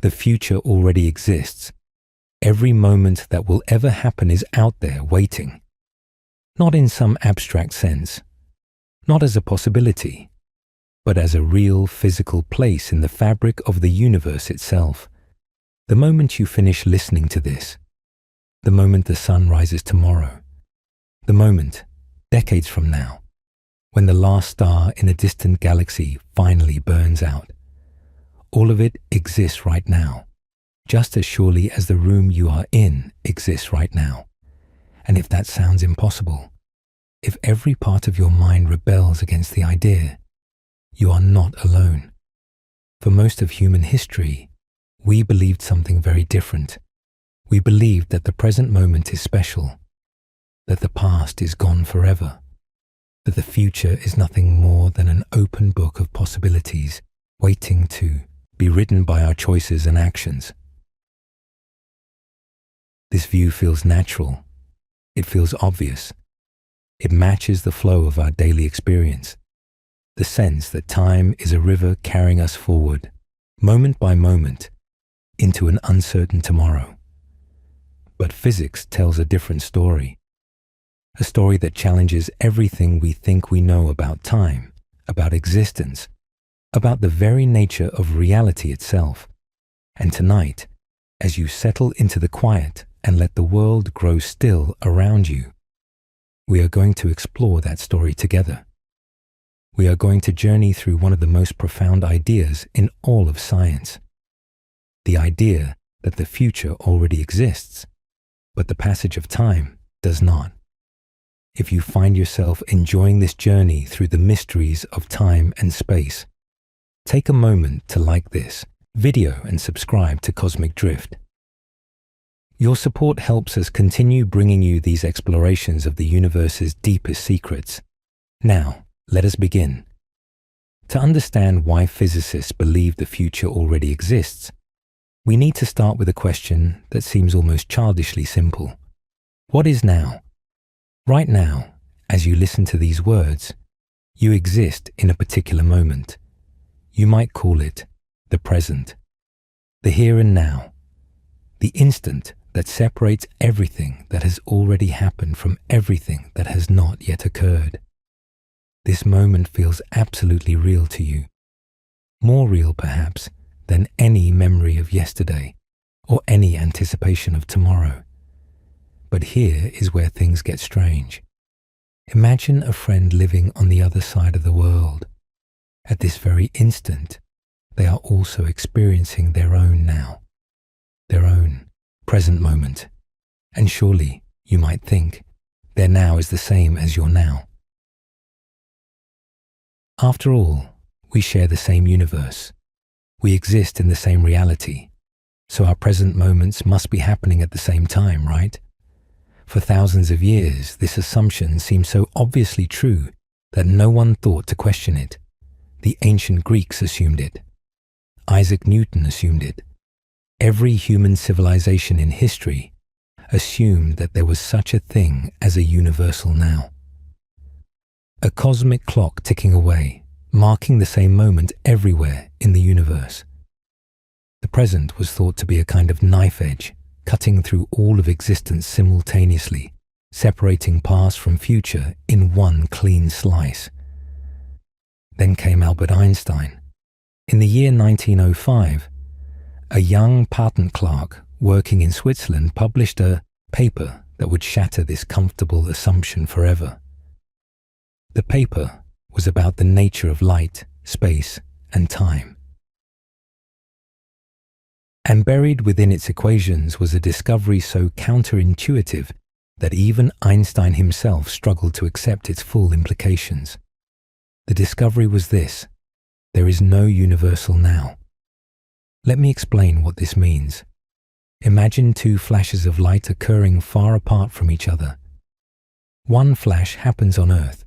The future already exists. Every moment that will ever happen is out there waiting. Not in some abstract sense, not as a possibility, but as a real physical place in the fabric of the universe itself. The moment you finish listening to this, the moment the sun rises tomorrow, the moment, decades from now, when the last star in a distant galaxy finally burns out, all of it exists right now, just as surely as the room you are in exists right now. And if that sounds impossible, if every part of your mind rebels against the idea, you are not alone. For most of human history, we believed something very different. We believed that the present moment is special, that the past is gone forever, that the future is nothing more than an open book of possibilities waiting to be written by our choices and actions. This view feels natural. It feels obvious. It matches the flow of our daily experience, the sense that time is a river carrying us forward, moment by moment, into an uncertain tomorrow. But physics tells a different story, a story that challenges everything we think we know about time, about existence, about the very nature of reality itself. And tonight, as you settle into the quiet and let the world grow still around you, we are going to explore that story together. We are going to journey through one of the most profound ideas in all of science. The idea that the future already exists, but the passage of time does not. If you find yourself enjoying this journey through the mysteries of time and space, take a moment to like this video and subscribe to Cosmic Drift. Your support helps us continue bringing you these explorations of the universe's deepest secrets. Now, let us begin. To understand why physicists believe the future already exists, we need to start with a question that seems almost childishly simple. What is now? Right now, as you listen to these words, you exist in a particular moment. You might call it the present, the here and now, the instant that separates everything that has already happened from everything that has not yet occurred. This moment feels absolutely real to you, more real perhaps than any memory of yesterday or any anticipation of tomorrow. But here is where things get strange. Imagine a friend living on the other side of the world. At this very instant, they are also experiencing their own now, their own present moment. And surely, you might think, their now is the same as your now. After all, we share the same universe. We exist in the same reality. So our present moments must be happening at the same time, right? For thousands of years, this assumption seemed so obviously true that no one thought to question it. The ancient Greeks assumed it. Isaac Newton assumed it. Every human civilization in history assumed that there was such a thing as a universal now. A cosmic clock ticking away, marking the same moment everywhere in the universe. The present was thought to be a kind of knife edge, cutting through all of existence simultaneously, separating past from future in one clean slice. Then came Albert Einstein. In the year 1905, a young patent clerk working in Switzerland published a paper that would shatter this comfortable assumption forever. The paper was about the nature of light, space, and time. And buried within its equations was a discovery so counterintuitive that even Einstein himself struggled to accept its full implications. The discovery was this: there is no universal now. Let me explain what this means. Imagine two flashes of light occurring far apart from each other. One flash happens on Earth.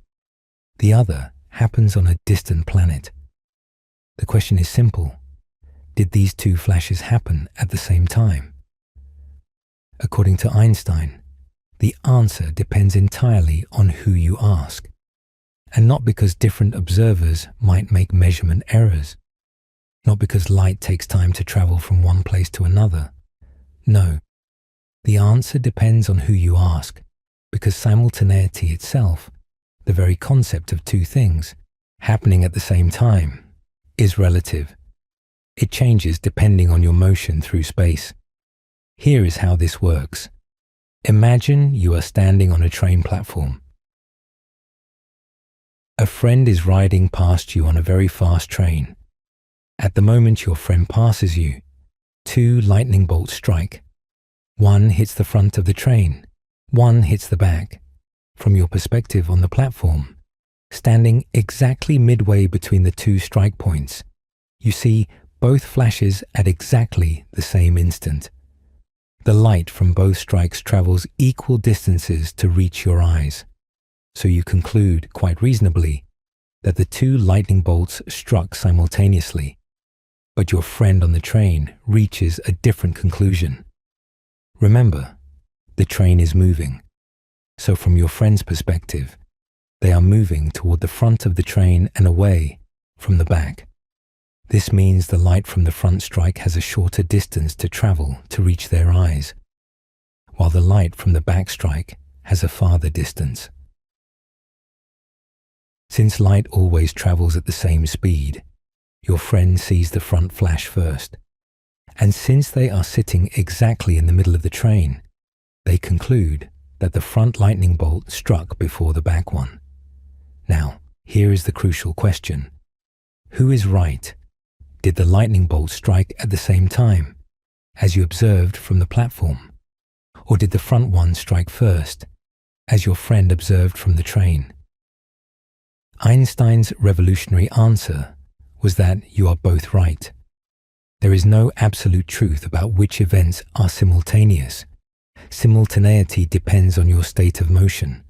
The other happens on a distant planet. The question is simple. Did these two flashes happen at the same time? According to Einstein, the answer depends entirely on who you ask, and not because different observers might make measurement errors. not because light takes time to travel from one place to another. No, the answer depends on who you ask, because simultaneity itself, the very concept of two things happening at the same time, is relative. It changes depending on your motion through space. Here is how this works. Imagine you are standing on a train platform. A friend is riding past you on a very fast train. At the moment your friend passes you, two lightning bolts strike. One hits the front of the train, one hits the back. From your perspective on the platform, standing exactly midway between the two strike points, you see both flashes at exactly the same instant. The light from both strikes travels equal distances to reach your eyes, so you conclude, quite reasonably, that the two lightning bolts struck simultaneously. But your friend on the train reaches a different conclusion. Remember, the train is moving. So from your friend's perspective, they are moving toward the front of the train and away from the back. This means the light from the front strike has a shorter distance to travel to reach their eyes, while the light from the back strike has a farther distance. Since light always travels at the same speed, your friend sees the front flash first, and since they are sitting exactly in the middle of the train, they conclude that the front lightning bolt struck before the back one. Now, here is the crucial question. Who is right? Did the lightning bolt strike at the same time, as you observed from the platform? Or did the front one strike first, as your friend observed from the train? Einstein's revolutionary answer was that you are both right. There is no absolute truth about which events are simultaneous. Simultaneity depends on your state of motion.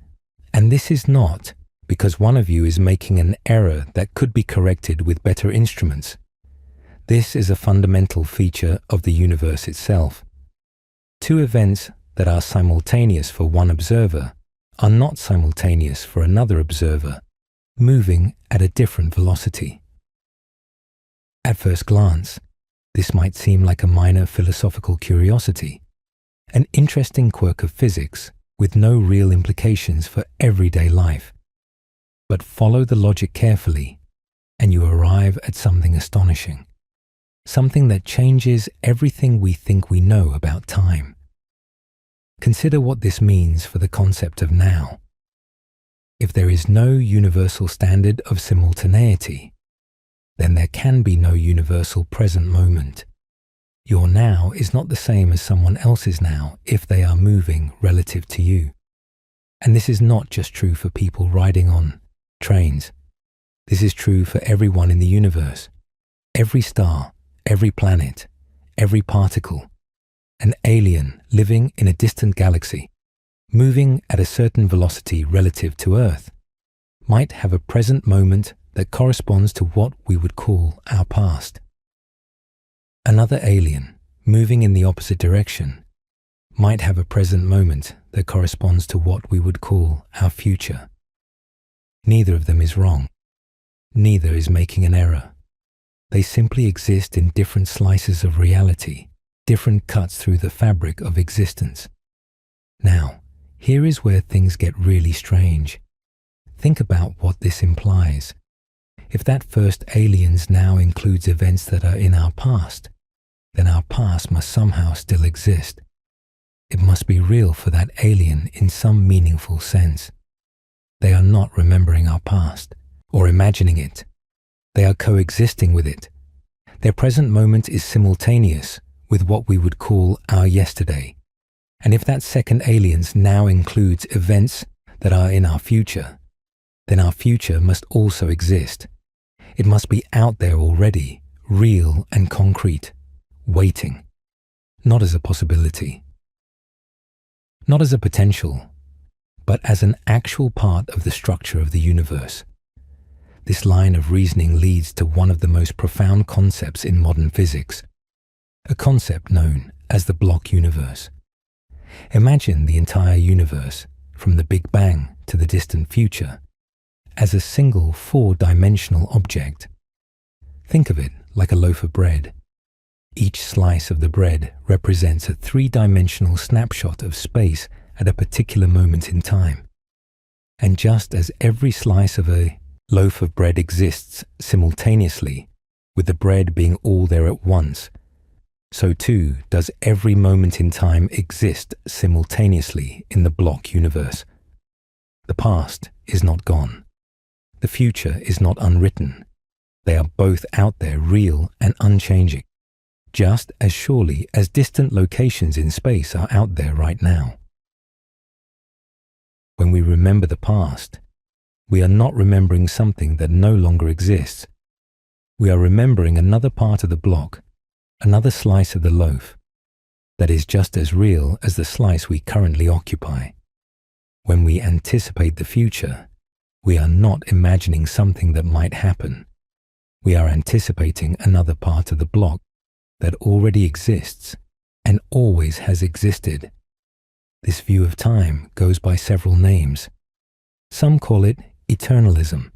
And this is not because one of you is making an error that could be corrected with better instruments. This is a fundamental feature of the universe itself. Two events that are simultaneous for one observer are not simultaneous for another observer, moving at a different velocity. At first glance, this might seem like a minor philosophical curiosity, an interesting quirk of physics with no real implications for everyday life. But follow the logic carefully, and you arrive at something astonishing, something that changes everything we think we know about time. Consider what this means for the concept of now. If there is no universal standard of simultaneity, then there can be no universal present moment. Your now is not the same as someone else's now if they are moving relative to you. And this is not just true for people riding on trains. This is true for everyone in the universe. Every star, every planet, every particle, an alien living in a distant galaxy, moving at a certain velocity relative to Earth, might have a present moment that corresponds to what we would call our past. Another alien, moving in the opposite direction, might have a present moment that corresponds to what we would call our future. Neither of them is wrong. Neither is making an error. They simply exist in different slices of reality, different cuts through the fabric of existence. Now, here is where things get really strange. Think about what this implies. If that first aliens now includes events that are in our past, then our past must somehow still exist. It must be real for that alien in some meaningful sense. They are not remembering our past or imagining it. They are coexisting with it. Their present moment is simultaneous with what we would call our yesterday. And if that second aliens now includes events that are in our future, then our future must also exist. It must be out there already, real and concrete, waiting, not as a possibility, not as a potential, but as an actual part of the structure of the universe. This line of reasoning leads to one of the most profound concepts in modern physics, a concept known as the block universe. Imagine the entire universe, from the Big Bang to the distant future, as a single four-dimensional object. Think of it like a loaf of bread. Each slice of the bread represents a three-dimensional snapshot of space at a particular moment in time. And just as every slice of a loaf of bread exists simultaneously, with the bread being all there at once, so too does every moment in time exist simultaneously in the block universe. The past is not gone. The future is not unwritten. They are both out there, real and unchanging, just as surely as distant locations in space are out there right now. When we remember the past, we are not remembering something that no longer exists. We are remembering another part of the block, another slice of the loaf, that is just as real as the slice we currently occupy. When we anticipate the future, we are not imagining something that might happen. We are anticipating another part of the block that already exists and always has existed. This view of time goes by several names. Some call it eternalism,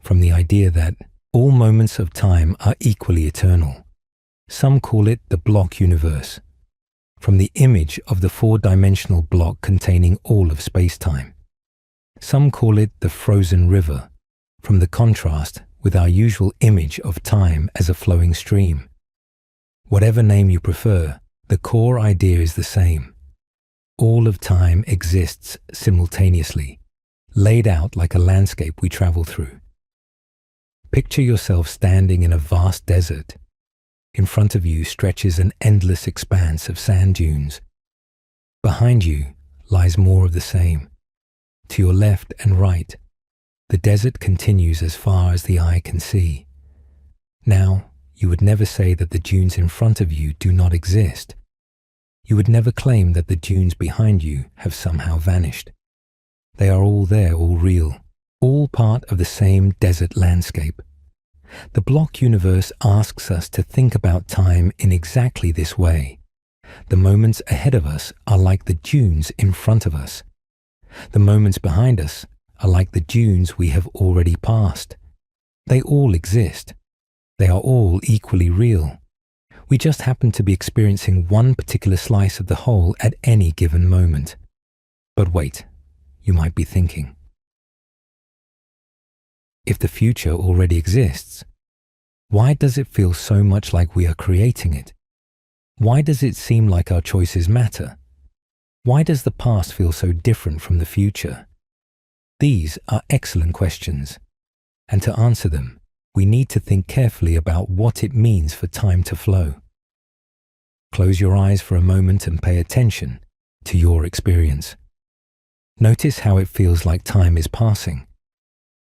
from the idea that all moments of time are equally eternal. Some call it the block universe, from the image of the four-dimensional block containing all of spacetime. Some call it the frozen river, from the contrast with our usual image of time as a flowing stream. Whatever name you prefer, the core idea is the same. All of time exists simultaneously, laid out like a landscape we travel through. Picture yourself standing in a vast desert. In front of you stretches an endless expanse of sand dunes. Behind you lies more of the same. To your left and right, the desert continues as far as the eye can see. Now, you would never say that the dunes in front of you do not exist. You would never claim that the dunes behind you have somehow vanished. They are all there, all real, all part of the same desert landscape. The block universe asks us to think about time in exactly this way. The moments ahead of us are like the dunes in front of us. The moments behind us are like the dunes we have already passed. They all exist. They are all equally real. We just happen to be experiencing one particular slice of the whole at any given moment. But wait, you might be thinking, if the future already exists, why does it feel so much like we are creating it? Why does it seem like our choices matter? Why does the past feel so different from the future? These are excellent questions, and to answer them, we need to think carefully about what it means for time to flow. Close your eyes for a moment and pay attention to your experience. Notice how it feels like time is passing.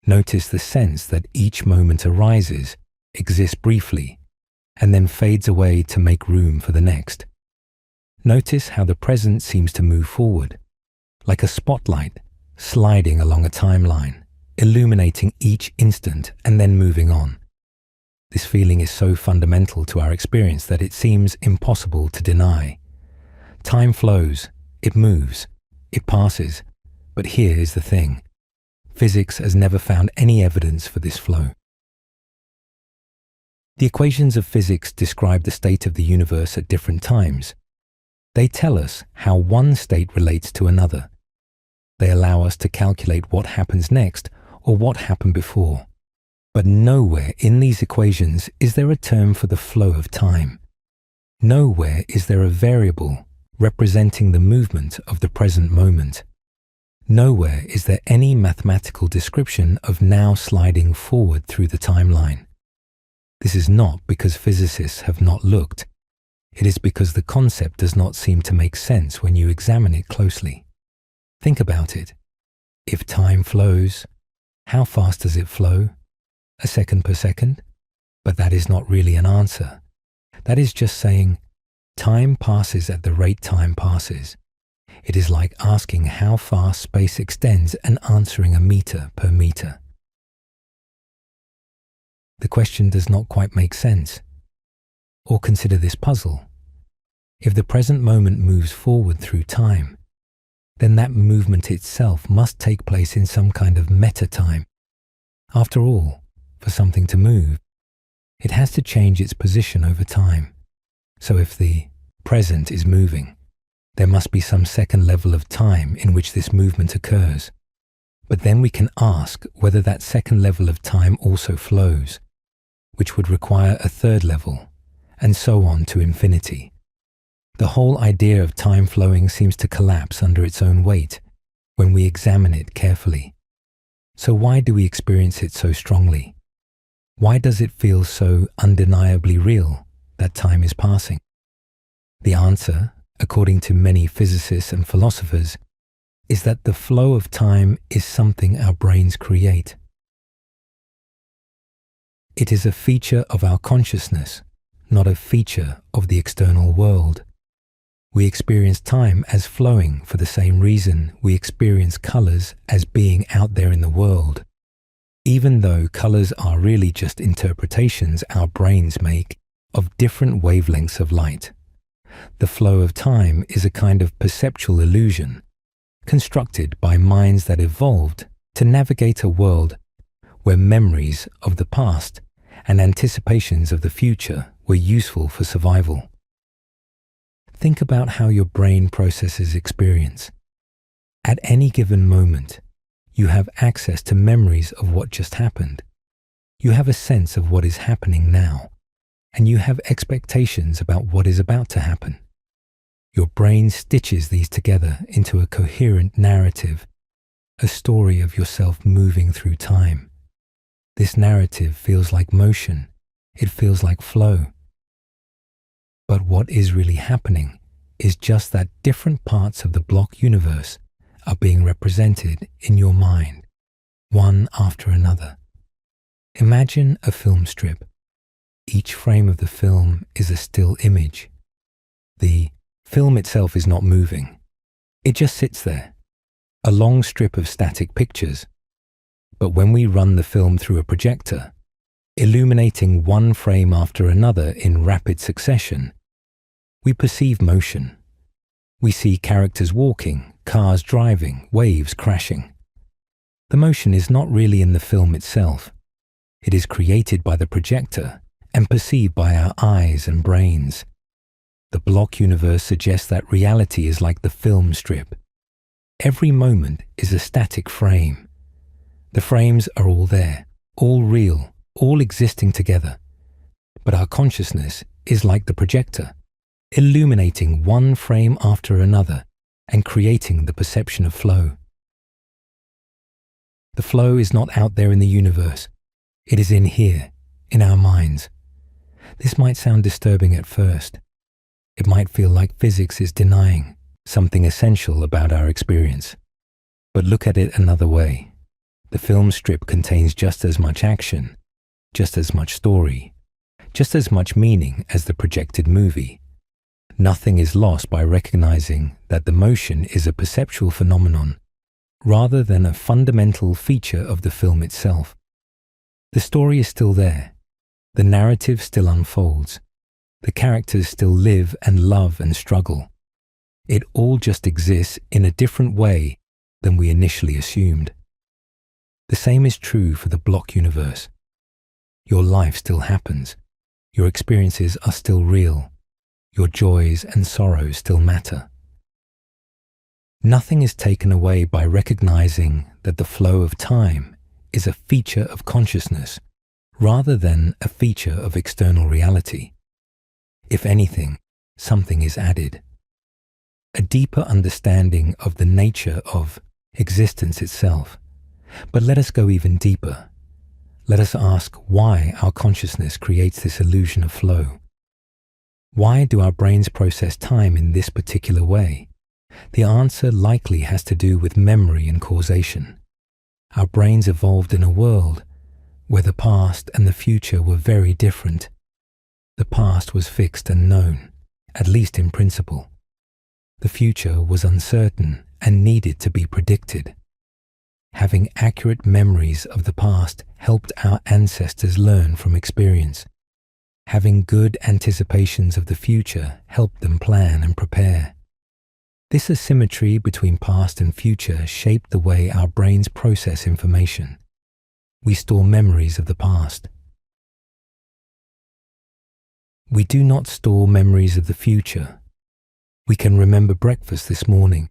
Notice the sense that each moment arises, exists briefly, and then fades away to make room for the next. Notice how the present seems to move forward, like a spotlight sliding along a timeline, illuminating each instant and then moving on. This feeling is so fundamental to our experience that it seems impossible to deny. Time flows, it moves, it passes, but here is the thing. Physics has never found any evidence for this flow. The equations of physics describe the state of the universe at different times. They tell us how one state relates to another. They allow us to calculate what happens next or what happened before. But nowhere in these equations is there a term for the flow of time. Nowhere is there a variable representing the movement of the present moment. Nowhere is there any mathematical description of now sliding forward through the timeline. This is not because physicists have not looked. It is because the concept does not seem to make sense when you examine it closely. Think about it. If time flows, how fast does it flow? A second per second? But that is not really an answer. That is just saying, time passes at the rate time passes. It is like asking how fast space extends and answering a meter per meter. The question does not quite make sense. Or consider this puzzle. If the present moment moves forward through time, then that movement itself must take place in some kind of meta-time. After all, for something to move, It has to change its position over time. So if the present is moving, there must be some second level of time in which this movement occurs. But then we can ask whether that second level of time also flows, which would require a third level, and so on to infinity. The whole idea of time flowing seems to collapse under its own weight when we examine it carefully. So why do we experience it so strongly? Why does it feel so undeniably real that time is passing? The answer, according to many physicists and philosophers, is that the flow of time is something our brains create. It is a feature of our consciousness, not a feature of the external world. We experience time as flowing for the same reason we experience colors as being out there in the world, even though colors are really just interpretations our brains make of different wavelengths of light. The flow of time is a kind of perceptual illusion, constructed by minds that evolved to navigate a world where memories of the past and anticipations of the future were useful for survival. Think about how your brain processes experience. At any given moment, you have access to memories of what just happened. You have a sense of what is happening now, and you have expectations about what is about to happen. Your brain stitches these together into a coherent narrative, a story of yourself moving through time. This narrative feels like motion. It feels like flow. But what is really happening is just that different parts of the block universe are being represented in your mind, one after another. Imagine a film strip. Each frame of the film is a still image. The film itself is not moving. It just sits there, a long strip of static pictures. But when we run the film through a projector, illuminating one frame after another in rapid succession, we perceive motion. We see characters walking, cars driving, waves crashing. The motion is not really in the film itself. It is created by the projector and perceived by our eyes and brains. The block universe suggests that reality is like the film strip. Every moment is a static frame. The frames are all there, all real, all existing together. But our consciousness is like the projector, illuminating one frame after another and creating the perception of flow. The flow is not out there in the universe. It is in here, in our minds. This might sound disturbing at first. It might feel like physics is denying something essential about our experience. But look at it another way. The film strip contains just as much action, just as much story, just as much meaning as the projected movie. Nothing is lost by recognizing that the motion is a perceptual phenomenon rather than a fundamental feature of the film itself. The story is still there. The narrative still unfolds. The characters still live and love and struggle. It all just exists in a different way than we initially assumed. The same is true for the block universe. Your life still happens. Your experiences are still real. Your joys and sorrows still matter. Nothing is taken away by recognizing that the flow of time is a feature of consciousness rather than a feature of external reality. If anything, something is added. A deeper understanding of the nature of existence itself. But let us go even deeper. Let us ask why our consciousness creates this illusion of flow. Why do our brains process time in this particular way? The answer likely has to do with memory and causation. Our brains evolved in a world where the past and the future were very different. The past was fixed and known, at least in principle. The future was uncertain and needed to be predicted. Having accurate memories of the past helped our ancestors learn from experience. Having good anticipations of the future helped them plan and prepare. This asymmetry between past and future shaped the way our brains process information. We store memories of the past. We do not store memories of the future. We can remember breakfast this morning.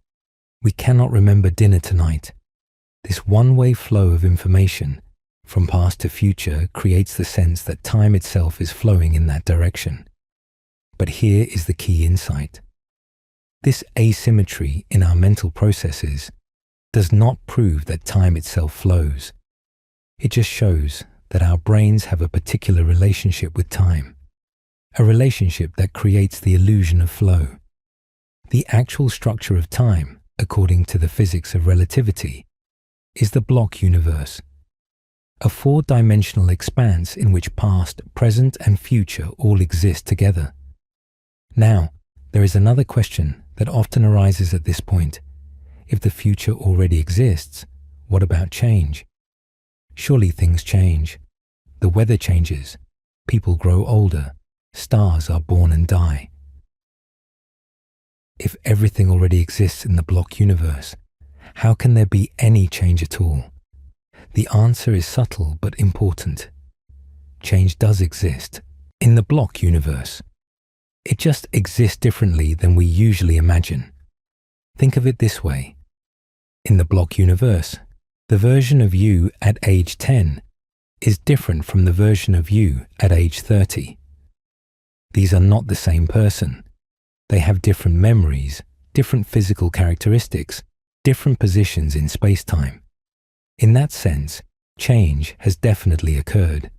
We cannot remember dinner tonight. This one-way flow of information from past to future creates the sense that time itself is flowing in that direction. But here is the key insight. This asymmetry in our mental processes does not prove that time itself flows. It just shows that our brains have a particular relationship with time, a relationship that creates the illusion of flow. The actual structure of time, according to the physics of relativity, is the block universe, a four-dimensional expanse in which past, present, and future all exist together. Now, there is another question that often arises at this point. If the future already exists, what about change? Surely things change. The weather changes. People grow older. Stars are born and die. If everything already exists in the block universe, how can there be any change at all? The answer is subtle but important. Change does exist in the block universe. It just exists differently than we usually imagine. Think of it this way. In the block universe, the version of you at age 10 is different from the version of you at age 30. These are not the same person. They have different memories, different physical characteristics, different positions in space-time. In that sense, change has definitely occurred.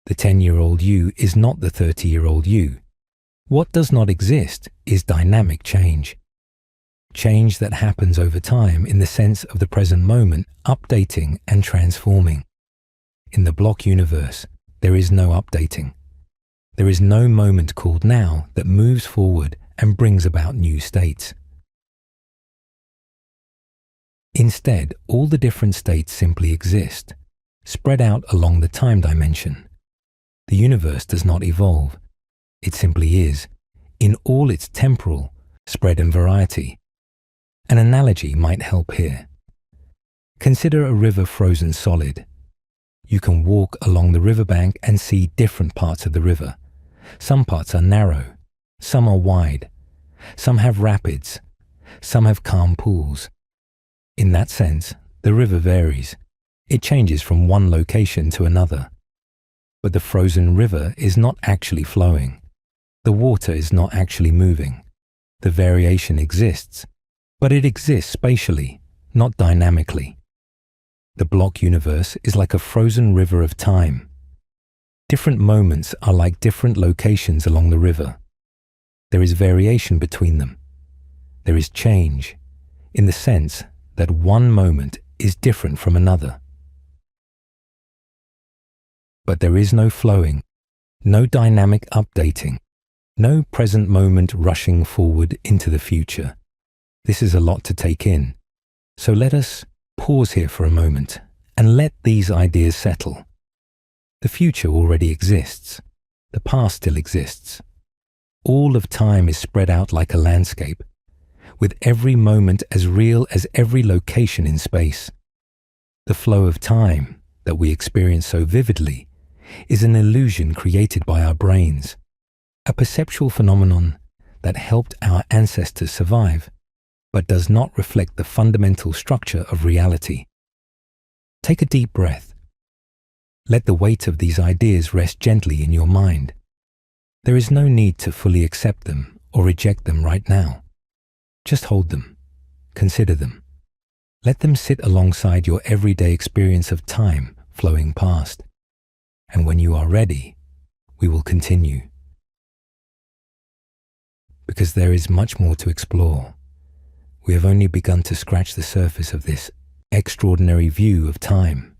The 10-year-old you is not the 30-year-old you. What does not exist is dynamic change. Change that happens over time in the sense of the present moment updating and transforming. In the block universe, there is no updating. There is no moment called now that moves forward and brings about new states. Instead, all the different states simply exist, spread out along the time dimension. The universe does not evolve. It simply is, in all its temporal, spread and variety. An analogy might help here. Consider a river frozen solid. You can walk along the riverbank and see different parts of the river. Some parts are narrow, some are wide, some have rapids, some have calm pools. In that sense, the river varies. It changes from one location to another. But the frozen river is not actually flowing. The water is not actually moving. The variation exists, but it exists spatially, not dynamically. The block universe is like a frozen river of time. Different moments are like different locations along the river. There is variation between them. There is change, in the sense that one moment is different from another. But there is no flowing, no dynamic updating, no present moment rushing forward into the future. This is a lot to take in. So let us pause here for a moment and let these ideas settle. The future already exists. The past still exists. All of time is spread out like a landscape, with every moment as real as every location in space. The flow of time that we experience so vividly is an illusion created by our brains, a perceptual phenomenon that helped our ancestors survive, but does not reflect the fundamental structure of reality. Take a deep breath. Let the weight of these ideas rest gently in your mind. There is no need to fully accept them or reject them right now. Just hold them. Consider them. Let them sit alongside your everyday experience of time flowing past. And when you are ready, we will continue. Because there is much more to explore. We have only begun to scratch the surface of this extraordinary view of time.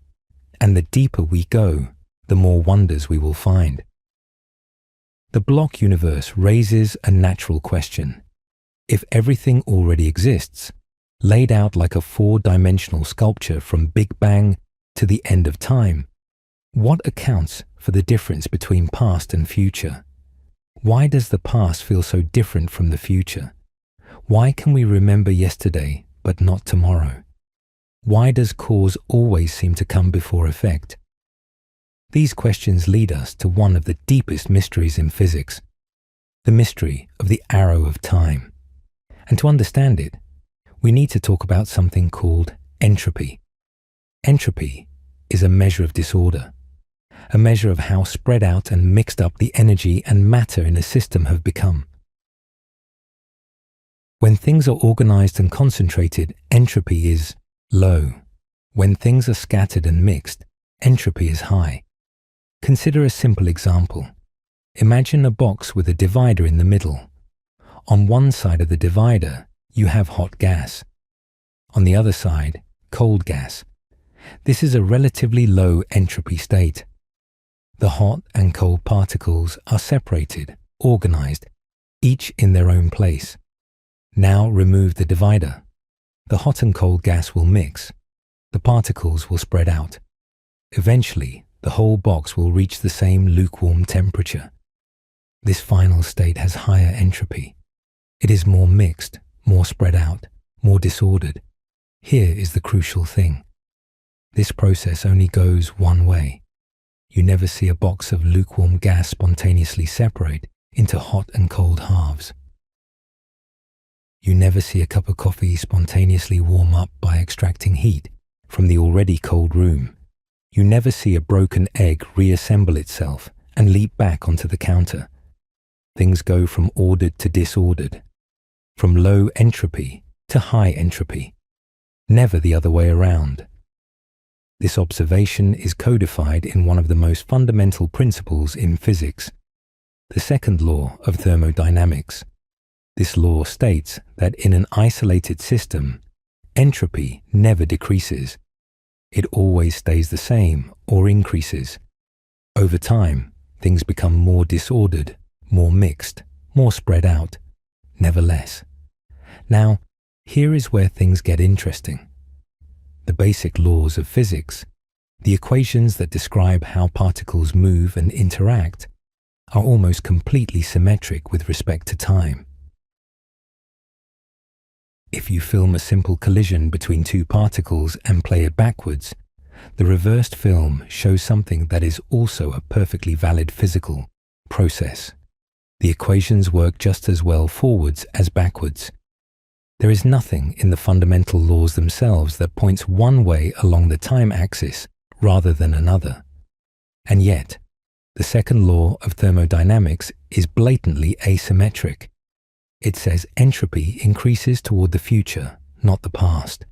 And the deeper we go, the more wonders we will find. The block universe raises a natural question. If everything already exists, laid out like a four-dimensional sculpture from Big Bang to the end of time, what accounts for the difference between past and future? Why does the past feel so different from the future? Why can we remember yesterday but not tomorrow? Why does cause always seem to come before effect? These questions lead us to one of the deepest mysteries in physics, the mystery of the arrow of time. And to understand it, we need to talk about something called entropy. Entropy is a measure of disorder, a measure of how spread out and mixed up the energy and matter in a system have become. When things are organized and concentrated, entropy is low. When things are scattered and mixed, entropy is high. Consider a simple example. Imagine a box with a divider in the middle. On one side of the divider, you have hot gas. On the other side, cold gas. This is a relatively low entropy state. The hot and cold particles are separated, organized, each in their own place. Now remove the divider. The hot and cold gas will mix. The particles will spread out. Eventually, the whole box will reach the same lukewarm temperature. This final state has higher entropy. It is more mixed, more spread out, more disordered. Here is the crucial thing. This process only goes one way. You never see a box of lukewarm gas spontaneously separate into hot and cold halves. You never see a cup of coffee spontaneously warm up by extracting heat from the already cold room. You never see a broken egg reassemble itself and leap back onto the counter. Things go from ordered to disordered, from low entropy to high entropy, never the other way around. This observation is codified in one of the most fundamental principles in physics, the second law of thermodynamics. This law states that in an isolated system, entropy never decreases. It always stays the same or increases. Over time, things become more disordered, more mixed, more spread out, never less. Now, here is where things get interesting. The basic laws of physics, the equations that describe how particles move and interact, are almost completely symmetric with respect to time. If you film a simple collision between two particles and play it backwards, the reversed film shows something that is also a perfectly valid physical process. The equations work just as well forwards as backwards. There is nothing in the fundamental laws themselves that points one way along the time axis rather than another. And yet, the second law of thermodynamics is blatantly asymmetric. It says entropy increases toward the future, not the past.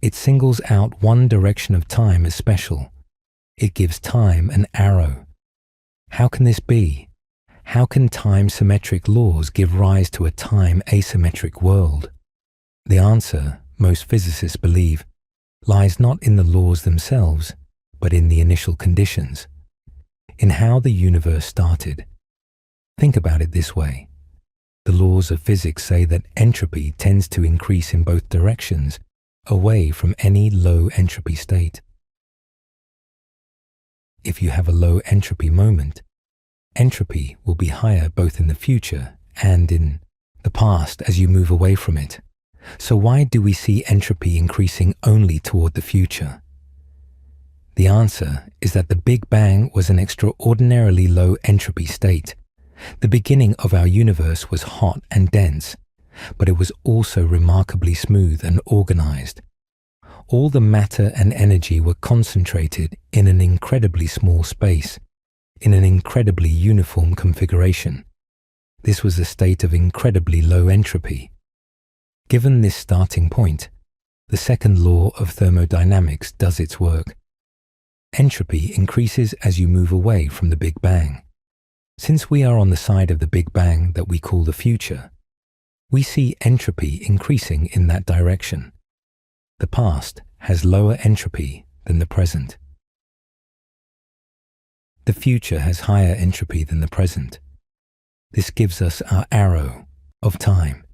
It singles out one direction of time as special. It gives time an arrow. How can this be? How can time-symmetric laws give rise to a time-asymmetric world? The answer, most physicists believe, lies not in the laws themselves, but in the initial conditions, in how the universe started. Think about it this way. The laws of physics say that entropy tends to increase in both directions, away from any low entropy state. If you have a low entropy moment, entropy will be higher both in the future and in the past as you move away from it. So why do we see entropy increasing only toward the future? The answer is that the Big Bang was an extraordinarily low entropy state. The beginning of our universe was hot and dense, but it was also remarkably smooth and organized. All the matter and energy were concentrated in an incredibly small space, in an incredibly uniform configuration. This was a state of incredibly low entropy. Given this starting point, the second law of thermodynamics does its work. Entropy increases as you move away from the Big Bang. Since we are on the side of the Big Bang that we call the future, we see entropy increasing in that direction. The past has lower entropy than the present. The future has higher entropy than the present. This gives us our arrow of time.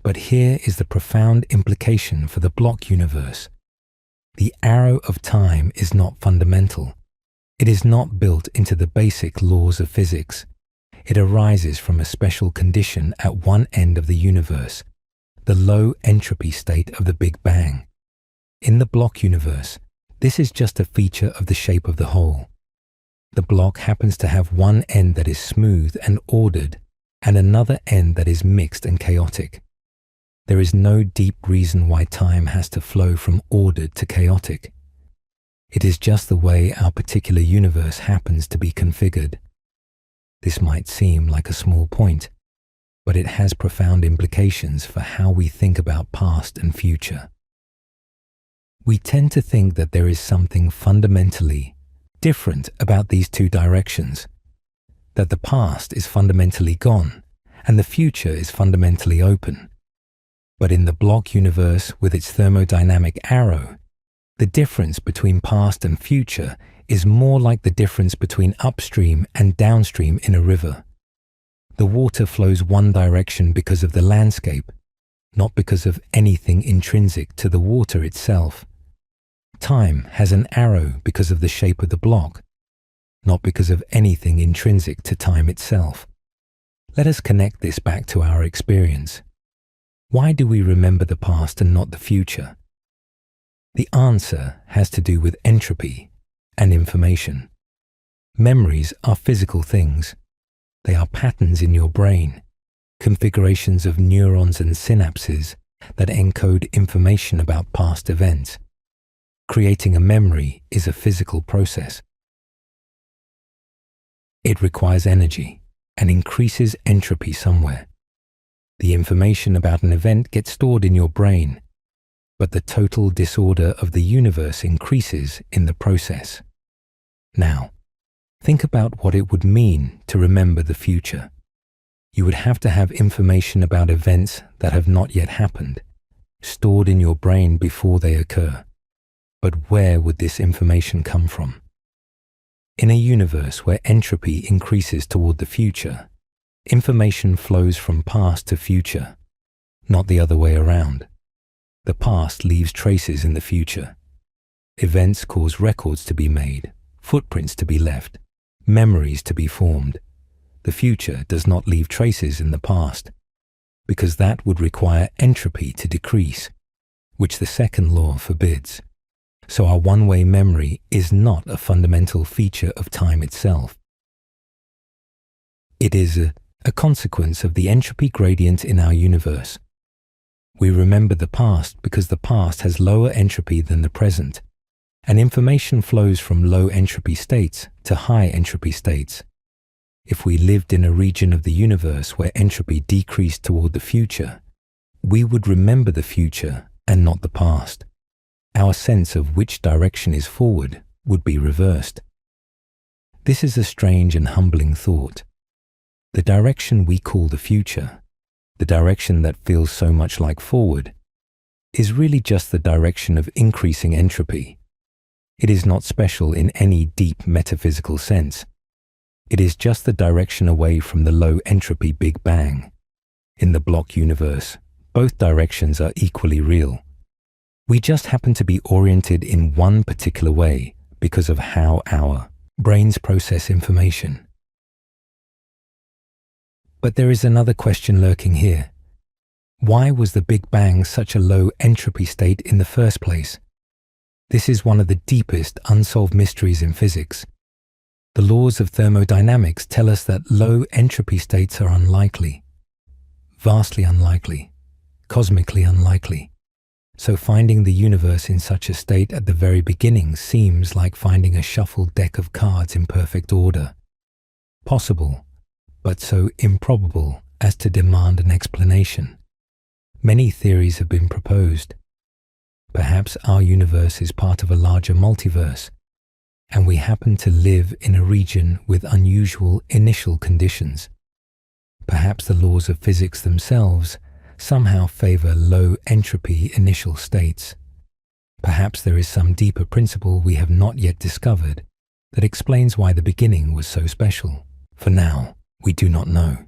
But here is the profound implication for the block universe. The arrow of time is not fundamental. It is not built into the basic laws of physics. It arises from a special condition at one end of the universe, the low entropy state of the Big Bang. In the block universe, this is just a feature of the shape of the hole. The block happens to have one end that is smooth and ordered and another end that is mixed and chaotic. There is no deep reason why time has to flow from ordered to chaotic. It is just the way our particular universe happens to be configured. This might seem like a small point, but it has profound implications for how we think about past and future. We tend to think that there is something fundamentally different about these two directions, that the past is fundamentally gone and the future is fundamentally open. But in the block universe with its thermodynamic arrow, the difference between past and future is more like the difference between upstream and downstream in a river. The water flows one direction because of the landscape, not because of anything intrinsic to the water itself. Time has an arrow because of the shape of the block, not because of anything intrinsic to time itself. Let us connect this back to our experience. Why do we remember the past and not the future? The answer has to do with entropy and information. Memories are physical things. They are patterns in your brain, configurations of neurons and synapses that encode information about past events. Creating a memory is a physical process. It requires energy and increases entropy somewhere. The information about an event gets stored in your brain, but the total disorder of the universe increases in the process. Now, think about what it would mean to remember the future. You would have to have information about events that have not yet happened, stored in your brain before they occur. But where would this information come from? In a universe where entropy increases toward the future, information flows from past to future, not the other way around. The past leaves traces in the future. Events cause records to be made, footprints to be left, memories to be formed. The future does not leave traces in the past, because that would require entropy to decrease, which the second law forbids. So our one-way memory is not a fundamental feature of time itself. It is a consequence of the entropy gradient in our universe. We remember the past because the past has lower entropy than the present, and information flows from low entropy states to high entropy states. If we lived in a region of the universe where entropy decreased toward the future, we would remember the future and not the past. Our sense of which direction is forward would be reversed. This is a strange and humbling thought. The direction we call the future, the direction that feels so much like forward, is really just the direction of increasing entropy. It is not special in any deep metaphysical sense. It is just the direction away from the low entropy Big Bang. In the block universe, both directions are equally real. We just happen to be oriented in one particular way because of how our brains process information. But there is another question lurking here. Why was the Big Bang such a low entropy state in the first place? This is one of the deepest unsolved mysteries in physics. The laws of thermodynamics tell us that low entropy states are unlikely, vastly unlikely, cosmically unlikely. So finding the universe in such a state at the very beginning seems like finding a shuffled deck of cards in perfect order. Possible, but so improbable as to demand an explanation. Many theories have been proposed. Perhaps our universe is part of a larger multiverse, and we happen to live in a region with unusual initial conditions. Perhaps the laws of physics themselves somehow favor low entropy initial states. Perhaps there is some deeper principle we have not yet discovered that explains why the beginning was so special. For now, we do not know.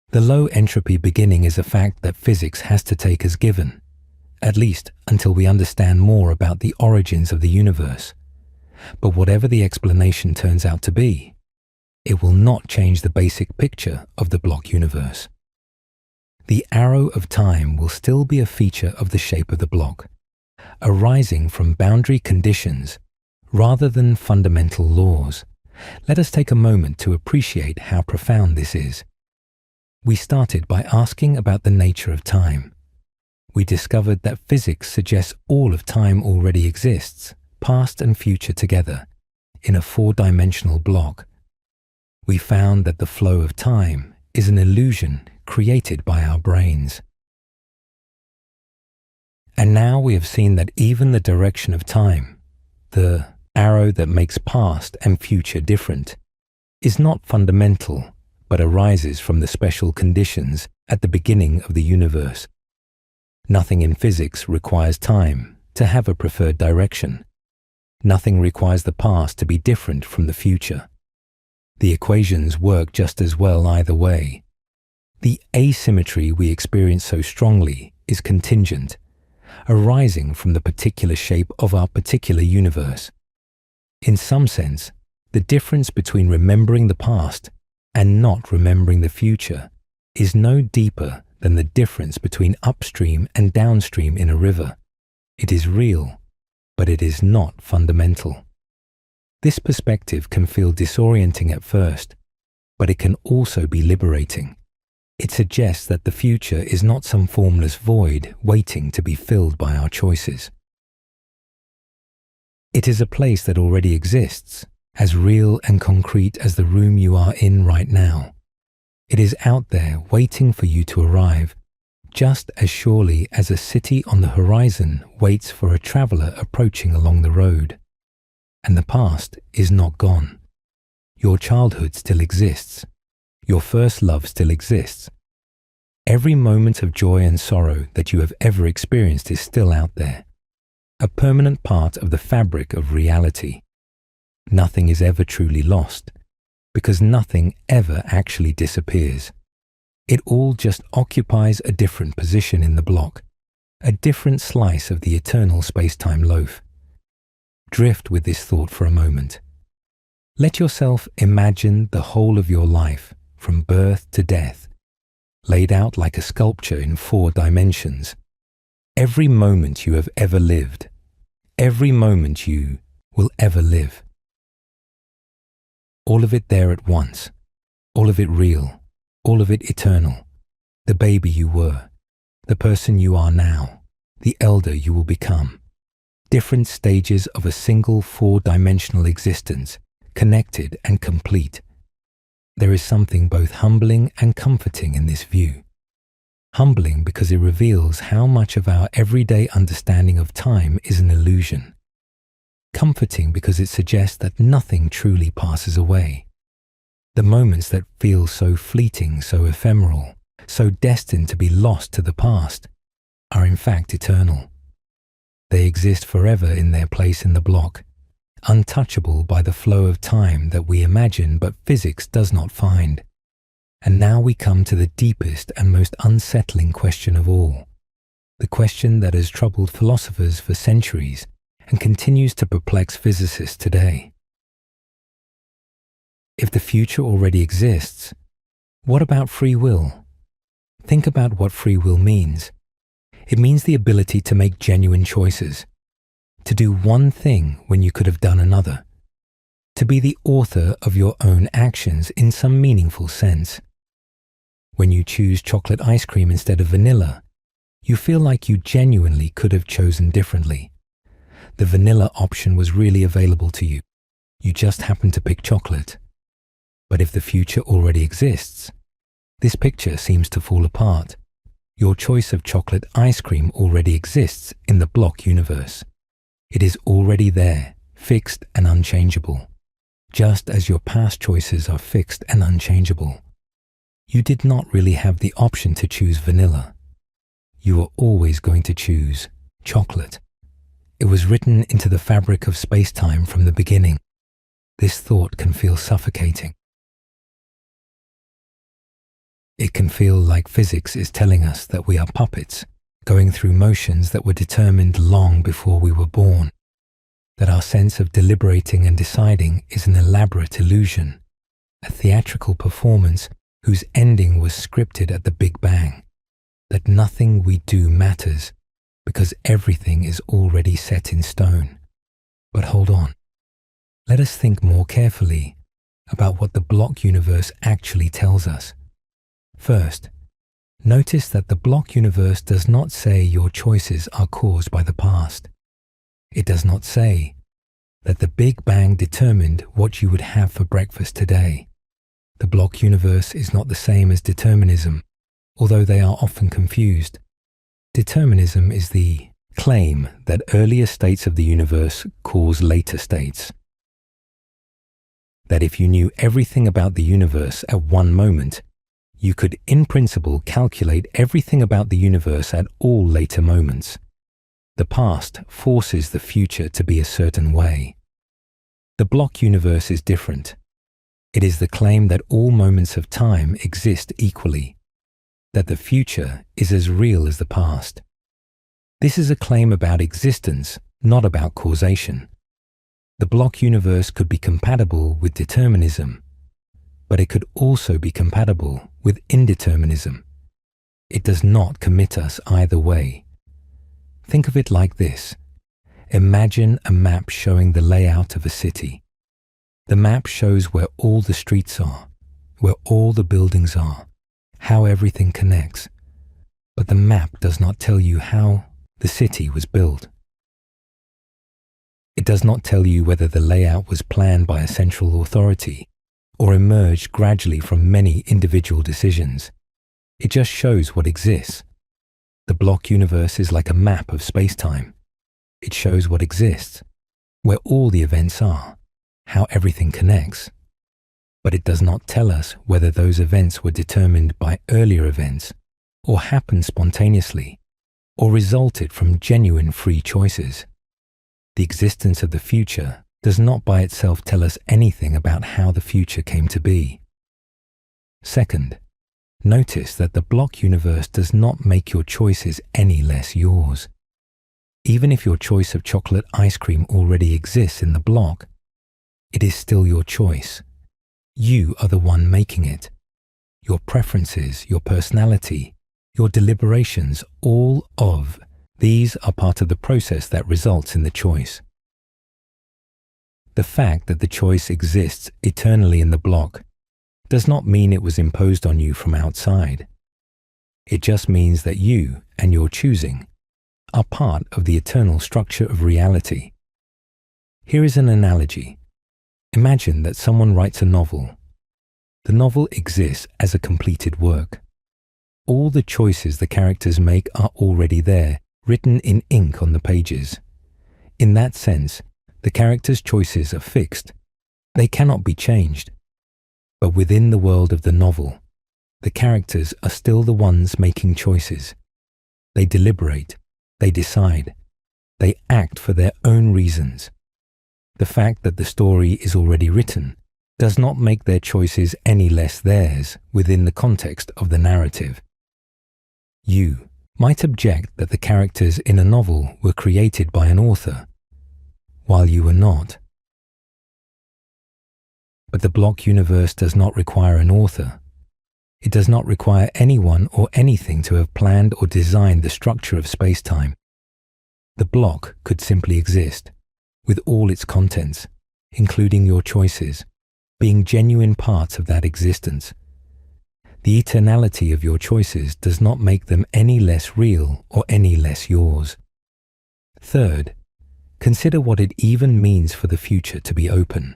The low entropy beginning is a fact that physics has to take as given, at least until we understand more about the origins of the universe. But whatever the explanation turns out to be, it will not change the basic picture of the block universe. The arrow of time will still be a feature of the shape of the block, arising from boundary conditions rather than fundamental laws. Let us take a moment to appreciate how profound this is. We started by asking about the nature of time. We discovered that physics suggests all of time already exists, past and future together, in a four-dimensional block. We found that the flow of time is an illusion created by our brains. And now we have seen that even the direction of time, the arrow that makes past and future different, is not fundamental, but arises from the special conditions at the beginning of the universe. Nothing in physics requires time to have a preferred direction. Nothing requires the past to be different from the future. The equations work just as well either way. The asymmetry we experience so strongly is contingent, arising from the particular shape of our particular universe. In some sense, the difference between remembering the past and not remembering the future is no deeper than the difference between upstream and downstream in a river. It is real, but it is not fundamental. This perspective can feel disorienting at first, but it can also be liberating. It suggests that the future is not some formless void waiting to be filled by our choices. It is a place that already exists, as real and concrete as the room you are in right now. It is out there waiting for you to arrive, just as surely as a city on the horizon waits for a traveler approaching along the road. And the past is not gone. Your childhood still exists. Your first love still exists. Every moment of joy and sorrow that you have ever experienced is still out there, a permanent part of the fabric of reality. Nothing is ever truly lost, because nothing ever actually disappears. It all just occupies a different position in the block, a different slice of the eternal space-time loaf. Drift with this thought for a moment. Let yourself imagine the whole of your life, from birth to death, laid out like a sculpture in 4 dimensions. Every moment you have ever lived, every moment you will ever live. All of it there at once, all of it real, all of it eternal. The baby you were, the person you are now, the elder you will become. Different stages of a single 4-dimensional existence, connected and complete. There is something both humbling and comforting in this view. Humbling because it reveals how much of our everyday understanding of time is an illusion. Comforting because it suggests that nothing truly passes away. The moments that feel so fleeting, so ephemeral, so destined to be lost to the past, are in fact eternal. They exist forever in their place in the block, untouchable by the flow of time that we imagine but physics does not find. And now we come to the deepest and most unsettling question of all, the question that has troubled philosophers for centuries and continues to perplex physicists today. If the future already exists, what about free will? Think about what free will means. It means the ability to make genuine choices, to do one thing when you could have done another, to be the author of your own actions in some meaningful sense. When you choose chocolate ice cream instead of vanilla, you feel like you genuinely could have chosen differently. The vanilla option was really available to you. You just happened to pick chocolate. But if the future already exists, this picture seems to fall apart. Your choice of chocolate ice cream already exists in the block universe. It is already there, fixed and unchangeable, just as your past choices are fixed and unchangeable. You did not really have the option to choose vanilla. You were always going to choose chocolate. It was written into the fabric of space-time from the beginning. This thought can feel suffocating. It can feel like physics is telling us that we are puppets, going through motions that were determined long before we were born, that our sense of deliberating and deciding is an elaborate illusion, a theatrical performance whose ending was scripted at the Big Bang, that nothing we do matters because everything is already set in stone. But hold on, Let us think more carefully about what the block universe actually tells us. First, notice that the block universe does not say your choices are caused by the past. It does not say that the Big Bang determined what you would have for breakfast today. The block universe is not the same as determinism, although they are often confused. Determinism is the claim that earlier states of the universe cause later states. That if you knew everything about the universe at one moment, you could in principle calculate everything about the universe at all later moments. The past forces the future to be a certain way. The block universe is different. It is the claim that all moments of time exist equally, that the future is as real as the past. This is a claim about existence, not about causation. The block universe could be compatible with determinism, but it could also be compatible with indeterminism. It does not commit us either way. Think of it like this. Imagine a map showing the layout of a city. The map shows where all the streets are, where all the buildings are, how everything connects. But the map does not tell you how the city was built. It does not tell you whether the layout was planned by a central authority or emerged gradually from many individual decisions. It just shows what exists. The block universe is like a map of spacetime. It shows what exists, where all the events are, how everything connects. But it does not tell us whether those events were determined by earlier events, or happened spontaneously, or resulted from genuine free choices. The existence of the future does not by itself tell us anything about how the future came to be. Second, notice that the block universe does not make your choices any less yours. Even if your choice of chocolate ice cream already exists in the block, it is still your choice. You are the one making it. Your preferences, your personality, your deliberations, all of these are part of the process that results in the choice. The fact that the choice exists eternally in the block does not mean it was imposed on you from outside. It just means that you and your choosing are part of the eternal structure of reality. Here is an analogy. Imagine that someone writes a novel. The novel exists as a completed work. All the choices the characters make are already there, written in ink on the pages. In that sense, the characters' choices are fixed. They cannot be changed. But within the world of the novel, the characters are still the ones making choices. They deliberate, they decide, they act for their own reasons. The fact that the story is already written does not make their choices any less theirs within the context of the narrative. You might object that the characters in a novel were created by an author, while you were not. But the block universe does not require an author. It does not require anyone or anything to have planned or designed the structure of space-time. The block could simply exist, with all its contents, including your choices, being genuine parts of that existence. The eternality of your choices does not make them any less real or any less yours. Third, consider what it even means for the future to be open.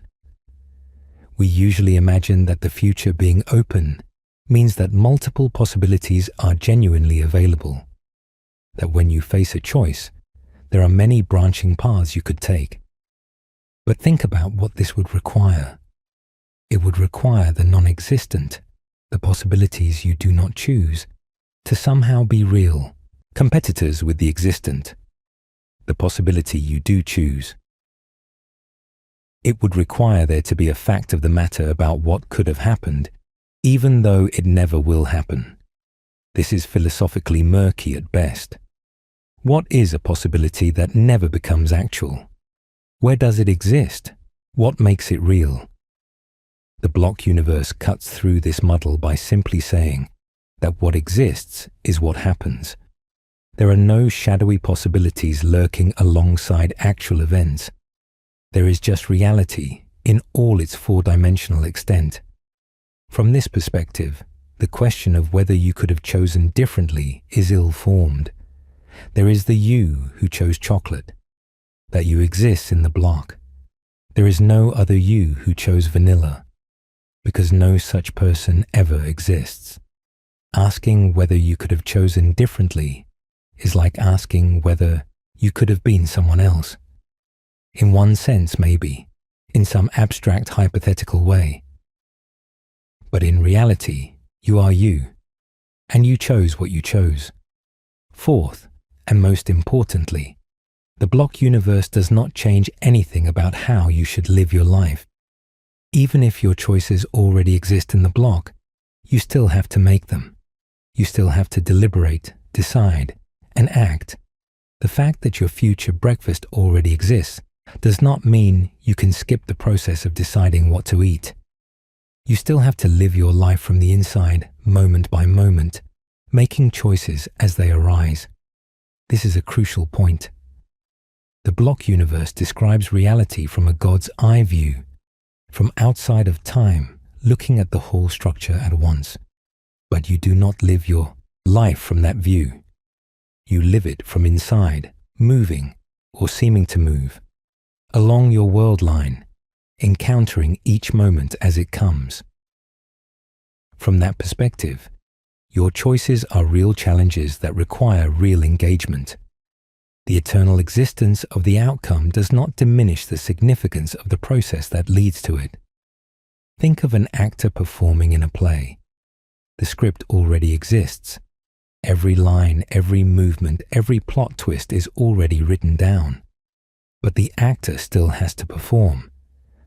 We usually imagine that the future being open means that multiple possibilities are genuinely available, that when you face a choice, there are many branching paths you could take. But think about what this would require. It would require the non-existent, the possibilities you do not choose, to somehow be real, competitors with the existent, the possibility you do choose. It would require there to be a fact of the matter about what could have happened, even though it never will happen. This is philosophically murky at best. What is a possibility that never becomes actual? Where does it exist? What makes it real? The block universe cuts through this muddle by simply saying that what exists is what happens. There are no shadowy possibilities lurking alongside actual events. There is just reality in all its four-dimensional extent. From this perspective, the question of whether you could have chosen differently is ill-formed. There is the you who chose chocolate, that you exist in the block. There is no other you who chose vanilla, because no such person ever exists. Asking whether you could have chosen differently is like asking whether you could have been someone else. In one sense, maybe, in some abstract hypothetical way. But in reality, you are you, and you chose what you chose. Fourth, and most importantly, the block universe does not change anything about how you should live your life. Even if your choices already exist in the block, you still have to make them. You still have to deliberate, decide, and act. The fact that your future breakfast already exists does not mean you can skip the process of deciding what to eat. You still have to live your life from the inside, moment by moment, making choices as they arise. This is a crucial point. The block universe describes reality from a God's eye view, from outside of time, looking at the whole structure at once. But you do not live your life from that view. You live it from inside, moving, or seeming to move, along your world line, encountering each moment as it comes. From that perspective, your choices are real challenges that require real engagement. The eternal existence of the outcome does not diminish the significance of the process that leads to it. Think of an actor performing in a play. The script already exists. Every line, every movement, every plot twist is already written down. But the actor still has to perform.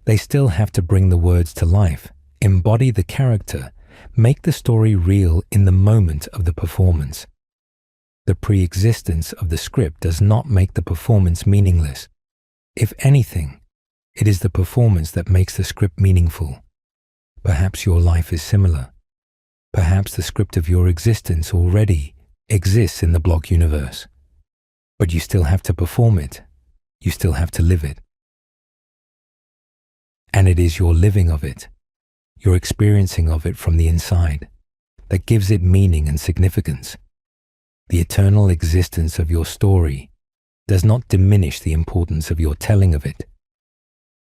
They still have to bring the words to life, embody the character, make the story real in the moment of the performance. The pre-existence of the script does not make the performance meaningless. If anything, it is the performance that makes the script meaningful. Perhaps your life is similar. Perhaps the script of your existence already exists in the block universe. But you still have to perform it. You still have to live it. And it is your living of it, your experiencing of it from the inside, that gives it meaning and significance. The eternal existence of your story does not diminish the importance of your telling of it.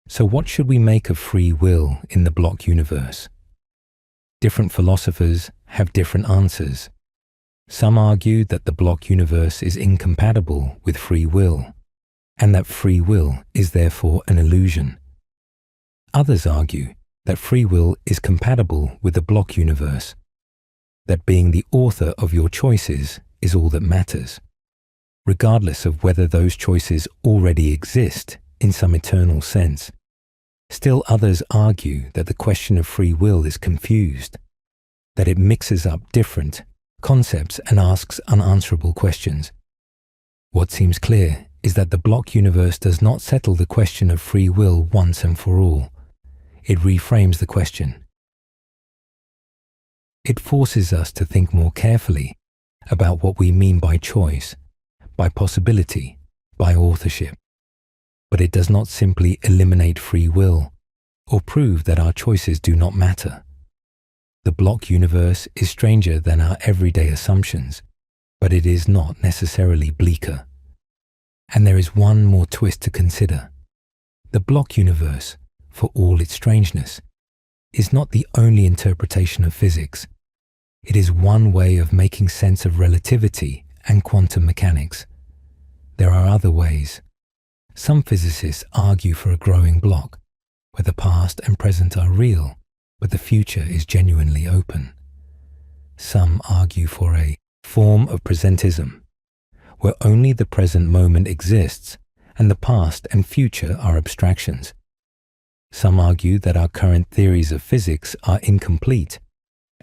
So what should we make of free will in the block universe? Different philosophers have different answers. Some argue that the block universe is incompatible with free will, and that free will is therefore an illusion. Others argue that free will is compatible with the block universe, that being the author of your choices is all that matters, regardless of whether those choices already exist in some eternal sense. Still others argue that the question of free will is confused, that it mixes up different concepts and asks unanswerable questions. What seems clear is that the block universe does not settle the question of free will once and for all. It reframes the question. It forces us to think more carefully about what we mean by choice, by possibility, by authorship. But it does not simply eliminate free will or prove that our choices do not matter. The block universe is stranger than our everyday assumptions, but it is not necessarily bleaker. And there is one more twist to consider. The block universe, for all its strangeness, is not the only interpretation of physics. It is one way of making sense of relativity and quantum mechanics. There are other ways. Some physicists argue for a growing block, where the past and present are real, but the future is genuinely open. Some argue for a form of presentism, where only the present moment exists and the past and future are abstractions. Some argue that our current theories of physics are incomplete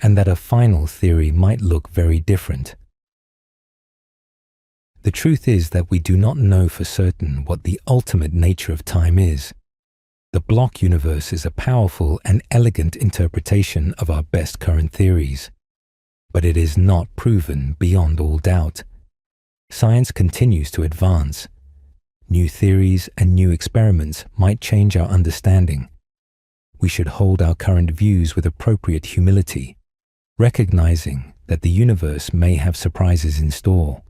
and that a final theory might look very different. The truth is that we do not know for certain what the ultimate nature of time is. The block universe is a powerful and elegant interpretation of our best current theories, but it is not proven beyond all doubt. Science continues to advance. New theories and new experiments might change our understanding. We should hold our current views with appropriate humility, recognizing that the universe may have surprises in store.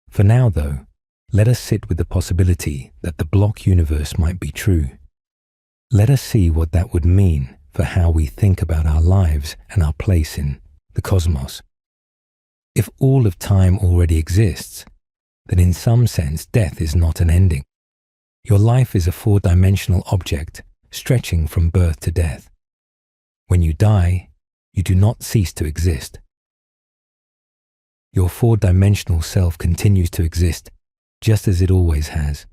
For now, though, let us sit with the possibility that the block universe might be true. Let us see what that would mean for how we think about our lives and our place in the cosmos. If all of time already exists, then in some sense death is not an ending. Your life is a four-dimensional object stretching from birth to death. When you die, you do not cease to exist. Your four-dimensional self continues to exist just as it always has.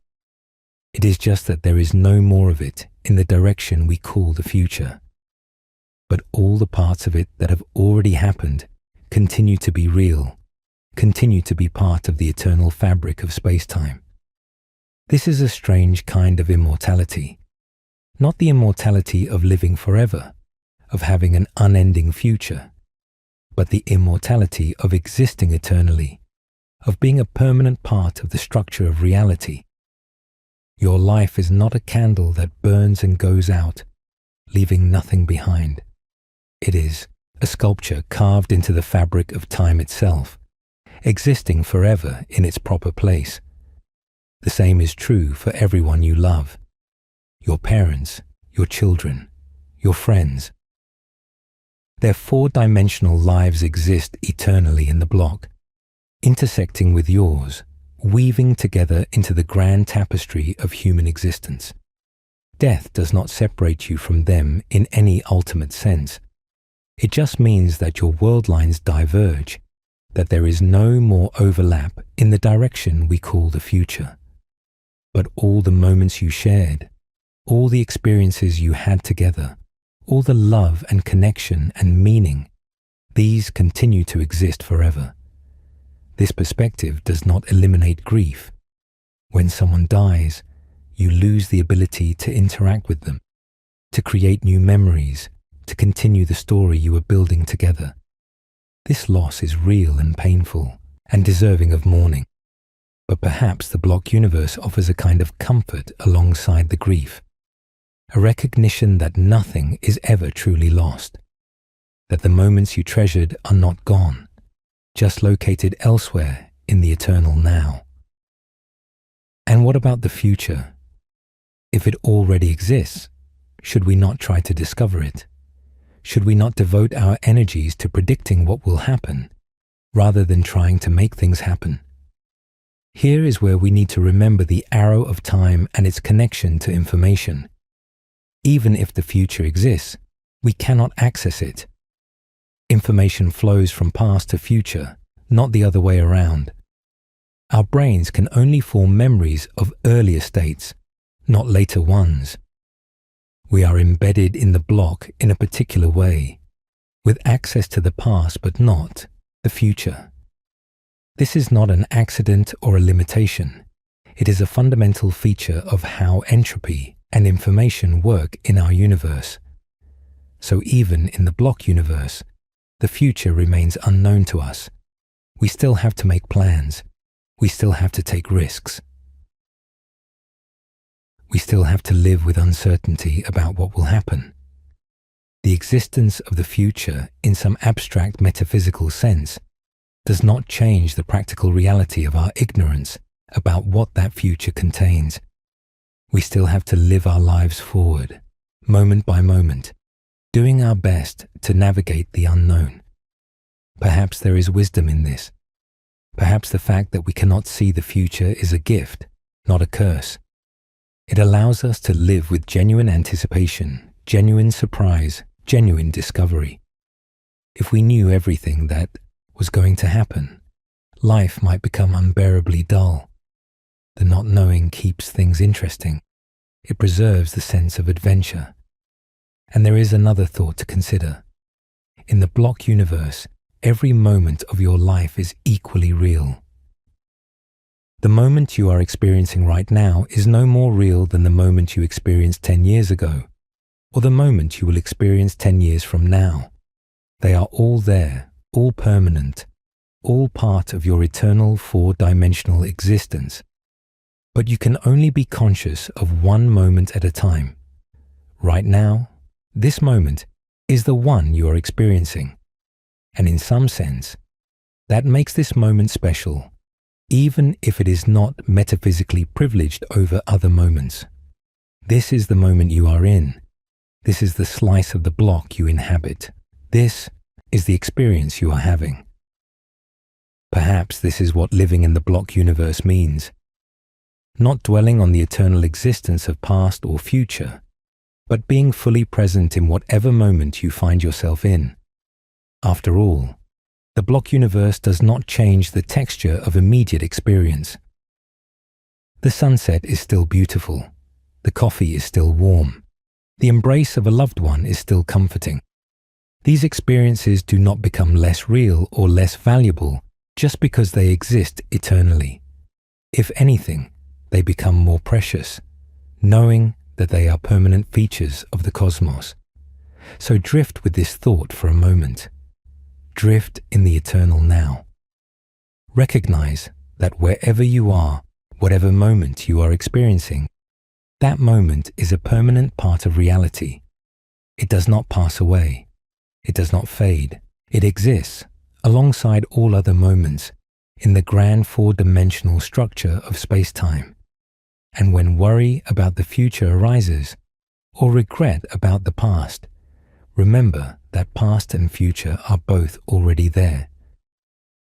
It is just that there is no more of it in the direction we call the future. But all the parts of it that have already happened continue to be real, continue to be part of the eternal fabric of space-time. This is a strange kind of immortality, not the immortality of living forever, of having an unending future, but the immortality of existing eternally, of being a permanent part of the structure of reality. Your life is not a candle that burns and goes out, leaving nothing behind. It is a sculpture carved into the fabric of time itself, existing forever in its proper place. The same is true for everyone you love, your parents, your children, your friends. Their four-dimensional lives exist eternally in the block, intersecting with yours, weaving together into the grand tapestry of human existence. Death does not separate you from them in any ultimate sense. It just means that your world lines diverge, that there is no more overlap in the direction we call the future. But all the moments you shared, all the experiences you had together, all the love and connection and meaning, these continue to exist forever. This perspective does not eliminate grief. When someone dies, you lose the ability to interact with them, to create new memories, to continue the story you were building together. This loss is real and painful and deserving of mourning. But perhaps the block universe offers a kind of comfort alongside the grief, a recognition that nothing is ever truly lost, that the moments you treasured are not gone, just located elsewhere in the eternal now. And what about the future? If it already exists, should we not try to discover it? Should we not devote our energies to predicting what will happen, rather than trying to make things happen? Here is where we need to remember the arrow of time and its connection to information. Even if the future exists, we cannot access it. Information flows from past to future, not the other way around. Our brains can only form memories of earlier states, not later ones. We are embedded in the block in a particular way, with access to the past but not the future. This is not an accident or a limitation. It is a fundamental feature of how entropy and information work in our universe. So even in the block universe, the future remains unknown to us. We still have to make plans. We still have to take risks. We still have to live with uncertainty about what will happen. The existence of the future in some abstract metaphysical sense does not change the practical reality of our ignorance about what that future contains. We still have to live our lives forward, moment by moment, doing our best to navigate the unknown. Perhaps there is wisdom in this. Perhaps the fact that we cannot see the future is a gift, not a curse. It allows us to live with genuine anticipation, genuine surprise, genuine discovery. If we knew everything that was going to happen, life might become unbearably dull. The not knowing keeps things interesting. It preserves the sense of adventure. And there is another thought to consider. In the block universe, every moment of your life is equally real. The moment you are experiencing right now is no more real than the moment you experienced 10 years ago, or the moment you will experience 10 years from now. They are all there, all permanent, all part of your eternal four-dimensional existence. but you can only be conscious of one moment at a time. Right now, this moment is the one you are experiencing. And in some sense, that makes this moment special, even if it is not metaphysically privileged over other moments. This is the moment you are in. This is the slice of the block you inhabit. This is the experience you are having. Perhaps this is what living in the block universe means. Not dwelling on the eternal existence of past or future, but being fully present in whatever moment you find yourself in. After all, the block universe does not change the texture of immediate experience. The sunset is still beautiful. The coffee is still warm. The embrace of a loved one is still comforting. These experiences do not become less real or less valuable just because they exist eternally. If anything, they become more precious, knowing that they are permanent features of the cosmos. So drift with this thought for a moment. Drift in the eternal now. Recognize that wherever you are, whatever moment you are experiencing, that moment is a permanent part of reality. It does not pass away. It does not fade. It exists alongside all other moments in the grand four-dimensional structure of space-time. And when worry about the future arises, or regret about the past, remember that past and future are both already there.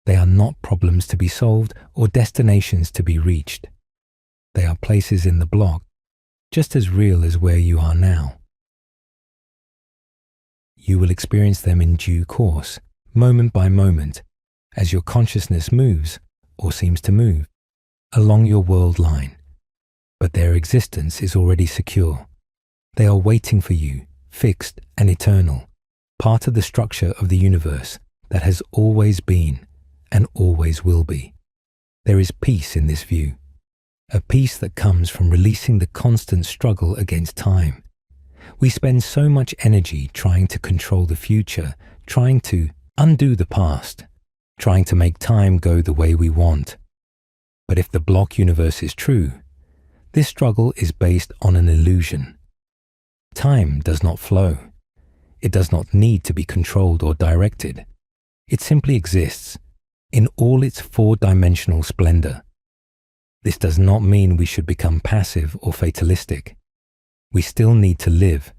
They are not problems to be solved or destinations to be reached. They are places in the block, just as real as where you are now. You will experience them in due course, moment by moment, as your consciousness moves, or seems to move, along your world line. But their existence is already secure. They are waiting for you, fixed and eternal, part of the structure of the universe that has always been and always will be. There is peace in this view, a peace that comes from releasing the constant struggle against time. We spend so much energy trying to control the future, trying to undo the past, trying to make time go the way we want. But if the block universe is true, this struggle is based on an illusion. Time does not flow. It does not need to be controlled or directed. It simply exists in all its four-dimensional splendor. This does not mean we should become passive or fatalistic. We still need to live.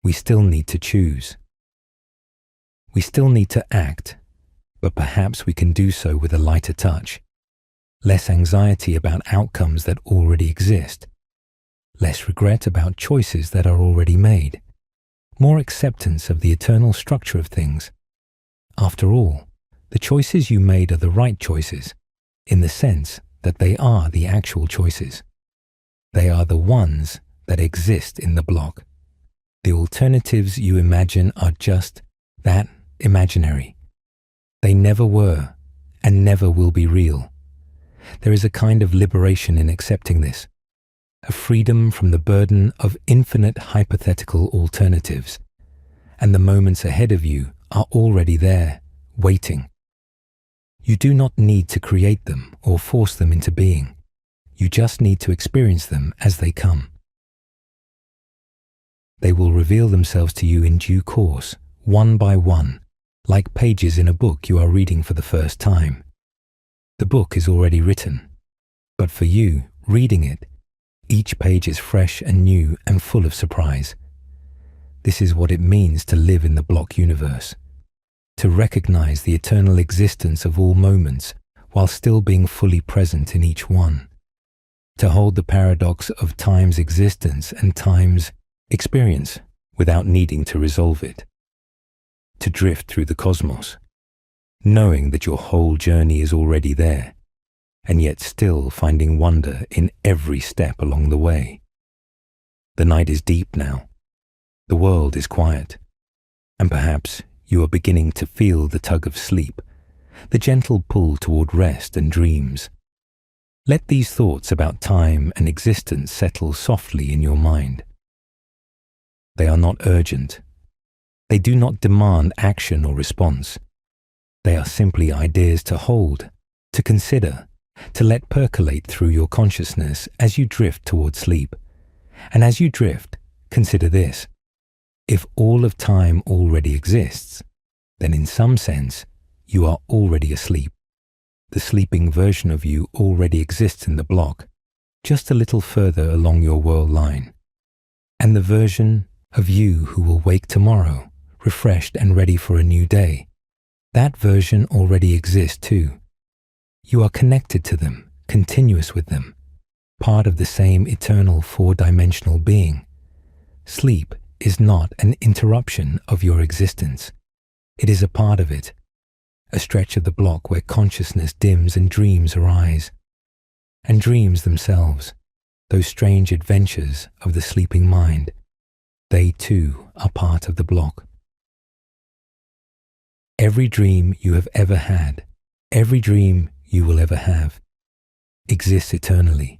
We still need to choose. We still need to act, but perhaps we can do so with a lighter touch. Less anxiety about outcomes that already exist. Less regret about choices that are already made. More acceptance of the eternal structure of things. After all, the choices you made are the right choices, in the sense that they are the actual choices. They are the ones that exist in the block. The alternatives you imagine are just that, imaginary. They never were and never will be real. There is a kind of liberation in accepting this, a freedom from the burden of infinite hypothetical alternatives, and the moments ahead of you are already there, waiting. You do not need to create them or force them into being. You just need to experience them as they come. They will reveal themselves to you in due course, one by one, like pages in a book you are reading for the first time. The book is already written, but for you, reading it, each page is fresh and new and full of surprise. This is what it means to live in the block universe, to recognize the eternal existence of all moments while still being fully present in each one, to hold the paradox of time's existence and time's experience without needing to resolve it, to drift through the cosmos, knowing that your whole journey is already there, and yet still finding wonder in every step along the way. The night is deep now. The world is quiet. And perhaps you are beginning to feel the tug of sleep, the gentle pull toward rest and dreams. Let these thoughts about time and existence settle softly in your mind. They are not urgent. They do not demand action or response. They are simply ideas to hold, to consider, to let percolate through your consciousness as you drift towards sleep. And as you drift, consider this. If all of time already exists, then in some sense, you are already asleep. The sleeping version of you already exists in the block, just a little further along your world line. And the version of you who will wake tomorrow, refreshed and ready for a new day, that version already exists too. You are connected to them, continuous with them, part of the same eternal four-dimensional being. Sleep is not an interruption of your existence. It is a part of it, a stretch of the block where consciousness dims and dreams arise. And dreams themselves, those strange adventures of the sleeping mind, they too are part of the block. Every dream you have ever had, every dream you will ever have, exists eternally,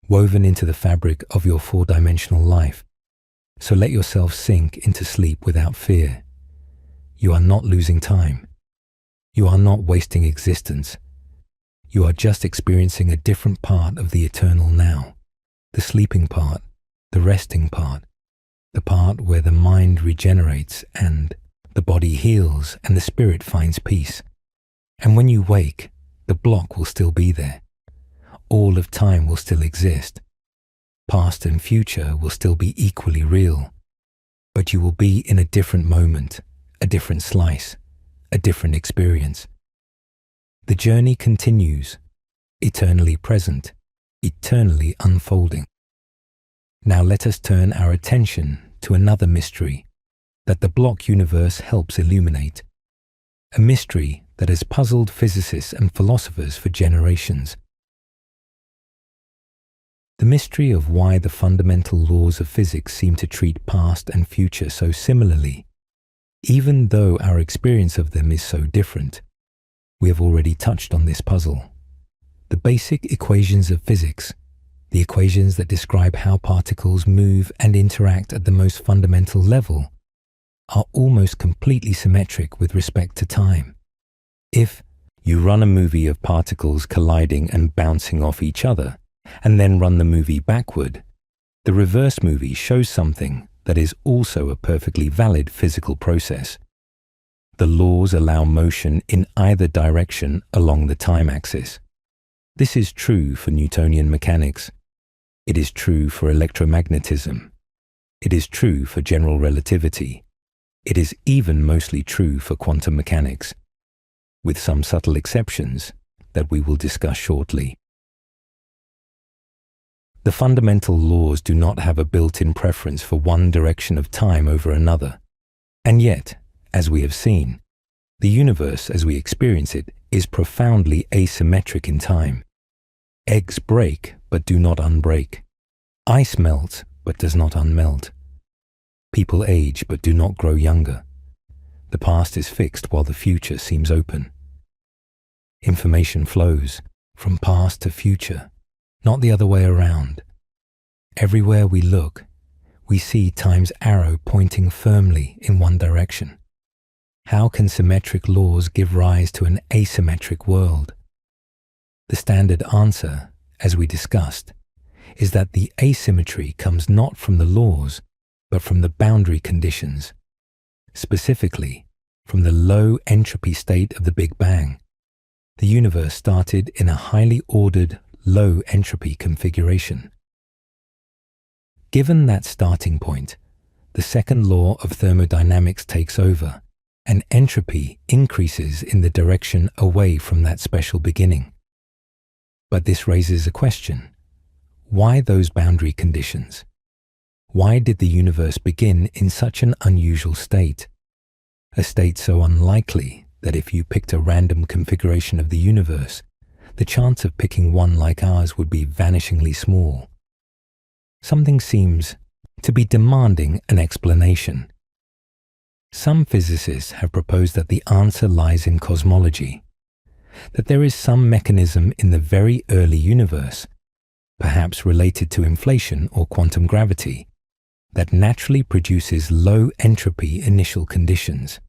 woven into the fabric of your four-dimensional life. So let yourself sink into sleep without fear. You are not losing time. You are not wasting existence. You are just experiencing a different part of the eternal now, the sleeping part, the resting part, the part where the mind regenerates and the body heals and the spirit finds peace. And when you wake, the block will still be there. All of time will still exist. Past and future will still be equally real. But you will be in a different moment, a different slice, a different experience. The journey continues, eternally present, eternally unfolding. Now let us turn our attention to another mystery that the block universe helps illuminate, a mystery that has puzzled physicists and philosophers for generations. The mystery of why the fundamental laws of physics seem to treat past and future so similarly, even though our experience of them is so different. We have already touched on this puzzle. The basic equations of physics, the equations that describe how particles move and interact at the most fundamental level, are almost completely symmetric with respect to time. If you run a movie of particles colliding and bouncing off each other, and then run the movie backward, the reverse movie shows something that is also a perfectly valid physical process. The laws allow motion in either direction along the time axis. This is true for Newtonian mechanics. It is true for electromagnetism. It is true for general relativity. It is even mostly true for quantum mechanics, with some subtle exceptions that we will discuss shortly. The fundamental laws do not have a built-in preference for one direction of time over another. And yet, as we have seen, the universe as we experience it is profoundly asymmetric in time. Eggs break but do not unbreak. Ice melts but does not unmelt. People age but do not grow younger. The past is fixed while the future seems open. Information flows from past to future, not the other way around. Everywhere we look, we see time's arrow pointing firmly in one direction. How can symmetric laws give rise to an asymmetric world? The standard answer, as we discussed, is that the asymmetry comes not from the laws, but from the boundary conditions, specifically from the low entropy state of the Big Bang. The universe started in a highly ordered, low entropy configuration. Given that starting point, the second law of thermodynamics takes over, and entropy increases in the direction away from that special beginning. But this raises a question. Why those boundary conditions? Why did the universe begin in such an unusual state? A state so unlikely that if you picked a random configuration of the universe, the chance of picking one like ours would be vanishingly small. Something seems to be demanding an explanation. Some physicists have proposed that the answer lies in cosmology, that there is some mechanism in the very early universe, perhaps related to inflation or quantum gravity, that naturally produces low entropy initial conditions.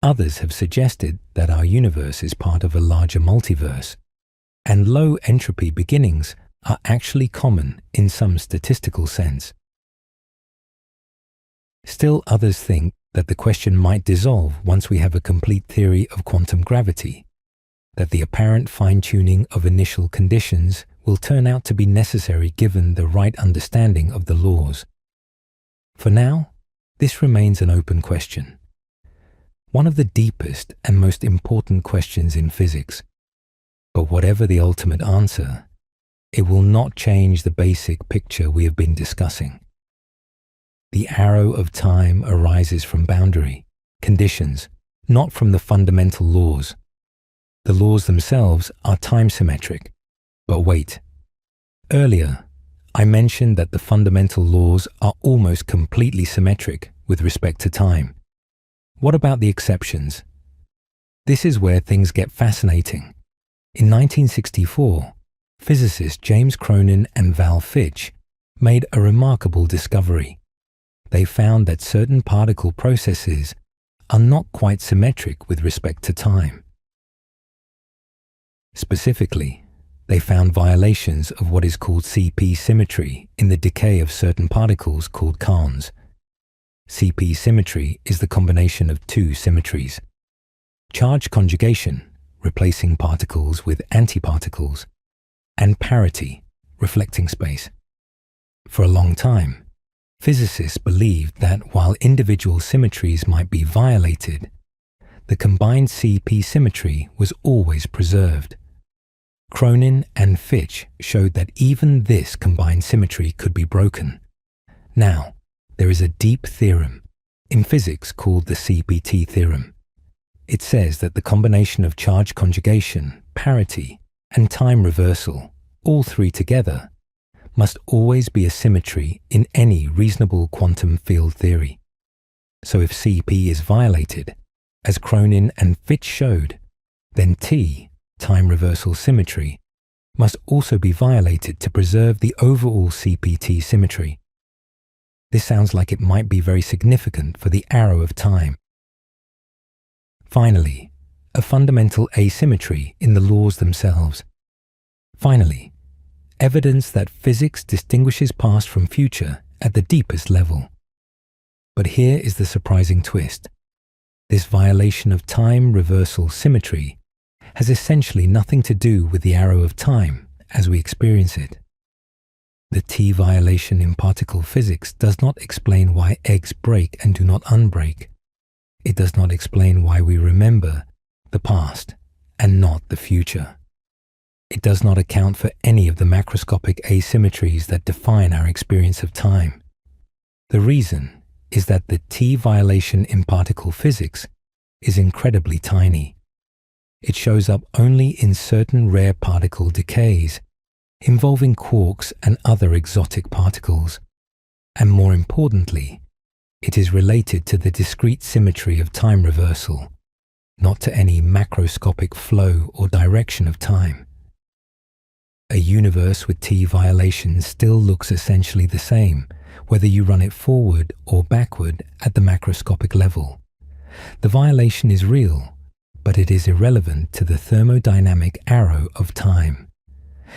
Others have suggested that our universe is part of a larger multiverse, and low entropy beginnings are actually common in some statistical sense. Still, others think that the question might dissolve once we have a complete theory of quantum gravity, that the apparent fine-tuning of initial conditions will turn out to be necessary given the right understanding of the laws. For now, this remains an open question. One of the deepest and most important questions in physics. But whatever the ultimate answer, it will not change the basic picture we have been discussing. The arrow of time arises from boundary conditions, not from the fundamental laws. The laws themselves are time-symmetric. But wait. Earlier, I mentioned that the fundamental laws are almost completely symmetric with respect to time. What about the exceptions? This is where things get fascinating. In 1964, physicists James Cronin and Val Fitch made a remarkable discovery. They found that certain particle processes are not quite symmetric with respect to time. Specifically, they found violations of what is called CP symmetry in the decay of certain particles called kaons. CP symmetry is the combination of two symmetries: charge conjugation, replacing particles with antiparticles, and parity, reflecting space. For a long time, physicists believed that while individual symmetries might be violated, the combined CP symmetry was always preserved. Cronin and Fitch showed that even this combined symmetry could be broken. Now, there is a deep theorem in physics called the CPT theorem. It says that the combination of charge conjugation, parity, and time reversal, all three together, must always be a symmetry in any reasonable quantum field theory. So if CP is violated, as Cronin and Fitch showed, then T, time reversal symmetry, must also be violated to preserve the overall CPT symmetry. This sounds like it might be very significant for the arrow of time. Finally, a fundamental asymmetry in the laws themselves. Finally, evidence that physics distinguishes past from future at the deepest level. But here is the surprising twist. This violation of time reversal symmetry has essentially nothing to do with the arrow of time as we experience it. The T violation in particle physics does not explain why eggs break and do not unbreak. It does not explain why we remember the past and not the future. It does not account for any of the macroscopic asymmetries that define our experience of time. The reason is that the T violation in particle physics is incredibly tiny. It shows up only in certain rare particle decays, involving quarks and other exotic particles. And more importantly, it is related to the discrete symmetry of time reversal, not to any macroscopic flow or direction of time. A universe with T violations still looks essentially the same, whether you run it forward or backward at the macroscopic level. The violation is real, but it is irrelevant to the thermodynamic arrow of time.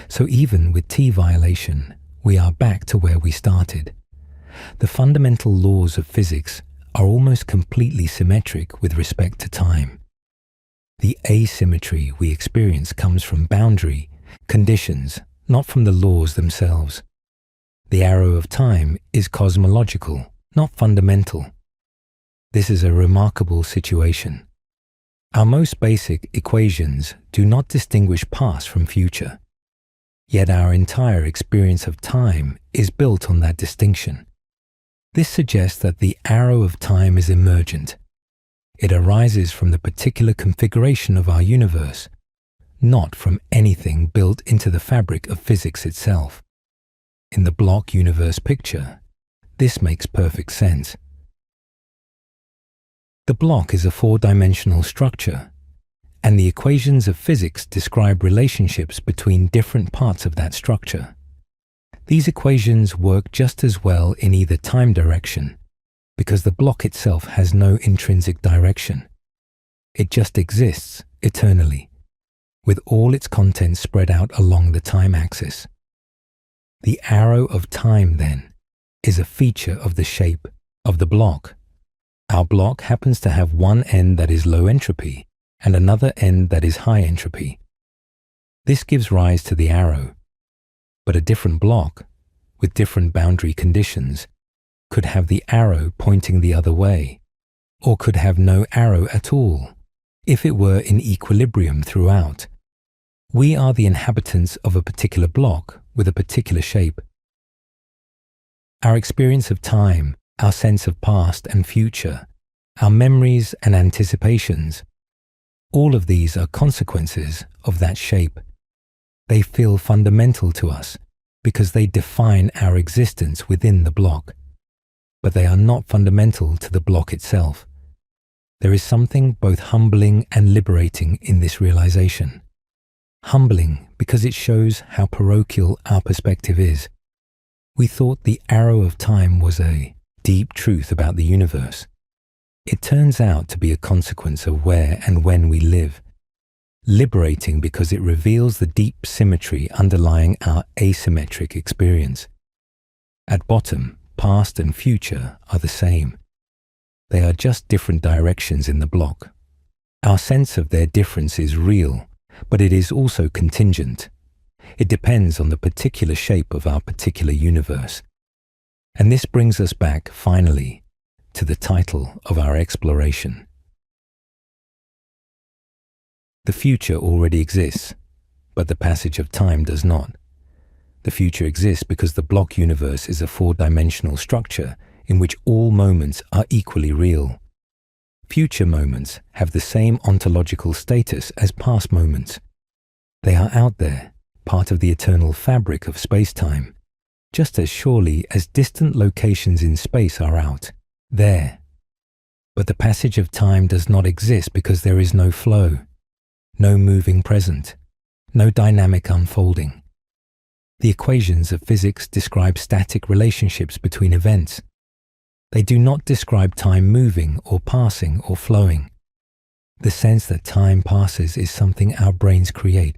So even with T violation, we are back to where we started. The fundamental laws of physics are almost completely symmetric with respect to time. The asymmetry we experience comes from boundary conditions, not from the laws themselves. The arrow of time is cosmological, not fundamental. This is a remarkable situation. Our most basic equations do not distinguish past from future. Yet our entire experience of time is built on that distinction. This suggests that the arrow of time is emergent. It arises from the particular configuration of our universe, not from anything built into the fabric of physics itself. In the block universe picture, this makes perfect sense. The block is a four-dimensional structure, and the equations of physics describe relationships between different parts of that structure. These equations work just as well in either time direction, because the block itself has no intrinsic direction. It just exists eternally, with all its contents spread out along the time axis. The arrow of time, then, is a feature of the shape of the block. Our block happens to have one end that is low entropy and another end that is high entropy. This gives rise to the arrow, but a different block, with different boundary conditions, could have the arrow pointing the other way, or could have no arrow at all, if it were in equilibrium throughout. We are the inhabitants of a particular block with a particular shape. Our experience of time, our sense of past and future, our memories and anticipations, all of these are consequences of that shape. They feel fundamental to us because they define our existence within the block, but they are not fundamental to the block itself. There is something both humbling and liberating in this realization. Humbling because it shows how parochial our perspective is. We thought the arrow of time was a deep truth about the universe. It turns out to be a consequence of where and when we live. Liberating because it reveals the deep symmetry underlying our asymmetric experience. At bottom, past and future are the same. They are just different directions in the block. Our sense of their difference is real, but it is also contingent. It depends on the particular shape of our particular universe. And this brings us back, finally, to the title of our exploration. The future already exists, but the passage of time does not. The future exists because the block universe is a four-dimensional structure in which all moments are equally real. Future moments have the same ontological status as past moments. They are out there, part of the eternal fabric of space-time, just as surely as distant locations in space are out there. But the passage of time does not exist because there is no flow, no moving present, no dynamic unfolding. The equations of physics describe static relationships between events. They do not describe time moving or passing or flowing. The sense that time passes is something our brains create,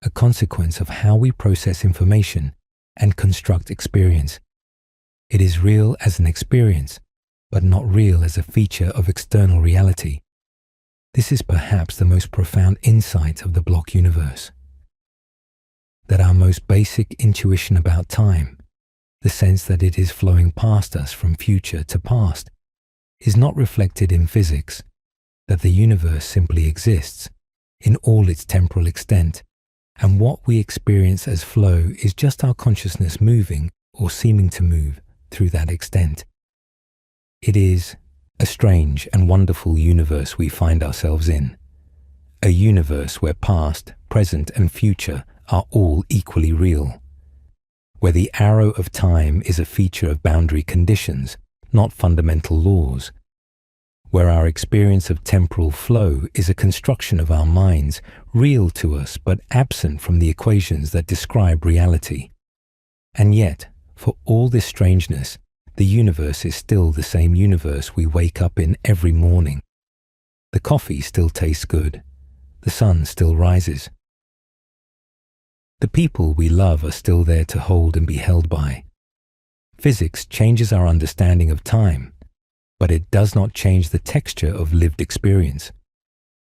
a consequence of how we process information and construct experience. It is real as an experience, but not real as a feature of external reality. This is perhaps the most profound insight of the block universe. That our most basic intuition about time, the sense that it is flowing past us from future to past, is not reflected in physics, that the universe simply exists in all its temporal extent, and what we experience as flow is just our consciousness moving or seeming to move through that extent. It is a strange and wonderful universe we find ourselves in, a universe where past, present, and future are all equally real, where the arrow of time is a feature of boundary conditions, not fundamental laws, where our experience of temporal flow is a construction of our minds, real to us but absent from the equations that describe reality. And yet, for all this strangeness, the universe is still the same universe we wake up in every morning. The coffee still tastes good. The sun still rises. The people we love are still there to hold and be held by. Physics changes our understanding of time, but it does not change the texture of lived experience.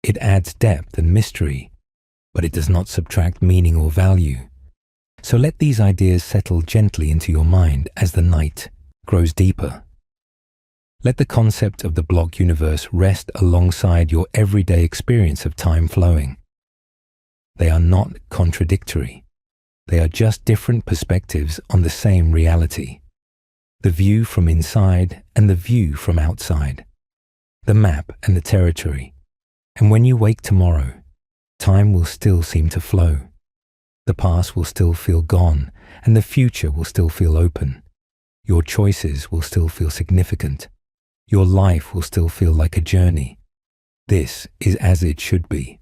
It adds depth and mystery, but it does not subtract meaning or value. So let these ideas settle gently into your mind as the night grows deeper. Let the concept of the block universe rest alongside your everyday experience of time flowing. They are not contradictory. They are just different perspectives on the same reality. The view from inside and the view from outside. The map and the territory. And when you wake tomorrow, time will still seem to flow. The past will still feel gone, and the future will still feel open. Your choices will still feel significant. Your life will still feel like a journey. This is as it should be.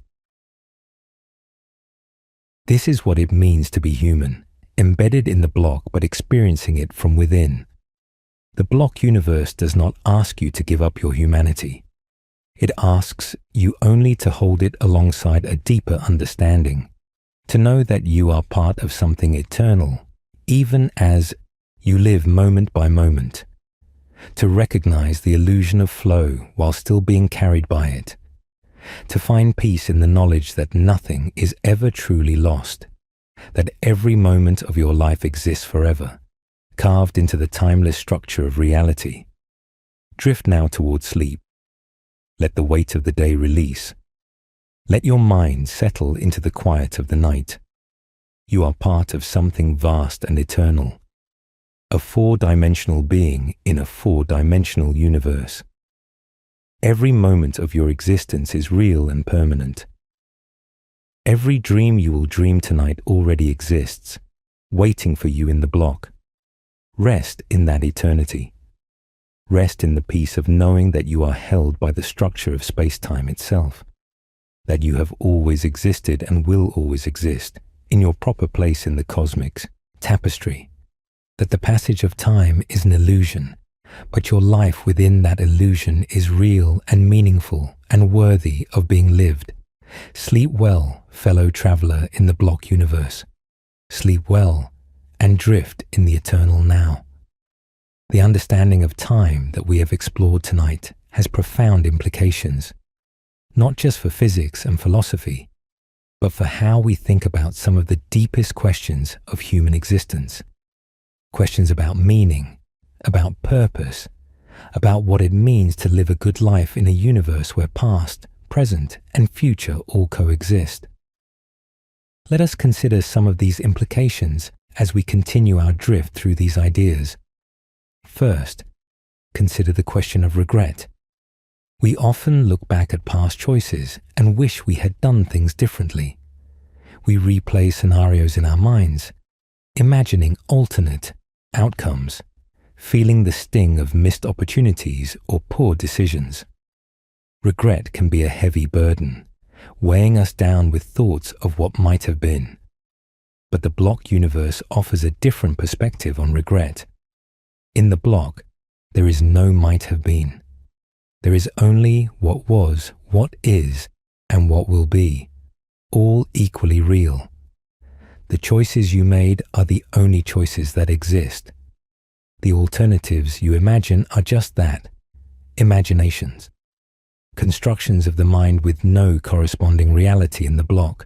This is what it means to be human, embedded in the block but experiencing it from within. The block universe does not ask you to give up your humanity. It asks you only to hold it alongside a deeper understanding, to know that you are part of something eternal, even as you live moment by moment, to recognize the illusion of flow while still being carried by it, to find peace in the knowledge that nothing is ever truly lost, that every moment of your life exists forever, carved into the timeless structure of reality. Drift now towards sleep. Let the weight of the day release. Let your mind settle into the quiet of the night. You are part of something vast and eternal, a four-dimensional being in a four-dimensional universe. Every moment of your existence is real and permanent. Every dream you will dream tonight already exists, waiting for you in the block. Rest in that eternity. Rest in the peace of knowing that you are held by the structure of space-time itself, that you have always existed and will always exist in your proper place in the cosmic tapestry, that the passage of time is an illusion, but your life within that illusion is real and meaningful and worthy of being lived. Sleep well, fellow traveler in the block universe. Sleep well and drift in the eternal now. The understanding of time that we have explored tonight has profound implications, not just for physics and philosophy, but for how we think about some of the deepest questions of human existence. Questions about meaning, about purpose, about what it means to live a good life in a universe where past, present, and future all coexist. Let us consider some of these implications as we continue our drift through these ideas. First, consider the question of regret. We often look back at past choices and wish we had done things differently. We replay scenarios in our minds, imagining alternate outcomes, feeling the sting of missed opportunities or poor decisions. Regret can be a heavy burden, weighing us down with thoughts of what might have been. But the block universe offers a different perspective on regret. In the block, there is no might have been. There is only what was, what is, and what will be, all equally real. The choices you made are the only choices that exist. The alternatives you imagine are just that, imaginations, constructions of the mind with no corresponding reality in the block.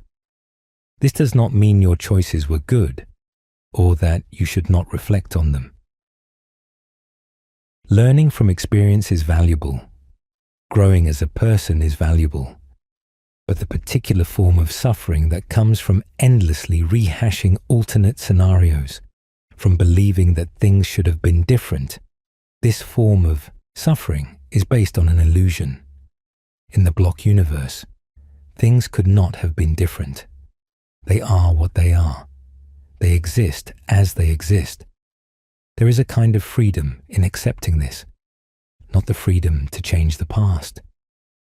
This does not mean your choices were good, or that you should not reflect on them. Learning from experience is valuable. Growing as a person is valuable. But the particular form of suffering that comes from endlessly rehashing alternate scenarios, from believing that things should have been different, this form of suffering is based on an illusion. In the block universe, things could not have been different. They are what they are. They exist as they exist. There is a kind of freedom in accepting this, not the freedom to change the past,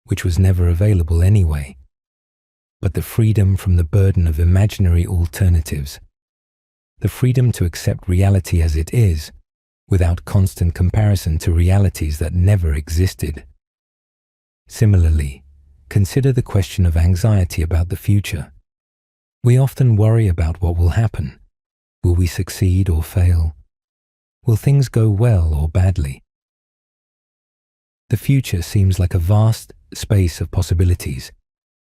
which was never available anyway, but the freedom from the burden of imaginary alternatives, the freedom to accept reality as it is, without constant comparison to realities that never existed. Similarly, consider the question of anxiety about the future. We often worry about what will happen. Will we succeed or fail? Will things go well or badly? The future seems like a vast space of possibilities,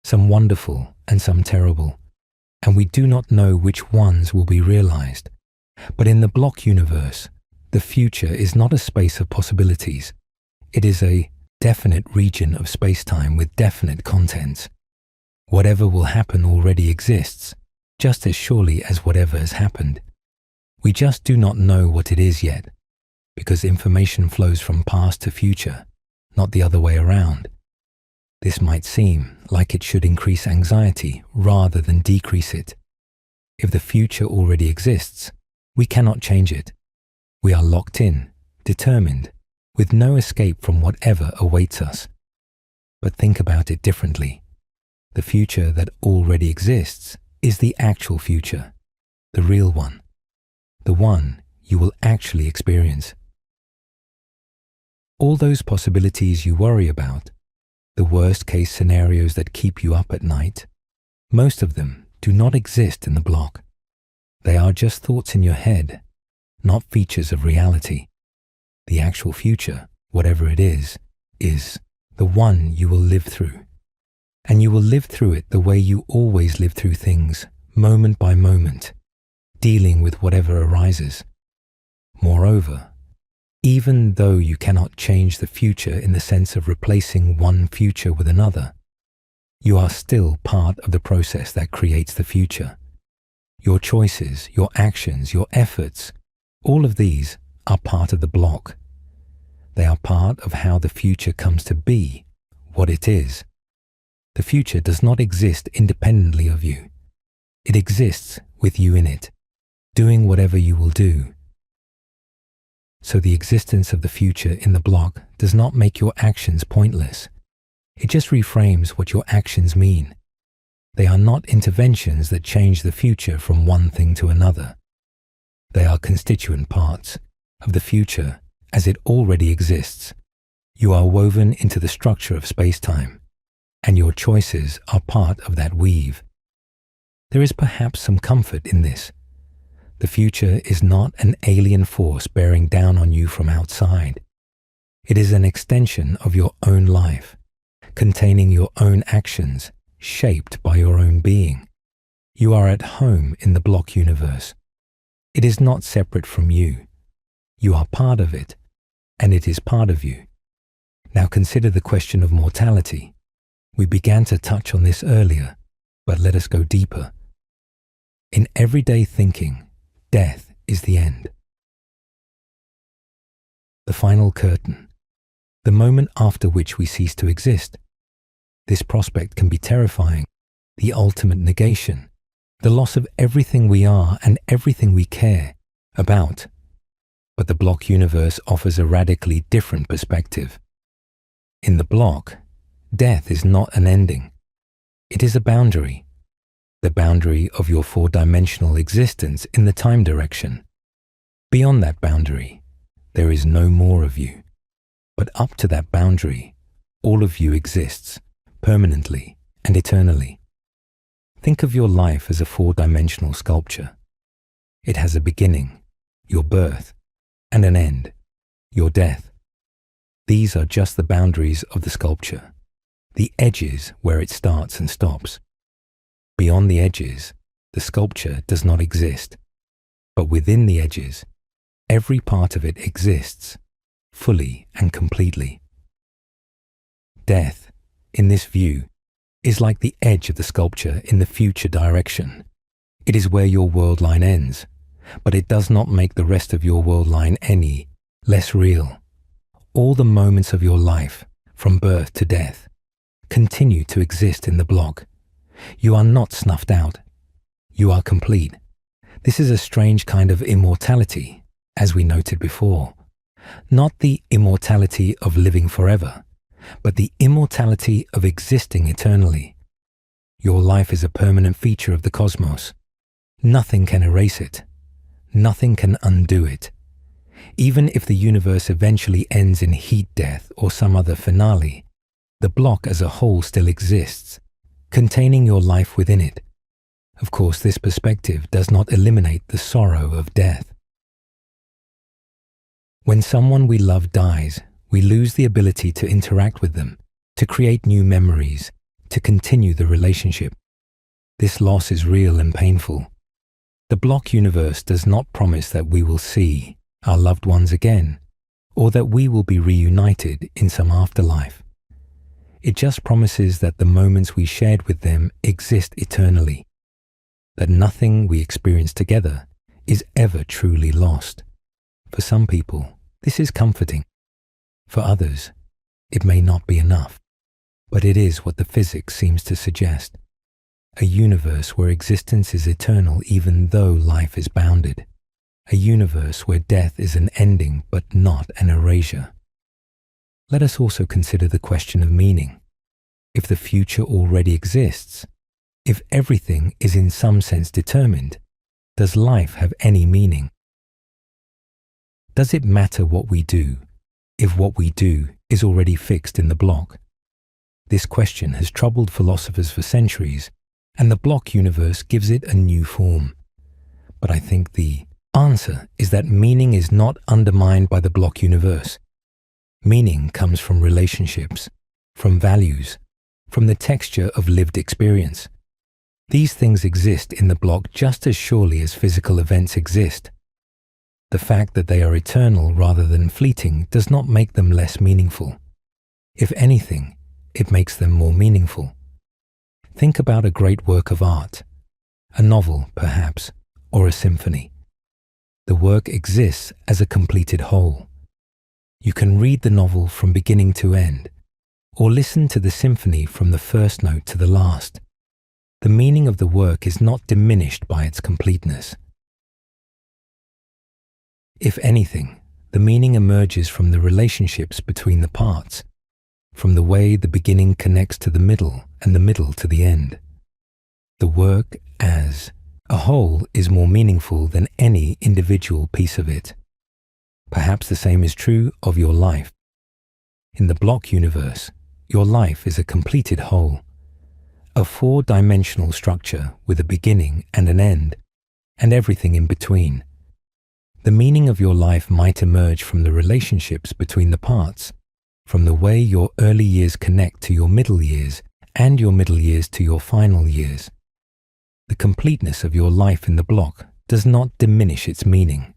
some wonderful and some terrible, and we do not know which ones will be realized. But in the block universe, the future is not a space of possibilities. It is a definite region of space-time with definite contents. Whatever will happen already exists, just as surely as whatever has happened. We just do not know what it is yet, because information flows from past to future, not the other way around. This might seem like it should increase anxiety rather than decrease it. If the future already exists, we cannot change it. We are locked in, determined, with no escape from whatever awaits us. But think about it differently. The future that already exists is the actual future, the real one, the one you will actually experience. All those possibilities you worry about, the worst-case scenarios that keep you up at night, most of them do not exist in the block. They are just thoughts in your head, not features of reality. The actual future, whatever it is the one you will live through. And you will live through it the way you always live through things, moment by moment, dealing with whatever arises. Moreover, even though you cannot change the future in the sense of replacing one future with another, you are still part of the process that creates the future. Your choices, your actions, your efforts, all of these are part of the block. They are part of how the future comes to be, what it is. The future does not exist independently of you. It exists with you in it, doing whatever you will do. So the existence of the future in the block does not make your actions pointless. It just reframes what your actions mean. They are not interventions that change the future from one thing to another. They are constituent parts of the future as it already exists. You are woven into the structure of space-time, and your choices are part of that weave. There is perhaps some comfort in this. The future is not an alien force bearing down on you from outside. It is an extension of your own life, containing your own actions, shaped by your own being. You are at home in the block universe. It is not separate from you. You are part of it, and it is part of you. Now consider the question of mortality. We began to touch on this earlier, but let us go deeper. In everyday thinking, death is the end. The final curtain, the moment after which we cease to exist. This prospect can be terrifying, the ultimate negation, the loss of everything we are and everything we care about. But the block universe offers a radically different perspective. In the block, death is not an ending. It is a boundary, the boundary of your four-dimensional existence in the time direction. Beyond that boundary, there is no more of you. But up to that boundary, all of you exists, permanently and eternally. Think of your life as a four-dimensional sculpture. It has a beginning, your birth, and an end, your death. These are just the boundaries of the sculpture, the edges where it starts and stops. Beyond the edges, the sculpture does not exist, but within the edges, every part of it exists, fully and completely. Death, in this view, is like the edge of the sculpture in the future direction. It is where your world line ends, but it does not make the rest of your world line any less real. All the moments of your life, from birth to death, continue to exist in the block. You are not snuffed out. You are complete. This is a strange kind of immortality, as we noted before. Not the immortality of living forever, but the immortality of existing eternally. Your life is a permanent feature of the cosmos. Nothing can erase it. Nothing can undo it. Even if the universe eventually ends in heat death or some other finale, the block as a whole still exists, containing your life within it. Of course, this perspective does not eliminate the sorrow of death. When someone we love dies, we lose the ability to interact with them, to create new memories, to continue the relationship. This loss is real and painful. The block universe does not promise that we will see our loved ones again, or that we will be reunited in some afterlife. It just promises that the moments we shared with them exist eternally, that nothing we experience together is ever truly lost. For some people, this is comforting. For others, it may not be enough, but it is what the physics seems to suggest. A universe where existence is eternal even though life is bounded. A universe where death is an ending but not an erasure. Let us also consider the question of meaning. If the future already exists, if everything is in some sense determined, does life have any meaning? Does it matter what we do, if what we do is already fixed in the block? This question has troubled philosophers for centuries, and the block universe gives it a new form. But I think the answer is that meaning is not undermined by the block universe. Meaning comes from relationships, from values, from the texture of lived experience. These things exist in the block just as surely as physical events exist. The fact that they are eternal rather than fleeting does not make them less meaningful. If anything, it makes them more meaningful. Think about a great work of art, a novel perhaps, or a symphony. The work exists as a completed whole. You can read the novel from beginning to end, or listen to the symphony from the first note to the last. The meaning of the work is not diminished by its completeness. If anything, the meaning emerges from the relationships between the parts, from the way the beginning connects to the middle and the middle to the end. The work as a whole is more meaningful than any individual piece of it. Perhaps the same is true of your life. In the block universe, your life is a completed whole, a four-dimensional structure with a beginning and an end, and everything in between. The meaning of your life might emerge from the relationships between the parts, from the way your early years connect to your middle years and your middle years to your final years. The completeness of your life in the block does not diminish its meaning.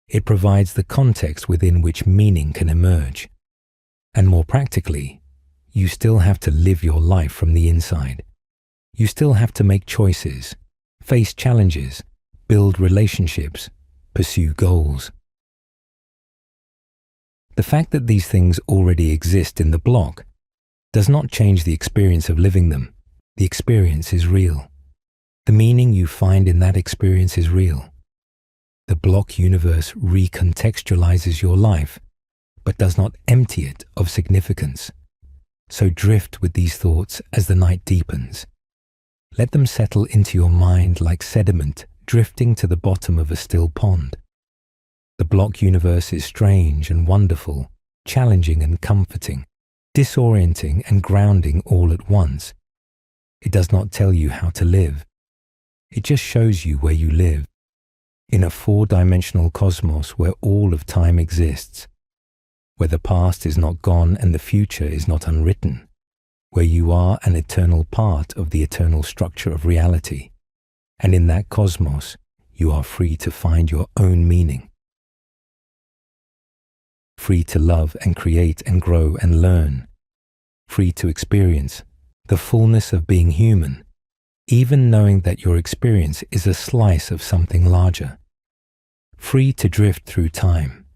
It provides the context within which meaning can emerge. And more practically, you still have to live your life from the inside. You still have to make choices, face challenges, build relationships, pursue goals. The fact that these things already exist in the block does not change the experience of living them. The experience is real. The meaning you find in that experience is real. The block universe recontextualizes your life, but does not empty it of significance. So drift with these thoughts as the night deepens. Let them settle into your mind like sediment drifting to the bottom of a still pond. The block universe is strange and wonderful, challenging and comforting, disorienting and grounding all at once. It does not tell you how to live. It just shows you where you live, in a four-dimensional cosmos where all of time exists, where the past is not gone and the future is not unwritten, where you are an eternal part of the eternal structure of reality, and in that cosmos you are free to find your own meaning. Free to love and create and grow and learn, free to experience the fullness of being human, even knowing that your experience is a slice of something larger. Free to drift through time,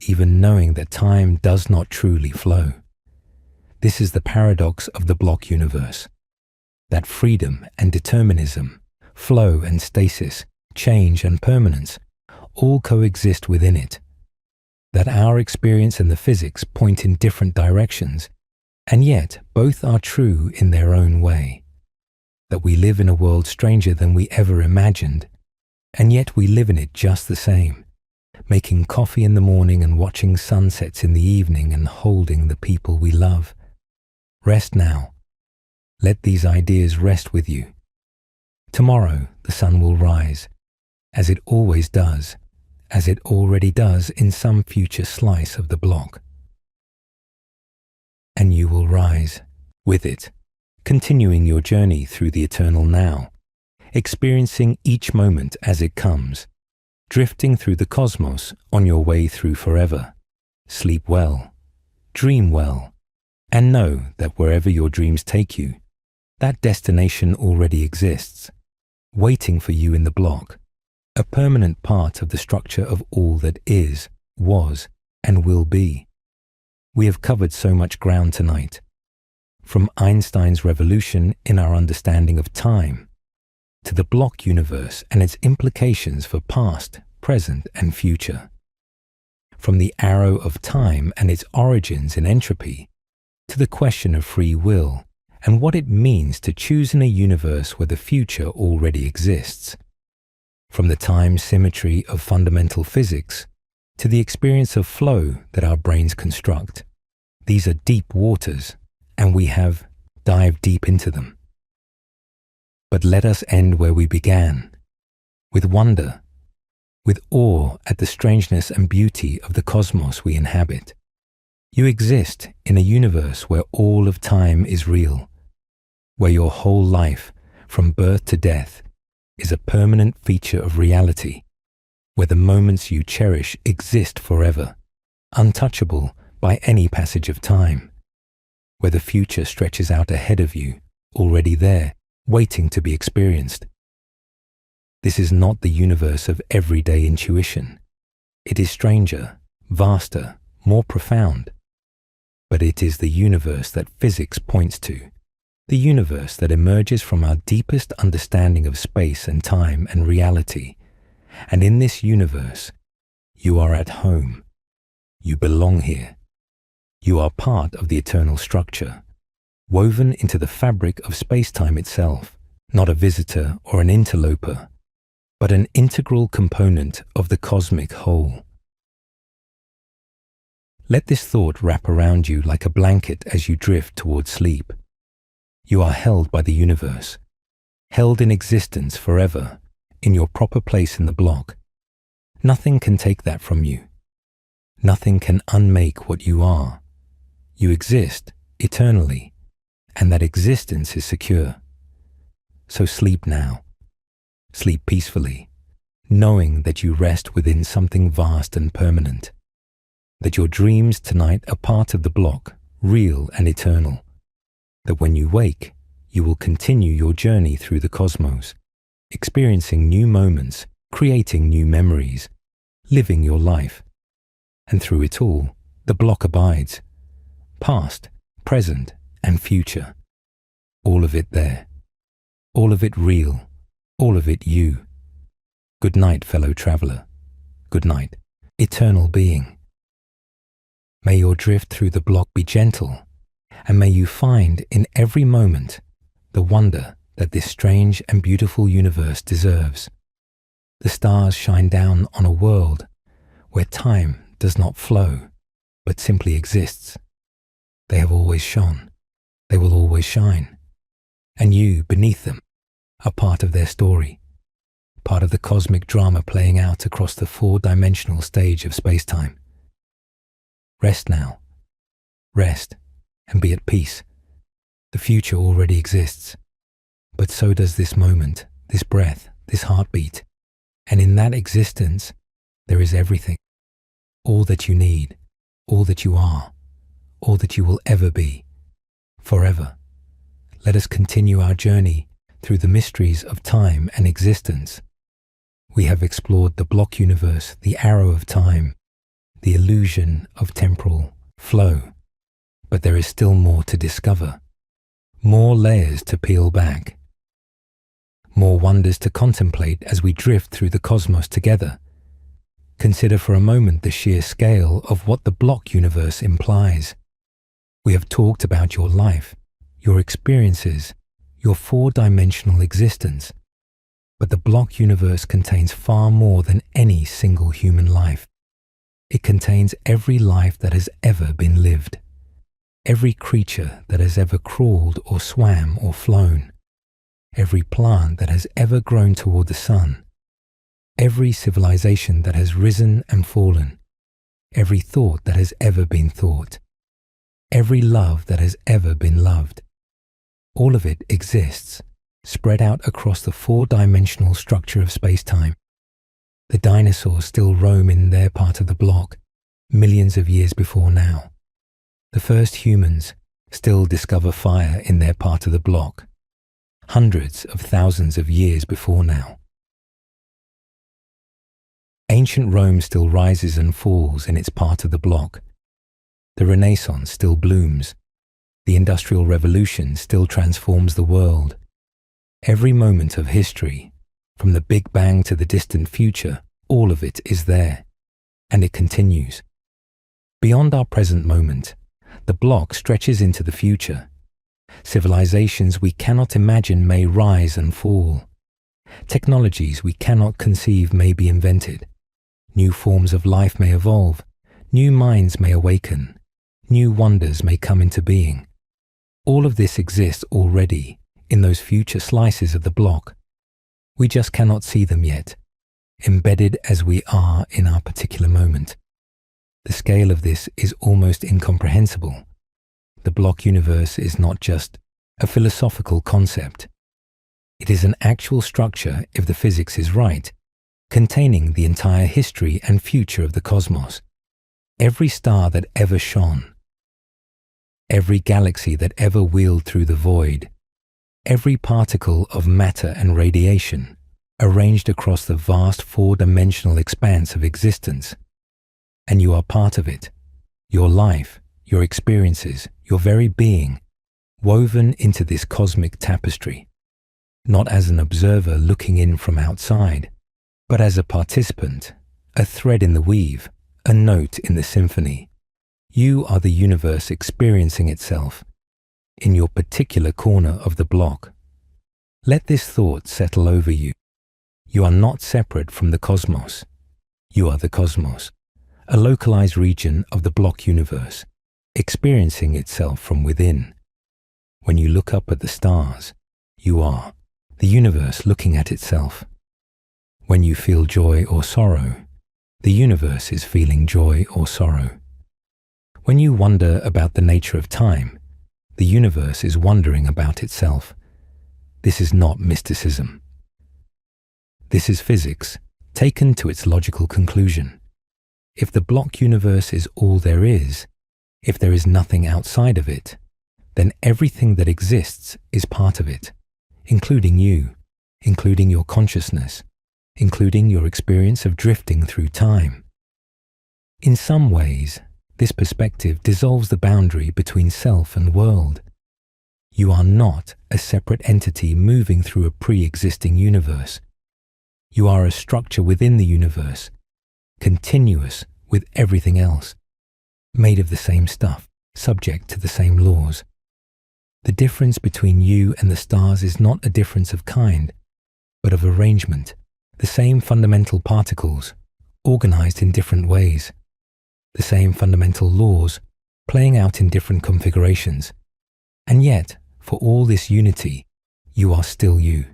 even knowing that time does not truly flow. This is the paradox of the block universe, that freedom and determinism, flow and stasis, change and permanence, all coexist within it. That our experience and the physics point in different directions, and yet both are true in their own way. That we live in a world stranger than we ever imagined, and yet we live in it just the same, making coffee in the morning and watching sunsets in the evening and holding the people we love. Rest now. Let these ideas rest with you. Tomorrow the sun will rise, as it always does, as it already does in some future slice of the block. And you will rise with it, continuing your journey through the eternal now, experiencing each moment as it comes, drifting through the cosmos on your way through forever. Sleep well, dream well, and know that wherever your dreams take you, that destination already exists, waiting for you in the block, a permanent part of the structure of all that is, was, and will be. We have covered so much ground tonight, from Einstein's revolution in our understanding of time, to the block universe and its implications for past, present, and future. From the arrow of time and its origins in entropy, to the question of free will and what it means to choose in a universe where the future already exists. From the time symmetry of fundamental physics to the experience of flow that our brains construct. These are deep waters, and we have dived deep into them. But let us end where we began, with wonder, with awe at the strangeness and beauty of the cosmos we inhabit. You exist in a universe where all of time is real, where your whole life, from birth to death, is a permanent feature of reality, where the moments you cherish exist forever, untouchable by any passage of time, where the future stretches out ahead of you, already there, waiting to be experienced. This is not the universe of everyday intuition. It is stranger, vaster, more profound. But it is the universe that physics points to, the universe that emerges from our deepest understanding of space and time and reality. And in this universe, you are at home. You belong here. You are part of the eternal structure, woven into the fabric of space-time itself, not a visitor or an interloper, but an integral component of the cosmic whole. Let this thought wrap around you like a blanket as you drift towards sleep. You are held by the universe, held in existence forever, in your proper place in the block. Nothing can take that from you. Nothing can unmake what you are. You exist eternally, and that existence is secure. So sleep now. Sleep peacefully, knowing that you rest within something vast and permanent, that your dreams tonight are part of the block, real and eternal, that when you wake, you will continue your journey through the cosmos, experiencing new moments, creating new memories, living your life. And through it all, the block abides, past, present, and future. All of it there, all of it real, all of it you. Good night, fellow traveler. Good night, eternal being. May your drift through the block be gentle, and may you find in every moment the wonder that this strange and beautiful universe deserves. The stars shine down on a world where time does not flow, but simply exists. They have always shone. They will always shine. And you, beneath them, are part of their story, part of the cosmic drama playing out across the four-dimensional stage of space-time. Rest now. Rest and be at peace. The future already exists, but so does this moment, this breath, this heartbeat. And in that existence, there is everything. All that you need, all that you are, all that you will ever be, forever. Let us continue our journey through the mysteries of time and existence. We have explored the block universe, the arrow of time, the illusion of temporal flow. But there is still more to discover, more layers to peel back, more wonders to contemplate as we drift through the cosmos together. Consider for a moment the sheer scale of what the block universe implies. We have talked about your life, your experiences, your four-dimensional existence. But the block universe contains far more than any single human life. It contains every life that has ever been lived, every creature that has ever crawled or swam or flown, every plant that has ever grown toward the sun, every civilization that has risen and fallen, every thought that has ever been thought, every love that has ever been loved. All of it exists, spread out across the four-dimensional structure of space-time. The dinosaurs still roam in their part of the block, millions of years before now. The first humans still discover fire in their part of the block, hundreds of thousands of years before now. Ancient Rome still rises and falls in its part of the block. The Renaissance still blooms. The Industrial Revolution still transforms the world. Every moment of history, from the Big Bang to the distant future, all of it is there, and it continues. Beyond our present moment, the block stretches into the future. Civilizations we cannot imagine may rise and fall. Technologies we cannot conceive may be invented. New forms of life may evolve. New minds may awaken. New wonders may come into being. All of this exists already in those future slices of the block. We just cannot see them yet, embedded as we are in our particular moment. The scale of this is almost incomprehensible. The block universe is not just a philosophical concept. It is an actual structure, if the physics is right, containing the entire history and future of the cosmos. Every star that ever shone, every galaxy that ever wheeled through the void, every particle of matter and radiation arranged across the vast four-dimensional expanse of existence. And you are part of it. Your life, your experiences, your very being, woven into this cosmic tapestry, not as an observer looking in from outside, but as a participant, a thread in the weave, a note in the symphony. You are the universe experiencing itself in your particular corner of the block. Let this thought settle over you. You are not separate from the cosmos. You are the cosmos, a localized region of the block universe, experiencing itself from within. When you look up at the stars, you are the universe looking at itself. When you feel joy or sorrow, the universe is feeling joy or sorrow. When you wonder about the nature of time, the universe is wondering about itself. This is not mysticism. This is physics, taken to its logical conclusion. If the block universe is all there is, if there is nothing outside of it, then everything that exists is part of it, including you, including your consciousness, including your experience of drifting through time. In some ways, this perspective dissolves the boundary between self and world. You are not a separate entity moving through a pre-existing universe. You are a structure within the universe, continuous with everything else, made of the same stuff, subject to the same laws. The difference between you and the stars is not a difference of kind, but of arrangement, the same fundamental particles, organized in different ways, the same fundamental laws, playing out in different configurations. And yet, for all this unity, you are still you.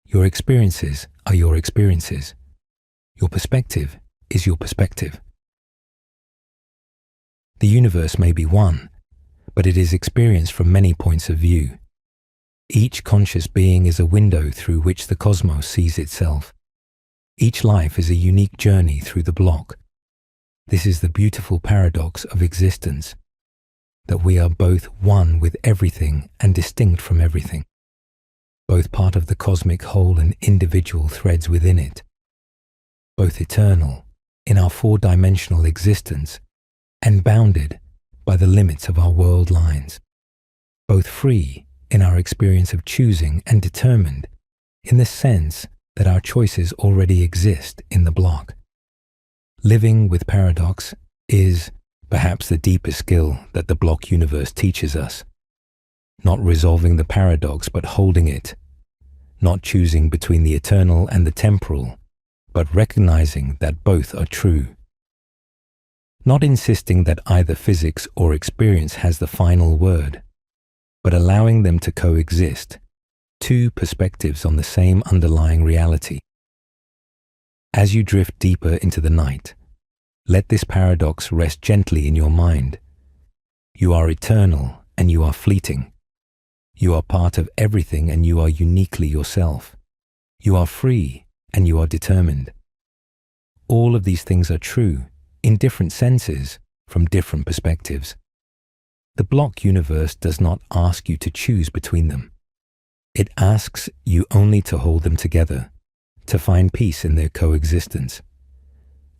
Your experiences are your experiences. Your perspective is your perspective. The universe may be one, but it is experienced from many points of view. Each conscious being is a window through which the cosmos sees itself. Each life is a unique journey through the block. This is the beautiful paradox of existence, that we are both one with everything and distinct from everything, both part of the cosmic whole and individual threads within it, both eternal in our four-dimensional existence and bounded by the limits of our world lines, both free in our experience of choosing and determined in the sense that our choices already exist in the block. Living with paradox is perhaps the deepest skill that the block universe teaches us. Not resolving the paradox, but holding it. Not choosing between the eternal and the temporal, but recognizing that both are true. Not insisting that either physics or experience has the final word, but allowing them to coexist, two perspectives on the same underlying reality. As you drift deeper into the night, let this paradox rest gently in your mind. You are eternal and you are fleeting. You are part of everything and you are uniquely yourself. You are free and you are determined. All of these things are true, in different senses, from different perspectives. The block universe does not ask you to choose between them. It asks you only to hold them together, to find peace in their coexistence.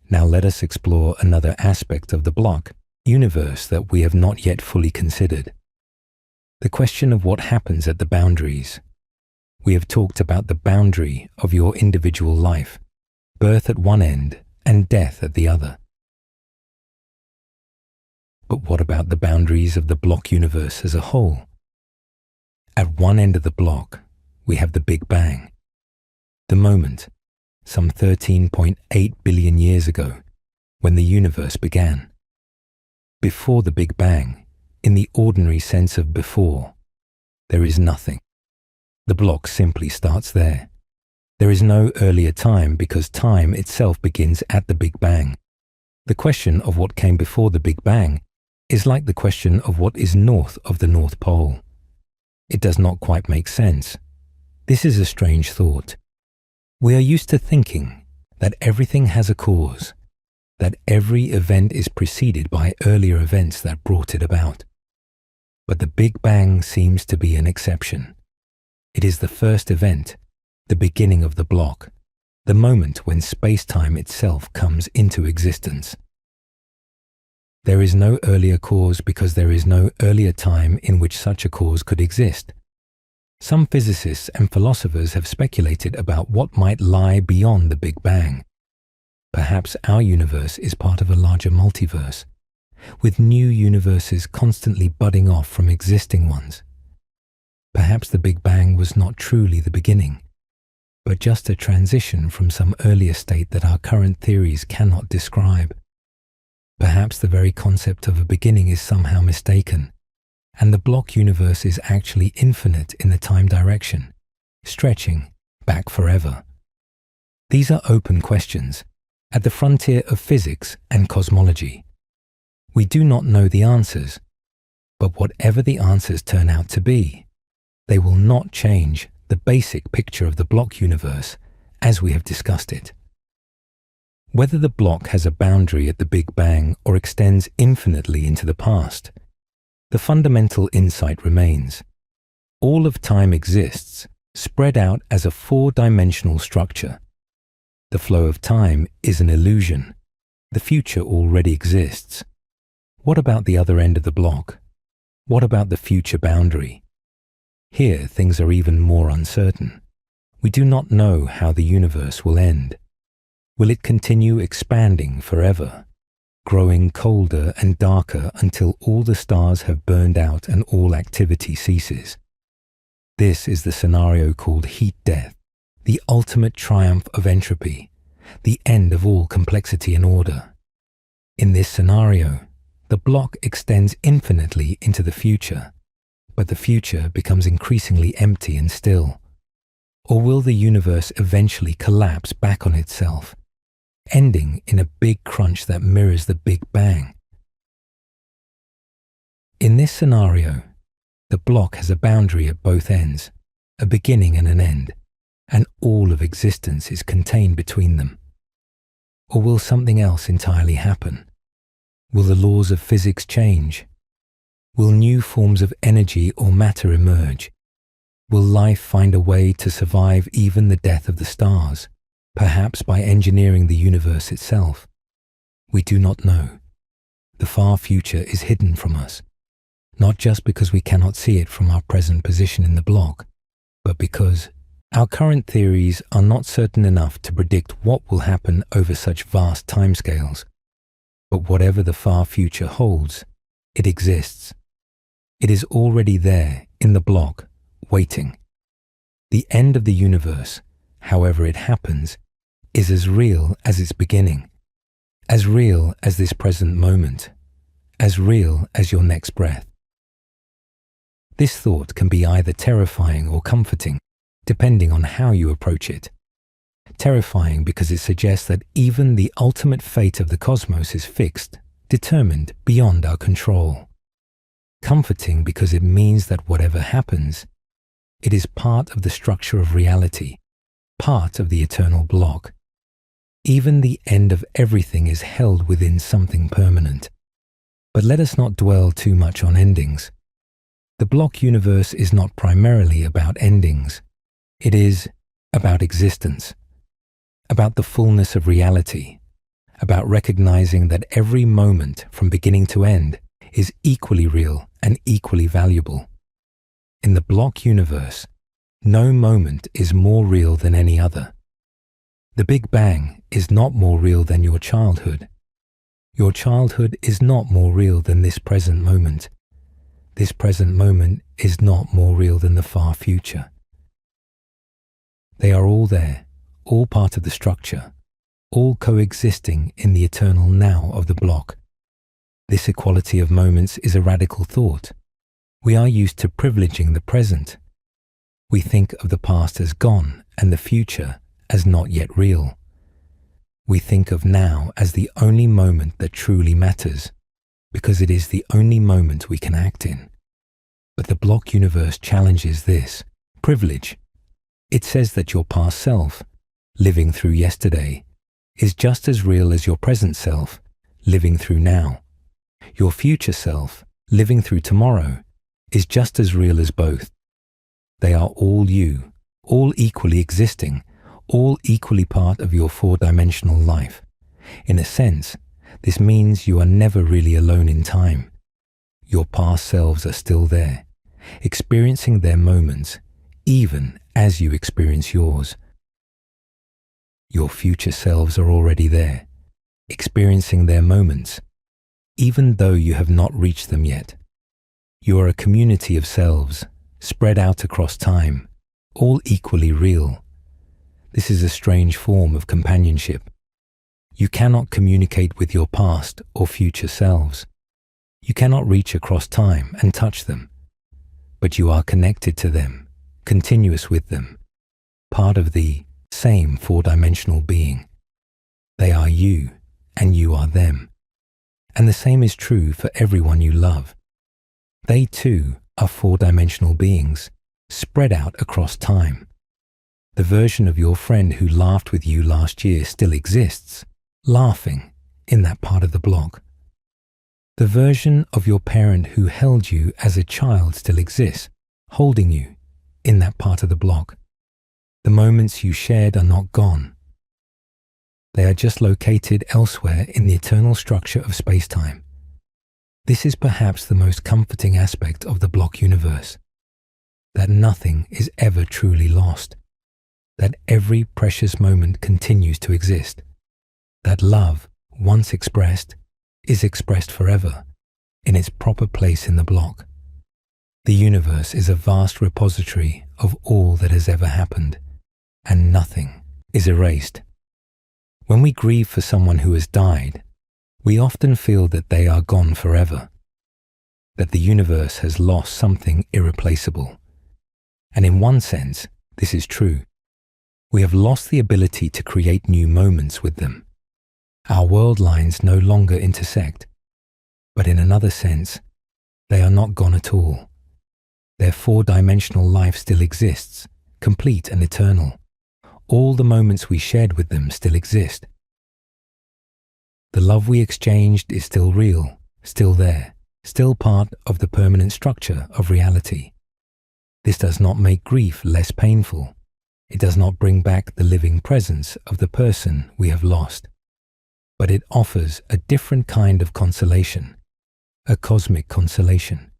Now let us explore another aspect of the block universe that we have not yet fully considered. The question of what happens at the boundaries. We have talked about the boundary of your individual life, birth at one end and death at the other. But what about the boundaries of the block universe as a whole? At one end of the block, we have the Big Bang, the moment, some 13.8 billion years ago, when the universe began. Before the Big Bang, in the ordinary sense of before. There is nothing. The block simply starts there. There is no earlier time because time itself begins at the Big Bang. The question of what came before the Big Bang is like the question of what is north of the North Pole. It does not quite make sense. This is a strange thought. We are used to thinking that everything has a cause, that every event is preceded by earlier events that brought it about. But the Big Bang seems to be an exception. It is the first event, the beginning of the block, the moment when space-time itself comes into existence. There is no earlier cause because there is no earlier time in which such a cause could exist. Some physicists and philosophers have speculated about what might lie beyond the Big Bang. Perhaps our universe is part of a larger multiverse, with new universes constantly budding off from existing ones. Perhaps the Big Bang was not truly the beginning, but just a transition from some earlier state that our current theories cannot describe. Perhaps the very concept of a beginning is somehow mistaken, and the block universe is actually infinite in the time direction, stretching back forever. These are open questions, at the frontier of physics and cosmology. We do not know the answers, but whatever the answers turn out to be, they will not change the basic picture of the block universe as we have discussed it. Whether the block has a boundary at the Big Bang or extends infinitely into the past, the fundamental insight remains. All of time exists, spread out as a four-dimensional structure. The flow of time is an illusion. The future already exists. What about the other end of the block? What about the future boundary? Here things are even more uncertain. We do not know how the universe will end. Will it continue expanding forever, growing colder and darker until all the stars have burned out and all activity ceases? This is the scenario called heat death, the ultimate triumph of entropy, the end of all complexity and order. In this scenario, the block extends infinitely into the future, but the future becomes increasingly empty and still. Or will the universe eventually collapse back on itself, ending in a big crunch that mirrors the Big Bang? In this scenario, the block has a boundary at both ends, a beginning and an end, and all of existence is contained between them. Or will something else entirely happen? Will the laws of physics change? Will new forms of energy or matter emerge? Will life find a way to survive even the death of the stars, perhaps by engineering the universe itself? We do not know. The far future is hidden from us, not just because we cannot see it from our present position in the block, but because our current theories are not certain enough to predict what will happen over such vast timescales. But whatever the far future holds, it exists. It is already there in the block, waiting. The end of the universe, however it happens, is as real as its beginning, as real as this present moment, as real as your next breath. This thought can be either terrifying or comforting, depending on how you approach it. Terrifying because it suggests that even the ultimate fate of the cosmos is fixed, determined beyond our control. Comforting because it means that whatever happens, it is part of the structure of reality, part of the eternal block. Even the end of everything is held within something permanent. But let us not dwell too much on endings. The block universe is not primarily about endings. It is about existence, about the fullness of reality, about recognizing that every moment from beginning to end is equally real and equally valuable. In the block universe, no moment is more real than any other. The Big Bang is not more real than your childhood. Your childhood is not more real than this present moment. This present moment is not more real than the far future. They are all there, all part of the structure, all coexisting in the eternal now of the block. This equality of moments is a radical thought. We are used to privileging the present. We think of the past as gone and the future as not yet real. We think of now as the only moment that truly matters, because it is the only moment we can act in. But the block universe challenges this privilege. It says that your past self, living through yesterday, is just as real as your present self, living through now. Your future self, living through tomorrow, is just as real as both. They are all you, all equally existing, all equally part of your four-dimensional life. In a sense, this means you are never really alone in time. Your past selves are still there, experiencing their moments, even as you experience yours. Your future selves are already there, experiencing their moments, even though you have not reached them yet. You are a community of selves, spread out across time, all equally real. This is a strange form of companionship. You cannot communicate with your past or future selves. You cannot reach across time and touch them, but you are connected to them, continuous with them, part of the same four-dimensional being. They are you, and you are them. And the same is true for everyone you love. They too are four-dimensional beings, spread out across time. The version of your friend who laughed with you last year still exists, laughing in that part of the block. The version of your parent who held you as a child still exists, holding you in that part of the block. The moments you shared are not gone. They are just located elsewhere in the eternal structure of space-time. This is perhaps the most comforting aspect of the block universe, that nothing is ever truly lost, that every precious moment continues to exist, that love, once expressed, is expressed forever, in its proper place in the block. The universe is a vast repository of all that has ever happened, and nothing is erased. When we grieve for someone who has died, we often feel that they are gone forever, that the universe has lost something irreplaceable. And in one sense, this is true. We have lost the ability to create new moments with them. Our world lines no longer intersect. But in another sense, they are not gone at all. Their four-dimensional life still exists, complete and eternal. All the moments we shared with them still exist. The love we exchanged is still real, still there, still part of the permanent structure of reality. This does not make grief less painful. It does not bring back the living presence of the person we have lost. But it offers a different kind of consolation, a cosmic consolation.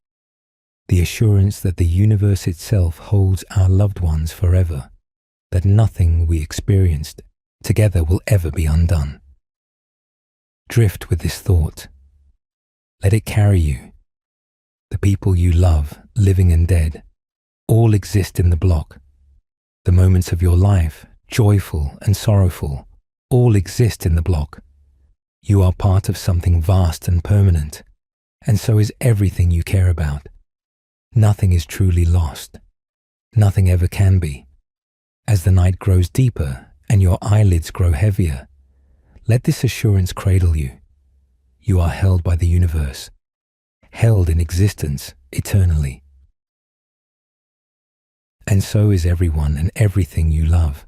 The assurance that the universe itself holds our loved ones forever, that nothing we experienced together will ever be undone. Drift with this thought. Let it carry you. The people you love, living and dead, all exist in the block. The moments of your life, joyful and sorrowful, all exist in the block. You are part of something vast and permanent, and so is everything you care about. Nothing is truly lost. Nothing ever can be. As the night grows deeper and your eyelids grow heavier, let this assurance cradle you. You are held by the universe, held in existence eternally. And so is everyone and everything you love.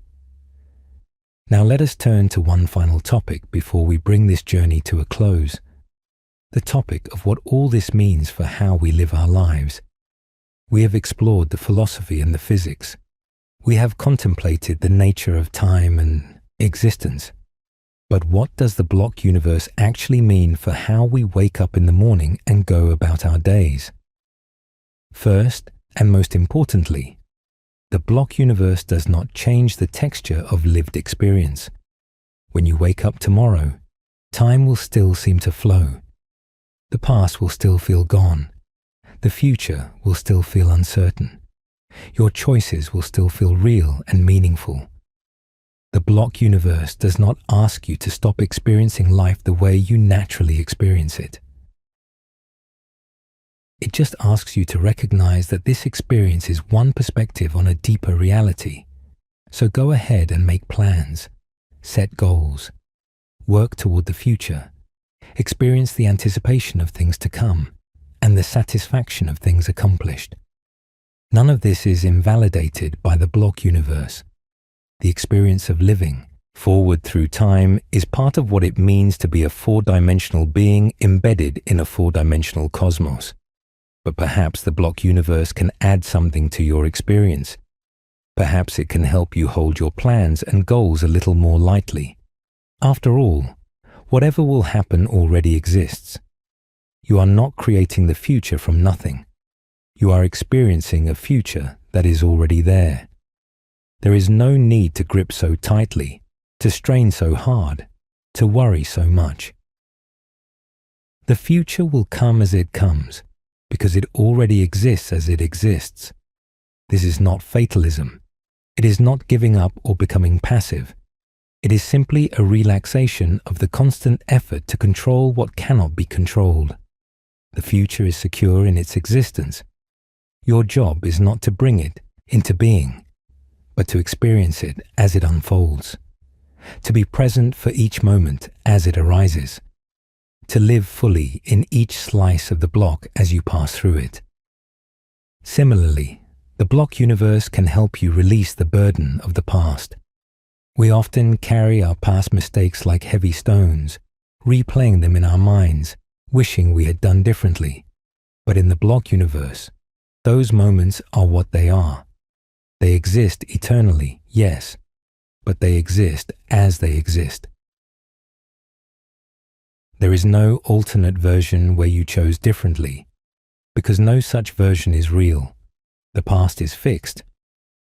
Now let us turn to one final topic before we bring this journey to a close. The topic of what all this means for how we live our lives. We have explored the philosophy and the physics. We have contemplated the nature of time and existence. But what does the block universe actually mean for how we wake up in the morning and go about our days? First, and most importantly, the block universe does not change the texture of lived experience. When you wake up tomorrow, time will still seem to flow. The past will still feel gone. The future will still feel uncertain. Your choices will still feel real and meaningful. The block universe does not ask you to stop experiencing life the way you naturally experience it. It just asks you to recognize that this experience is one perspective on a deeper reality. So go ahead and make plans, set goals, work toward the future, experience the anticipation of things to come, and the satisfaction of things accomplished. None of this is invalidated by the block universe. The experience of living forward through time is part of what it means to be a four-dimensional being embedded in a four-dimensional cosmos. But perhaps the block universe can add something to your experience. Perhaps it can help you hold your plans and goals a little more lightly. After all, whatever will happen already exists. You are not creating the future from nothing. You are experiencing a future that is already there. There is no need to grip so tightly, to strain so hard, to worry so much. The future will come as it comes, because it already exists as it exists. This is not fatalism. It is not giving up or becoming passive. It is simply a relaxation of the constant effort to control what cannot be controlled. The future is secure in its existence. Your job is not to bring it into being, but to experience it as it unfolds, to be present for each moment as it arises, to live fully in each slice of the block as you pass through it. Similarly, the block universe can help you release the burden of the past. We often carry our past mistakes like heavy stones, replaying them in our minds, wishing we had done differently. But in the block universe, those moments are what they are. They exist eternally, yes, but they exist as they exist. There is no alternate version where you chose differently, because no such version is real. The past is fixed,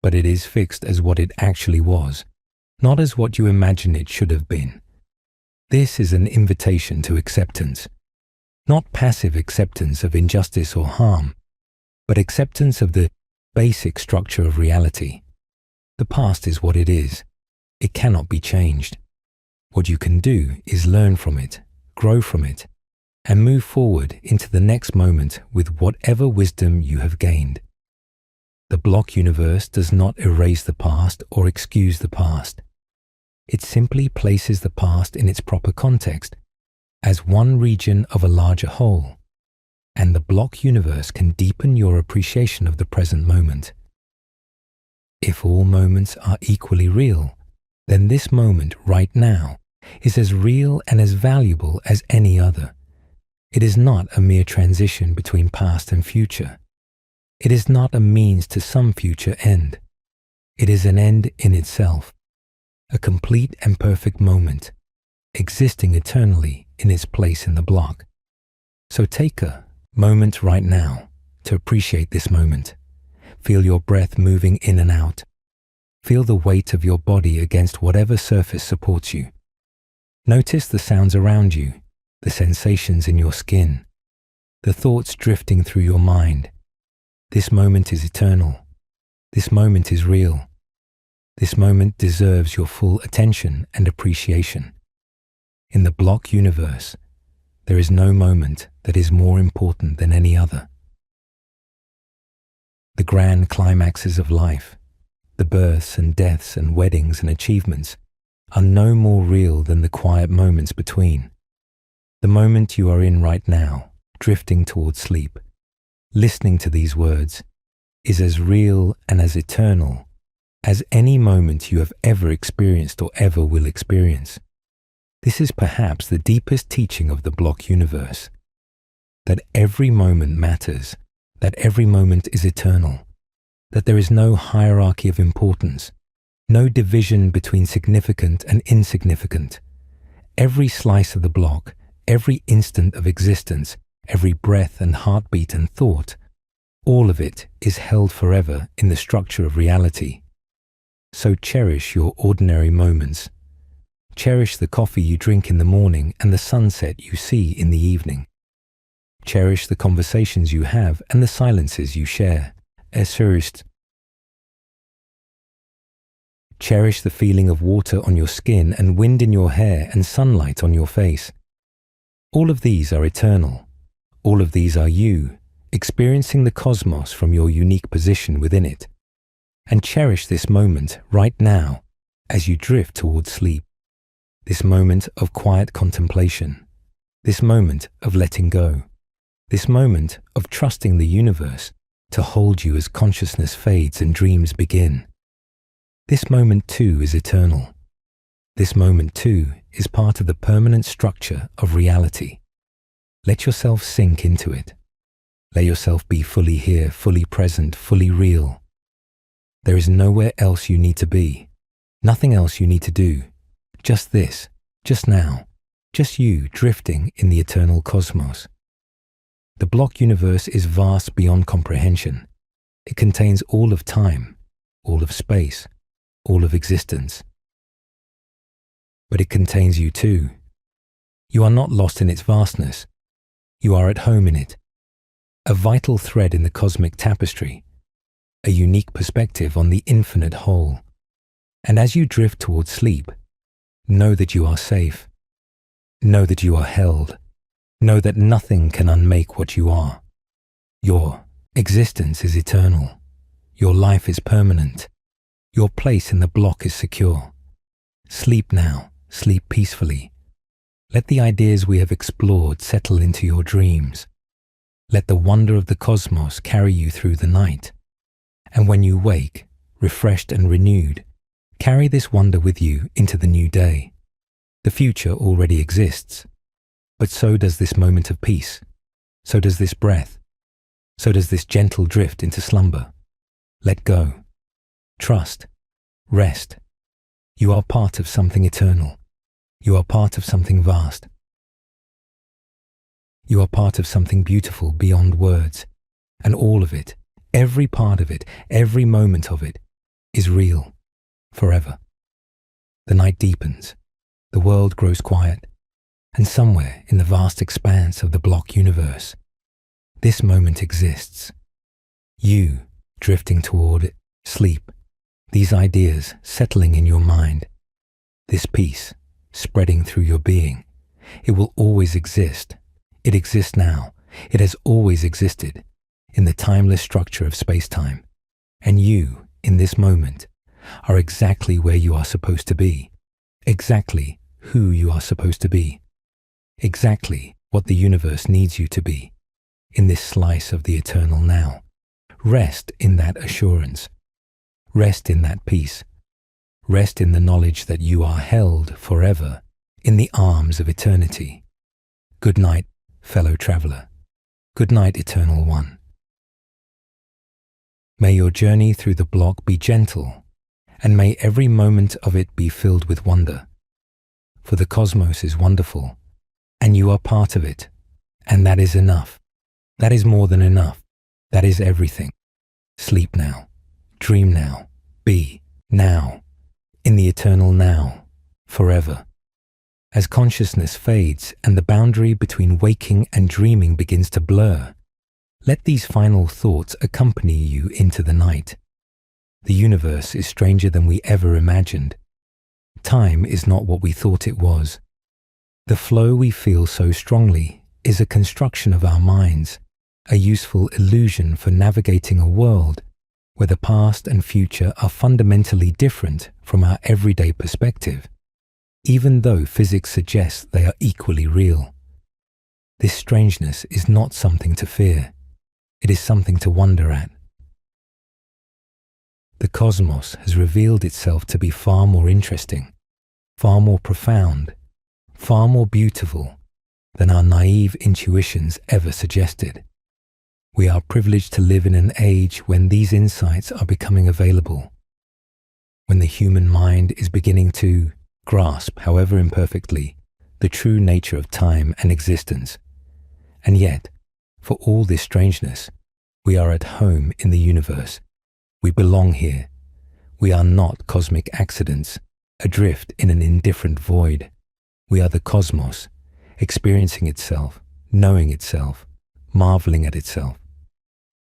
but it is fixed as what it actually was, not as what you imagine it should have been. This is an invitation to acceptance, not passive acceptance of injustice or harm, but acceptance of the basic structure of reality. The past is what it is. It cannot be changed. What you can do is learn from it, grow from it, and move forward into the next moment with whatever wisdom you have gained. The block universe does not erase the past or excuse the past. It simply places the past in its proper context, as one region of a larger whole, and the block universe can deepen your appreciation of the present moment. If all moments are equally real, then this moment right now is as real and as valuable as any other. It is not a mere transition between past and future. It is not a means to some future end. It is an end in itself, a complete and perfect moment, existing eternally in its place in the block. So take a moment right now to appreciate this moment. Feel your breath moving in and out. Feel the weight of your body against whatever surface supports you. Notice the sounds around you, the sensations in your skin, the thoughts drifting through your mind. This moment is eternal. This moment is real. This moment deserves your full attention and appreciation. In the block universe, there is no moment that is more important than any other. The grand climaxes of life, the births and deaths and weddings and achievements, are no more real than the quiet moments between. The moment you are in right now, drifting towards sleep, listening to these words, is as real and as eternal as any moment you have ever experienced or ever will experience. This is perhaps the deepest teaching of the block universe, that every moment matters, that every moment is eternal, that there is no hierarchy of importance, no division between significant and insignificant. Every slice of the block, every instant of existence, every breath and heartbeat and thought, all of it is held forever in the structure of reality. So cherish your ordinary moments. Cherish the coffee you drink in the morning and the sunset you see in the evening. Cherish the conversations you have and the silences you share. Cherish the feeling of water on your skin and wind in your hair and sunlight on your face. All of these are eternal. All of these are you, experiencing the cosmos from your unique position within it. And cherish this moment right now as you drift towards sleep. This moment of quiet contemplation. This moment of letting go. This moment of trusting the universe to hold you as consciousness fades and dreams begin. This moment too is eternal. This moment too is part of the permanent structure of reality. Let yourself sink into it. Let yourself be fully here, fully present, fully real. There is nowhere else you need to be, nothing else you need to do. Just this, just now, just you drifting in the eternal cosmos. The block universe is vast beyond comprehension. It contains all of time, all of space, all of existence. But it contains you too. You are not lost in its vastness. You are at home in it. A vital thread in the cosmic tapestry. A unique perspective on the infinite whole. And as you drift towards sleep, know that you are safe. Know that you are held. Know that nothing can unmake what you are. Your existence is eternal. Your life is permanent. Your place in the block is secure. Sleep now. Sleep peacefully. Let the ideas we have explored settle into your dreams. Let the wonder of the cosmos carry you through the night. And when you wake, refreshed and renewed, carry this wonder with you into the new day. The future already exists, but so does this moment of peace. So does this breath. So does this gentle drift into slumber. Let go. Trust. Rest. You are part of something eternal. You are part of something vast. You are part of something beautiful beyond words, and all of it, every part of it, every moment of it, is real, forever. The night deepens, the world grows quiet, and somewhere in the vast expanse of the block universe, this moment exists. You drifting toward it, sleep, these ideas settling in your mind, this peace spreading through your being. It will always exist. It exists now. It has always existed in the timeless structure of space-time. And you, in this moment, are exactly where you are supposed to be, exactly who you are supposed to be, exactly what the universe needs you to be, in this slice of the eternal now. Rest in that assurance. Rest in that peace. Rest in the knowledge that you are held forever in the arms of eternity. Good night, fellow traveler. Good night, Eternal One. May your journey through the block be gentle, and may every moment of it be filled with wonder. For the cosmos is wonderful, and you are part of it, and that is enough. That is more than enough. That is everything. Sleep now. Dream now. Be now. In the eternal now. Forever. As consciousness fades and the boundary between waking and dreaming begins to blur, let these final thoughts accompany you into the night. The universe is stranger than we ever imagined. Time is not what we thought it was. The flow we feel so strongly is a construction of our minds, a useful illusion for navigating a world where the past and future are fundamentally different from our everyday perspective, even though physics suggests they are equally real. This strangeness is not something to fear. It is something to wonder at. The cosmos has revealed itself to be far more interesting, far more profound, far more beautiful than our naive intuitions ever suggested. We are privileged to live in an age when these insights are becoming available, when the human mind is beginning to grasp, however imperfectly, the true nature of time and existence. And yet, for all this strangeness, we are at home in the universe. We belong here. We are not cosmic accidents, adrift in an indifferent void. We are the cosmos, experiencing itself, knowing itself, marveling at itself.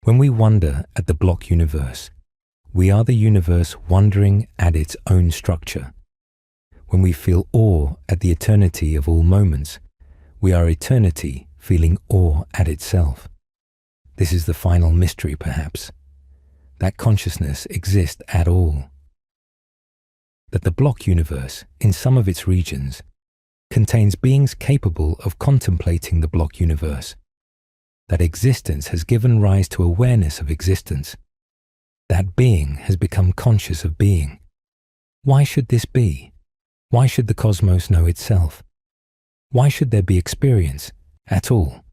When we wonder at the block universe, we are the universe wondering at its own structure. When we feel awe at the eternity of all moments, we are eternity feeling awe at itself. This is the final mystery, perhaps, that consciousness exists at all. That the block universe, in some of its regions, contains beings capable of contemplating the block universe. That existence has given rise to awareness of existence. That being has become conscious of being. Why should this be? Why should the cosmos know itself? Why should there be experience at all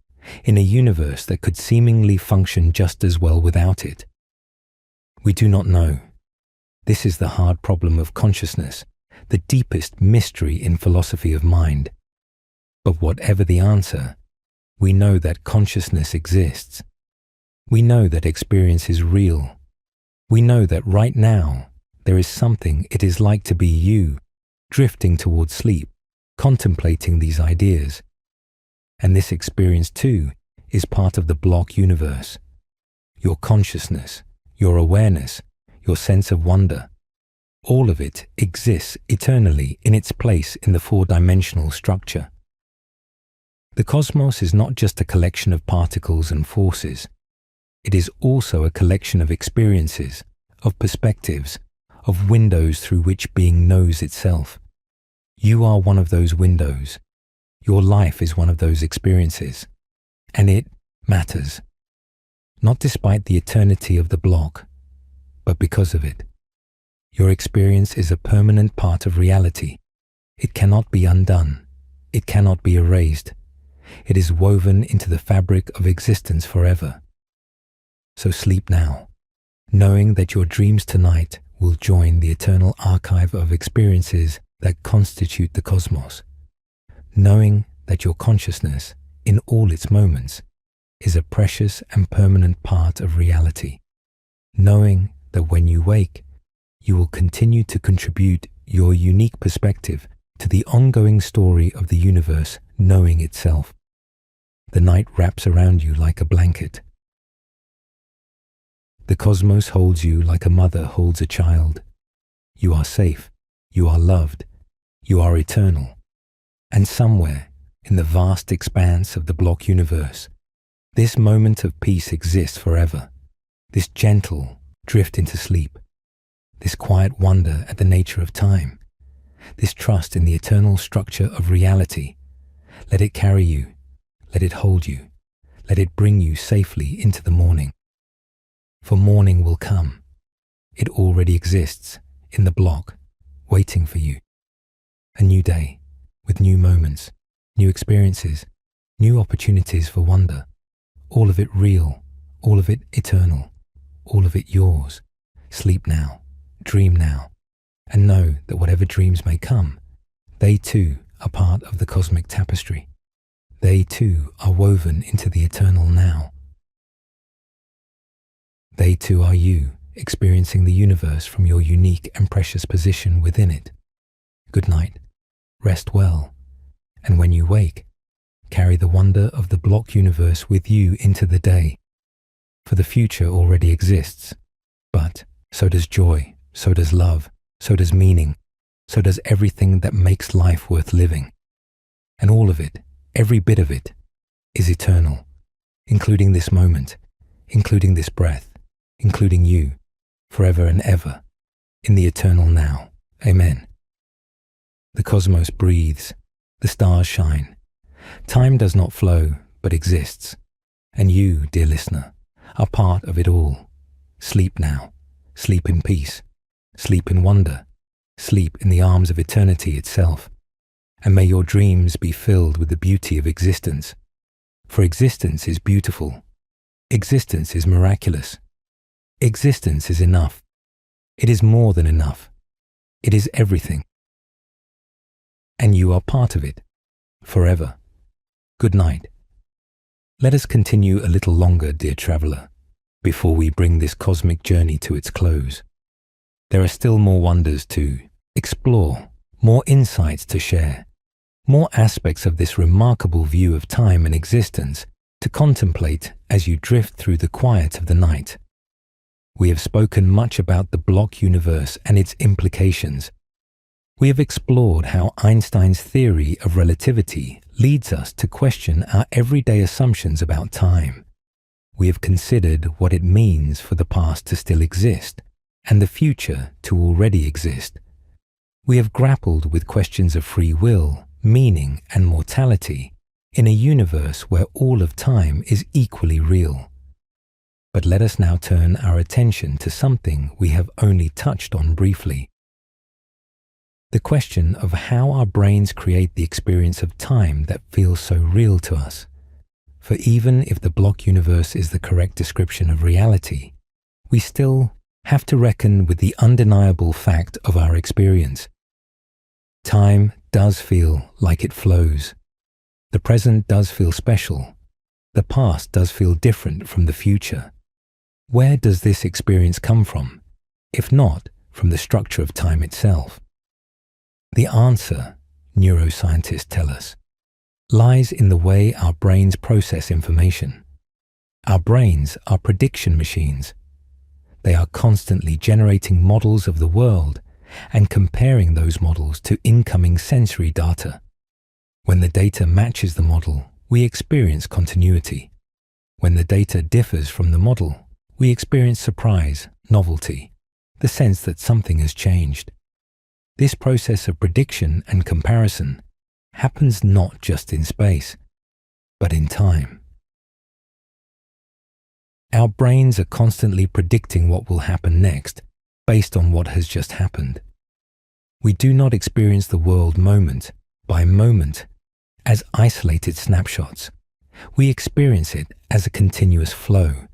in a universe that could seemingly function just as well without it? We do not know. This is the hard problem of consciousness, the deepest mystery in philosophy of mind. But whatever the answer, we know that consciousness exists. We know that experience is real. We know that right now there is something it is like to be you, drifting towards sleep, contemplating these ideas. And this experience too is part of the block universe. Your consciousness, your awareness, your sense of wonder, all of it exists eternally in its place in the four-dimensional structure. The cosmos is not just a collection of particles and forces. It is also a collection of experiences, of perspectives, of windows through which being knows itself. You are one of those windows. Your life is one of those experiences. And it matters. Not despite the eternity of the block, but because of it. Your experience is a permanent part of reality. It cannot be undone. It cannot be erased. It is woven into the fabric of existence forever. So sleep now, knowing that your dreams tonight will join the eternal archive of experiences that constitute the cosmos. Knowing that your consciousness, in all its moments, is a precious and permanent part of reality. Knowing that when you wake, you will continue to contribute your unique perspective to the ongoing story of the universe knowing itself. The night wraps around you like a blanket. The cosmos holds you like a mother holds a child. You are safe. You are loved. You are eternal. And somewhere in the vast expanse of the block universe, this moment of peace exists forever. This gentle drift into sleep. This quiet wonder at the nature of time. This trust in the eternal structure of reality. Let it carry you. Let it hold you. Let it bring you safely into the morning. For morning will come. It already exists in the block, waiting for you. A new day, with new moments, new experiences, new opportunities for wonder. All of it real, all of it eternal, all of it yours. Sleep now, dream now, and know that whatever dreams may come, they too are part of the cosmic tapestry. They too are woven into the eternal now. They too are you, experiencing the universe from your unique and precious position within it. Good night, rest well, and when you wake, carry the wonder of the block universe with you into the day. For the future already exists, but so does joy, so does love, so does meaning, so does everything that makes life worth living. And all of it, every bit of it, is eternal, including this moment, including this breath, including you, forever and ever, in the eternal now. Amen. The cosmos breathes, the stars shine. Time does not flow, but exists. And you, dear listener, are part of it all. Sleep now. Sleep in peace. Sleep in wonder. Sleep in the arms of eternity itself. And may your dreams be filled with the beauty of existence. For existence is beautiful. Existence is miraculous. Existence is enough. It is more than enough. It is everything. And you are part of it, forever. Good night. Let us continue a little longer, dear traveler, before we bring this cosmic journey to its close. There are still more wonders to explore, more insights to share, more aspects of this remarkable view of time and existence to contemplate as you drift through the quiet of the night. We have spoken much about the block universe and its implications. We have explored how Einstein's theory of relativity leads us to question our everyday assumptions about time. we have considered what it means for the past to still exist and the future to already exist. We have grappled with questions of free will, meaning, and mortality in a universe where all of time is equally real. But let us now turn our attention to something we have only touched on briefly. The question of how our brains create the experience of time that feels so real to us. For even if the block universe is the correct description of reality, we still have to reckon with the undeniable fact of our experience. Time does feel like it flows. The present does feel special. The past does feel different from the future. Where does this experience come from, if not from the structure of time itself? The answer, neuroscientists tell us, lies in the way our brains process information. Our brains are prediction machines. They are constantly generating models of the world and comparing those models to incoming sensory data. When the data matches the model, we experience continuity. When the data differs from the model, we experience surprise, novelty, the sense that something has changed. This process of prediction and comparison happens not just in space, but in time. Our brains are constantly predicting what will happen next based on what has just happened. We do not experience the world moment by moment as isolated snapshots. We experience it as a continuous flow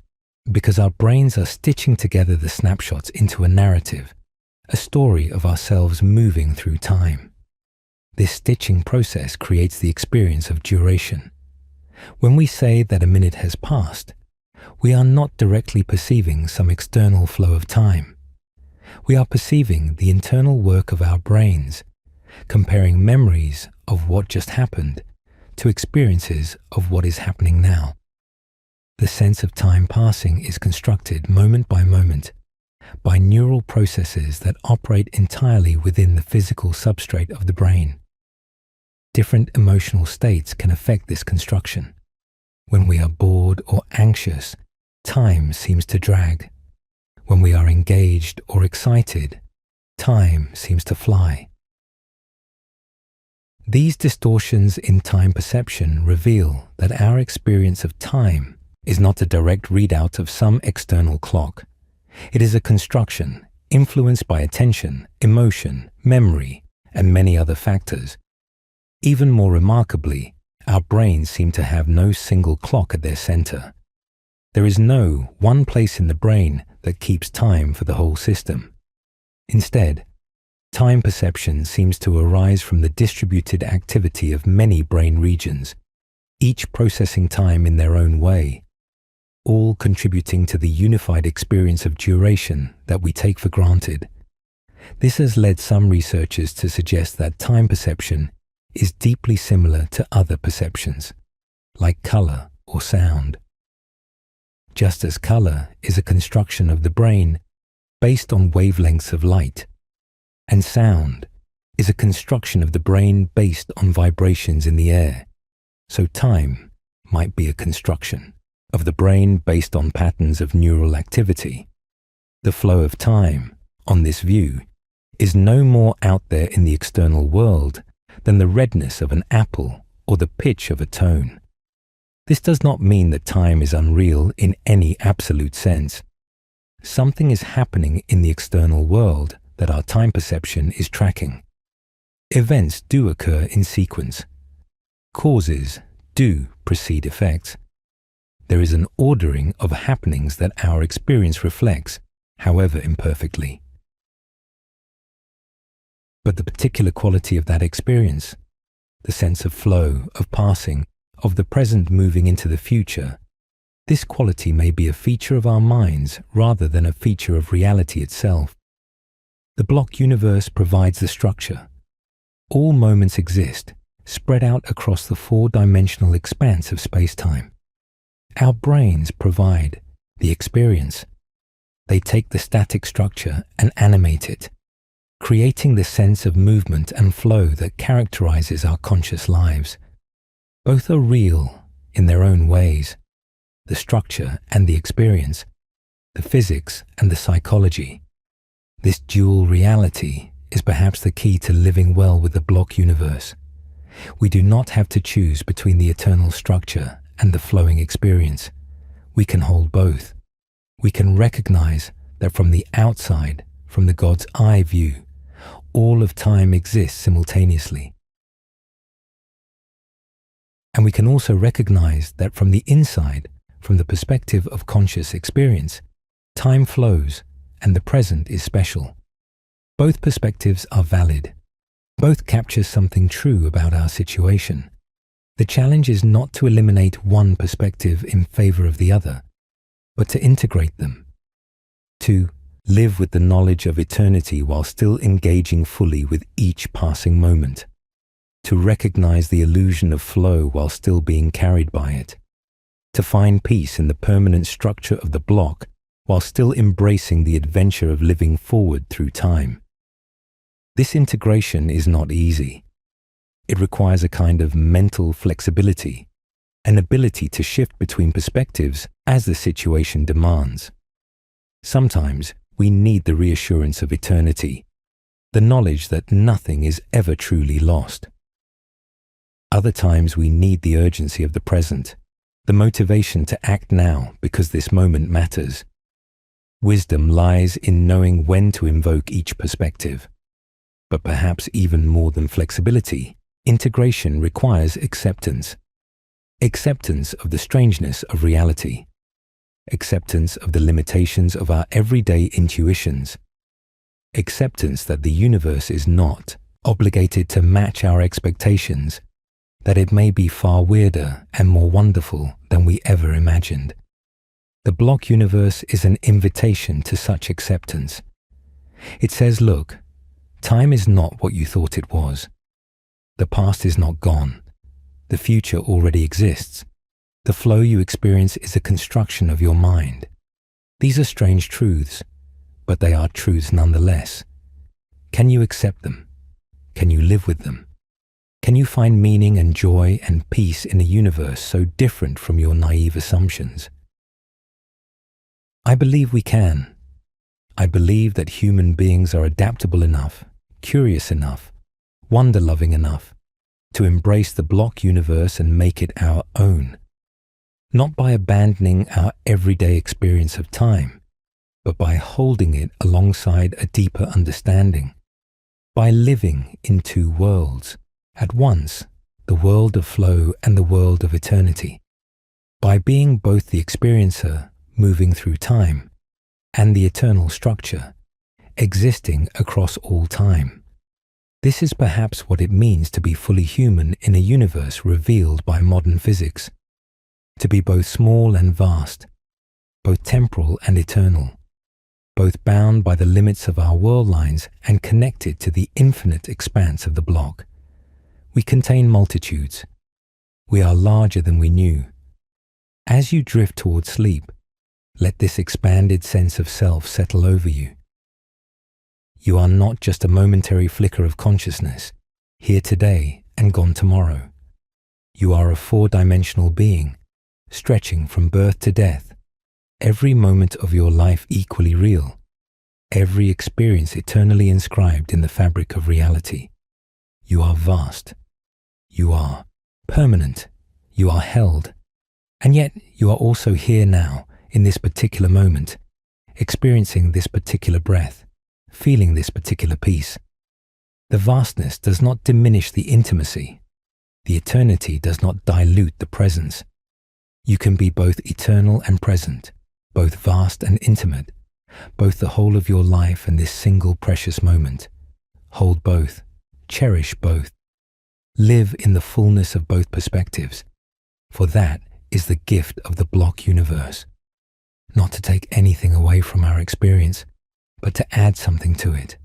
because our brains are stitching together the snapshots into a narrative, a story of ourselves moving through time. This stitching process creates the experience of duration. When we say that a minute has passed, we are not directly perceiving some external flow of time. We are perceiving the internal work of our brains, comparing memories of what just happened to experiences of what is happening now. The sense of time passing is constructed moment by moment by neural processes that operate entirely within the physical substrate of the brain. Different emotional states can affect this construction. When we are bored or anxious, time seems to drag. When we are engaged or excited, time seems to fly. These distortions in time perception reveal that our experience of time is not a direct readout of some external clock. It is a construction influenced by attention, emotion, memory, and many other factors. Even more remarkably, our brains seem to have no single clock at their center. There is no one place in the brain that keeps time for the whole system. Instead, time perception seems to arise from the distributed activity of many brain regions, each processing time in their own way, all contributing to the unified experience of duration that we take for granted. This has led some researchers to suggest that time perception is deeply similar to other perceptions, like color or sound. Just as color is a construction of the brain based on wavelengths of light, and sound is a construction of the brain based on vibrations in the air, so time might be a construction of the brain based on patterns of neural activity. The flow of time, on this view, is no more out there in the external world than the redness of an apple or the pitch of a tone. This does not mean that time is unreal in any absolute sense. Something is happening in the external world that our time perception is tracking. Events do occur in sequence. Causes do precede effects. There is an ordering of happenings that our experience reflects, however imperfectly. But the particular quality of that experience, the sense of flow, of passing, of the present moving into the future, this quality may be a feature of our minds rather than a feature of reality itself. The block universe provides the structure. All moments exist, spread out across the four-dimensional expanse of space-time. Our brains provide the experience. They take the static structure and animate it, creating the sense of movement and flow that characterizes our conscious lives. Both are real in their own ways. the structure and the experience, the physics and the psychology. This dual reality is perhaps the key to living well with the block universe. We do not have to choose between the eternal structure and the flowing experience. We can hold both. We can recognize that from the outside, from the God's eye view, all of time exists simultaneously. And we can also recognize that from the inside, from the perspective of conscious experience, time flows and the present is special. Both perspectives are valid. Both capture something true about our situation. The challenge is not to eliminate one perspective in favor of the other, but to integrate them. To live with the knowledge of eternity while still engaging fully with each passing moment. To recognize the illusion of flow while still being carried by it. To find peace in the permanent structure of the block while still embracing the adventure of living forward through time. This integration is not easy. It requires a kind of mental flexibility, an ability to shift between perspectives as the situation demands. Sometimes we need the reassurance of eternity, the knowledge that nothing is ever truly lost. Other times we need the urgency of the present, the motivation to act now because this moment matters. Wisdom lies in knowing when to invoke each perspective. But perhaps even more than flexibility, integration requires acceptance. Acceptance of the strangeness of reality. Acceptance of the limitations of our everyday intuitions. Acceptance that the universe is not obligated to match our expectations, that it may be far weirder and more wonderful than we ever imagined. The block universe is an invitation to such acceptance. It says, look, time is not what you thought it was. The past is not gone. The future already exists. The flow you experience is a construction of your mind. These are strange truths, but they are truths nonetheless. Can you accept them? Can you live with them? Can you find meaning and joy and peace in a universe so different from your naive assumptions? I believe we can. I believe that human beings are adaptable enough, curious enough, wonder-loving enough to embrace the block universe and make it our own. Not by abandoning our everyday experience of time, but by holding it alongside a deeper understanding. By living in two worlds, at once, the world of flow and the world of eternity. By being both the experiencer moving through time and the eternal structure, existing across all time. This is perhaps what it means to be fully human in a universe revealed by modern physics. To be both small and vast, both temporal and eternal, both bound by the limits of our world lines and connected to the infinite expanse of the block. We contain multitudes. We are larger than we knew. As you drift towards sleep, let this expanded sense of self settle over you. You are not just a momentary flicker of consciousness, here today and gone tomorrow. You are a four-dimensional being, stretching from birth to death, every moment of your life equally real, every experience eternally inscribed in the fabric of reality. You are vast. You are permanent. You are held. And yet you are also here now, in this particular moment, experiencing this particular breath, feeling this particular peace. The vastness does not diminish the intimacy. The eternity does not dilute the presence. You can be both eternal and present, both vast and intimate, both the whole of your life and this single precious moment. Hold both, cherish both. Live in the fullness of both perspectives, for that is the gift of the block universe. Not to take anything away from our experience, but to add something to it,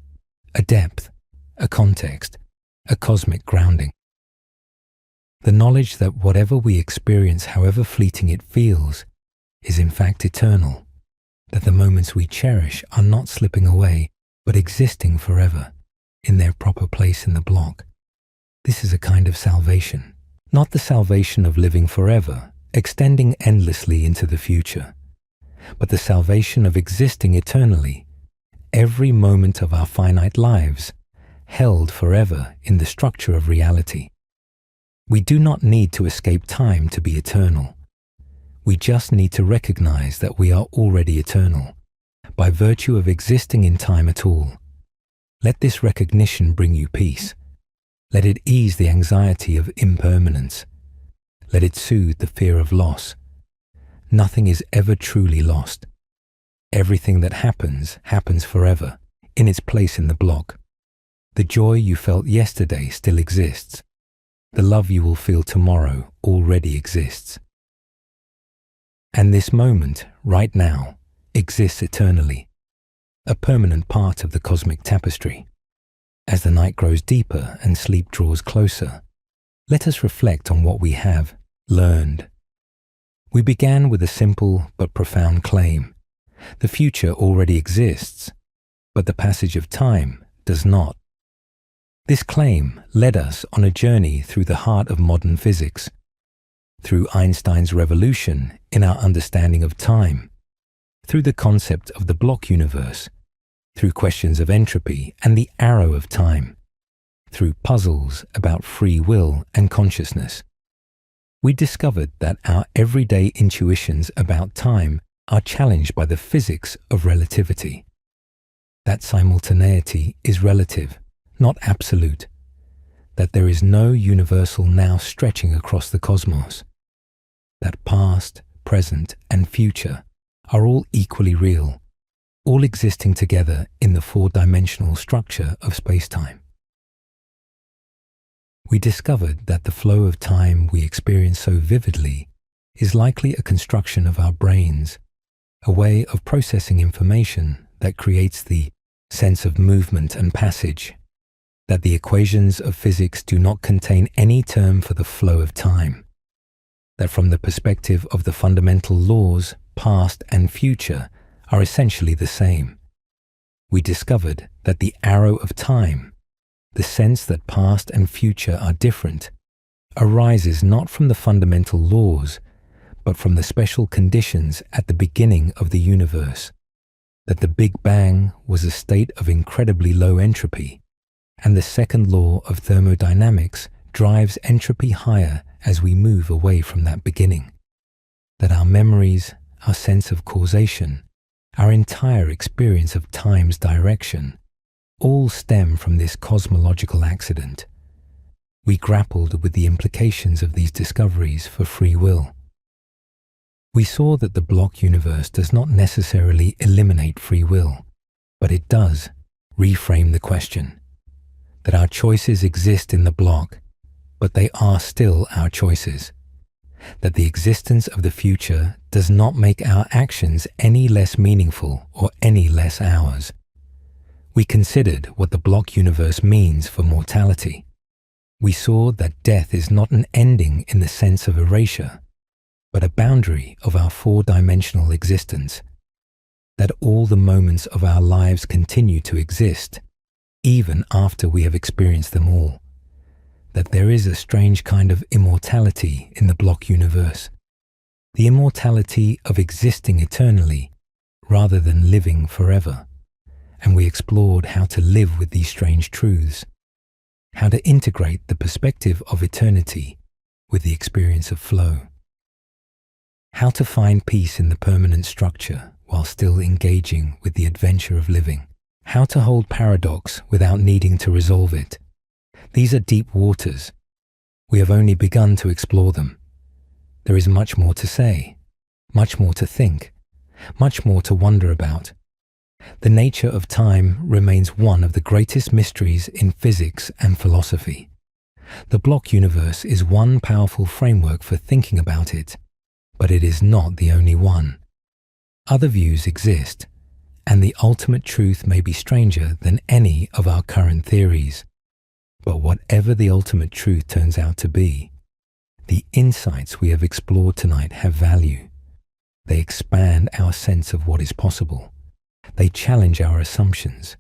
a depth, a context, a cosmic grounding. The knowledge that whatever we experience, however fleeting it feels, is in fact eternal, that the moments we cherish are not slipping away, but existing forever, in their proper place in the block. This is a kind of salvation, not the salvation of living forever, extending endlessly into the future, but the salvation of existing eternally, every moment of our finite lives, held forever in the structure of reality. We do not need to escape time to be eternal. We just need to recognize that we are already eternal, by virtue of existing in time at all. Let this recognition bring you peace. Let it ease the anxiety of impermanence. Let it soothe the fear of loss. Nothing is ever truly lost. Everything that happens, happens forever, in its place in the block. The joy you felt yesterday still exists. The love you will feel tomorrow already exists. And this moment, right now, exists eternally, a permanent part of the cosmic tapestry. As the night grows deeper and sleep draws closer, let us reflect on what we have learned. We began with a simple but profound claim. The future already exists, but the passage of time does not. This claim led us on a journey through the heart of modern physics, through Einstein's revolution in our understanding of time, through the concept of the block universe, through questions of entropy and the arrow of time, through puzzles about free will and consciousness. We discovered that our everyday intuitions about time are challenged by the physics of relativity. That simultaneity is relative, not absolute. That there is no universal now stretching across the cosmos. That past, present, and future are all equally real, all existing together in the four-dimensional structure of spacetime. We discovered that the flow of time we experience so vividly is likely a construction of our brains, a way of processing information that creates the sense of movement and passage, that the equations of physics do not contain any term for the flow of time, that from the perspective of the fundamental laws, past and future are essentially the same. We discovered that the arrow of time, the sense that past and future are different, arises not from the fundamental laws, but from the special conditions at the beginning of the universe, that the Big Bang was a state of incredibly low entropy, and the second law of thermodynamics drives entropy higher as we move away from that beginning, that our memories, our sense of causation, our entire experience of time's direction, all stem from this cosmological accident. We grappled with the implications of these discoveries for free will. We saw that the block universe does not necessarily eliminate free will, but it does reframe the question, that our choices exist in the block, but they are still our choices, that the existence of the future does not make our actions any less meaningful or any less ours. We considered what the block universe means for mortality. We saw that death is not an ending in the sense of erasure, but a boundary of our four-dimensional existence, that all the moments of our lives continue to exist, even after we have experienced them all, that there is a strange kind of immortality in the block universe, the immortality of existing eternally rather than living forever, and we explored how to live with these strange truths, how to integrate the perspective of eternity with the experience of flow. How to find peace in the permanent structure while still engaging with the adventure of living. How to hold paradox without needing to resolve it. These are deep waters. We have only begun to explore them. There is much more to say, much more to think, much more to wonder about. The nature of time remains one of the greatest mysteries in physics and philosophy. The block universe is one powerful framework for thinking about it, but it is not the only one. Other views exist, and the ultimate truth may be stranger than any of our current theories. But whatever the ultimate truth turns out to be, the insights we have explored tonight have value. They expand our sense of what is possible. They challenge our assumptions.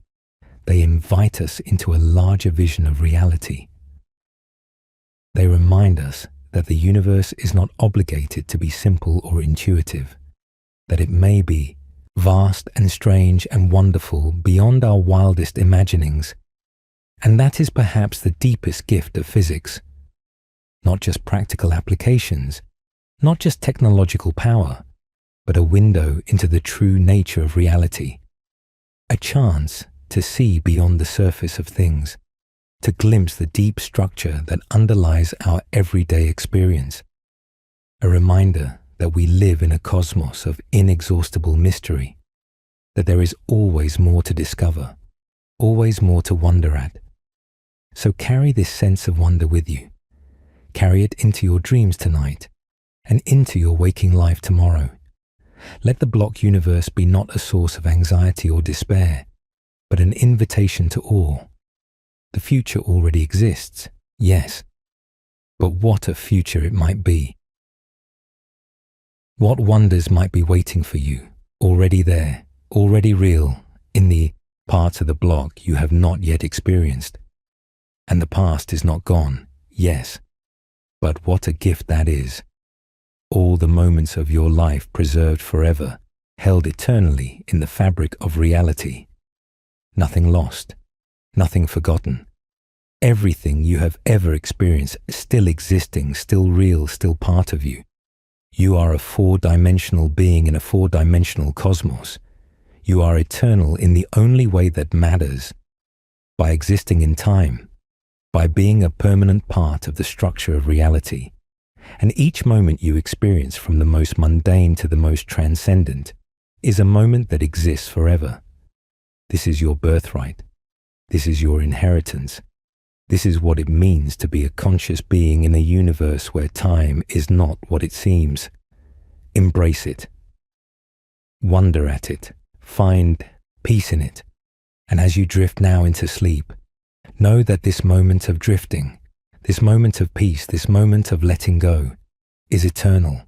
They invite us into a larger vision of reality. They remind us that the universe is not obligated to be simple or intuitive, that it may be vast and strange and wonderful beyond our wildest imaginings. And that is perhaps the deepest gift of physics. Not just practical applications, not just technological power, but a window into the true nature of reality. A chance to see beyond the surface of things, to glimpse the deep structure that underlies our everyday experience. A reminder that we live in a cosmos of inexhaustible mystery, that there is always more to discover, always more to wonder at. So carry this sense of wonder with you. Carry it into your dreams tonight and into your waking life tomorrow. Let the block universe be not a source of anxiety or despair, but an invitation to awe. The future already exists, yes, but what a future it might be. What wonders might be waiting for you, already there, already real, in the parts of the block you have not yet experienced. And the past is not gone, yes, but what a gift that is. All the moments of your life preserved forever, held eternally in the fabric of reality. Nothing lost, nothing forgotten. Everything you have ever experienced still existing, still real, still part of you. You are a four-dimensional being in a four-dimensional cosmos. You are eternal in the only way that matters, by existing in time, by being a permanent part of the structure of reality. And each moment you experience, from the most mundane to the most transcendent, is a moment that exists forever. This is your birthright. This is your inheritance. This is what it means to be a conscious being in a universe where time is not what it seems. Embrace it. Wonder at it. Find peace in it. And as you drift now into sleep, know that this moment of drifting, this moment of peace, this moment of letting go, is eternal.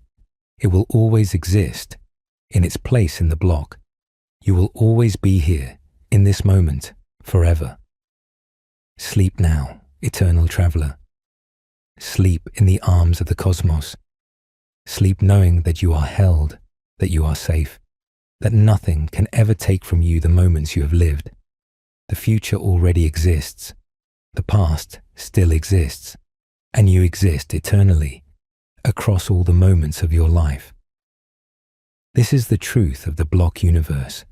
It will always exist in its place in the block. You will always be here, in this moment, forever. Sleep now, eternal traveler. Sleep in the arms of the cosmos. Sleep knowing that you are held, that you are safe, that nothing can ever take from you the moments you have lived. The future already exists. The past still exists. And you exist eternally, across all the moments of your life. This is the truth of the block universe.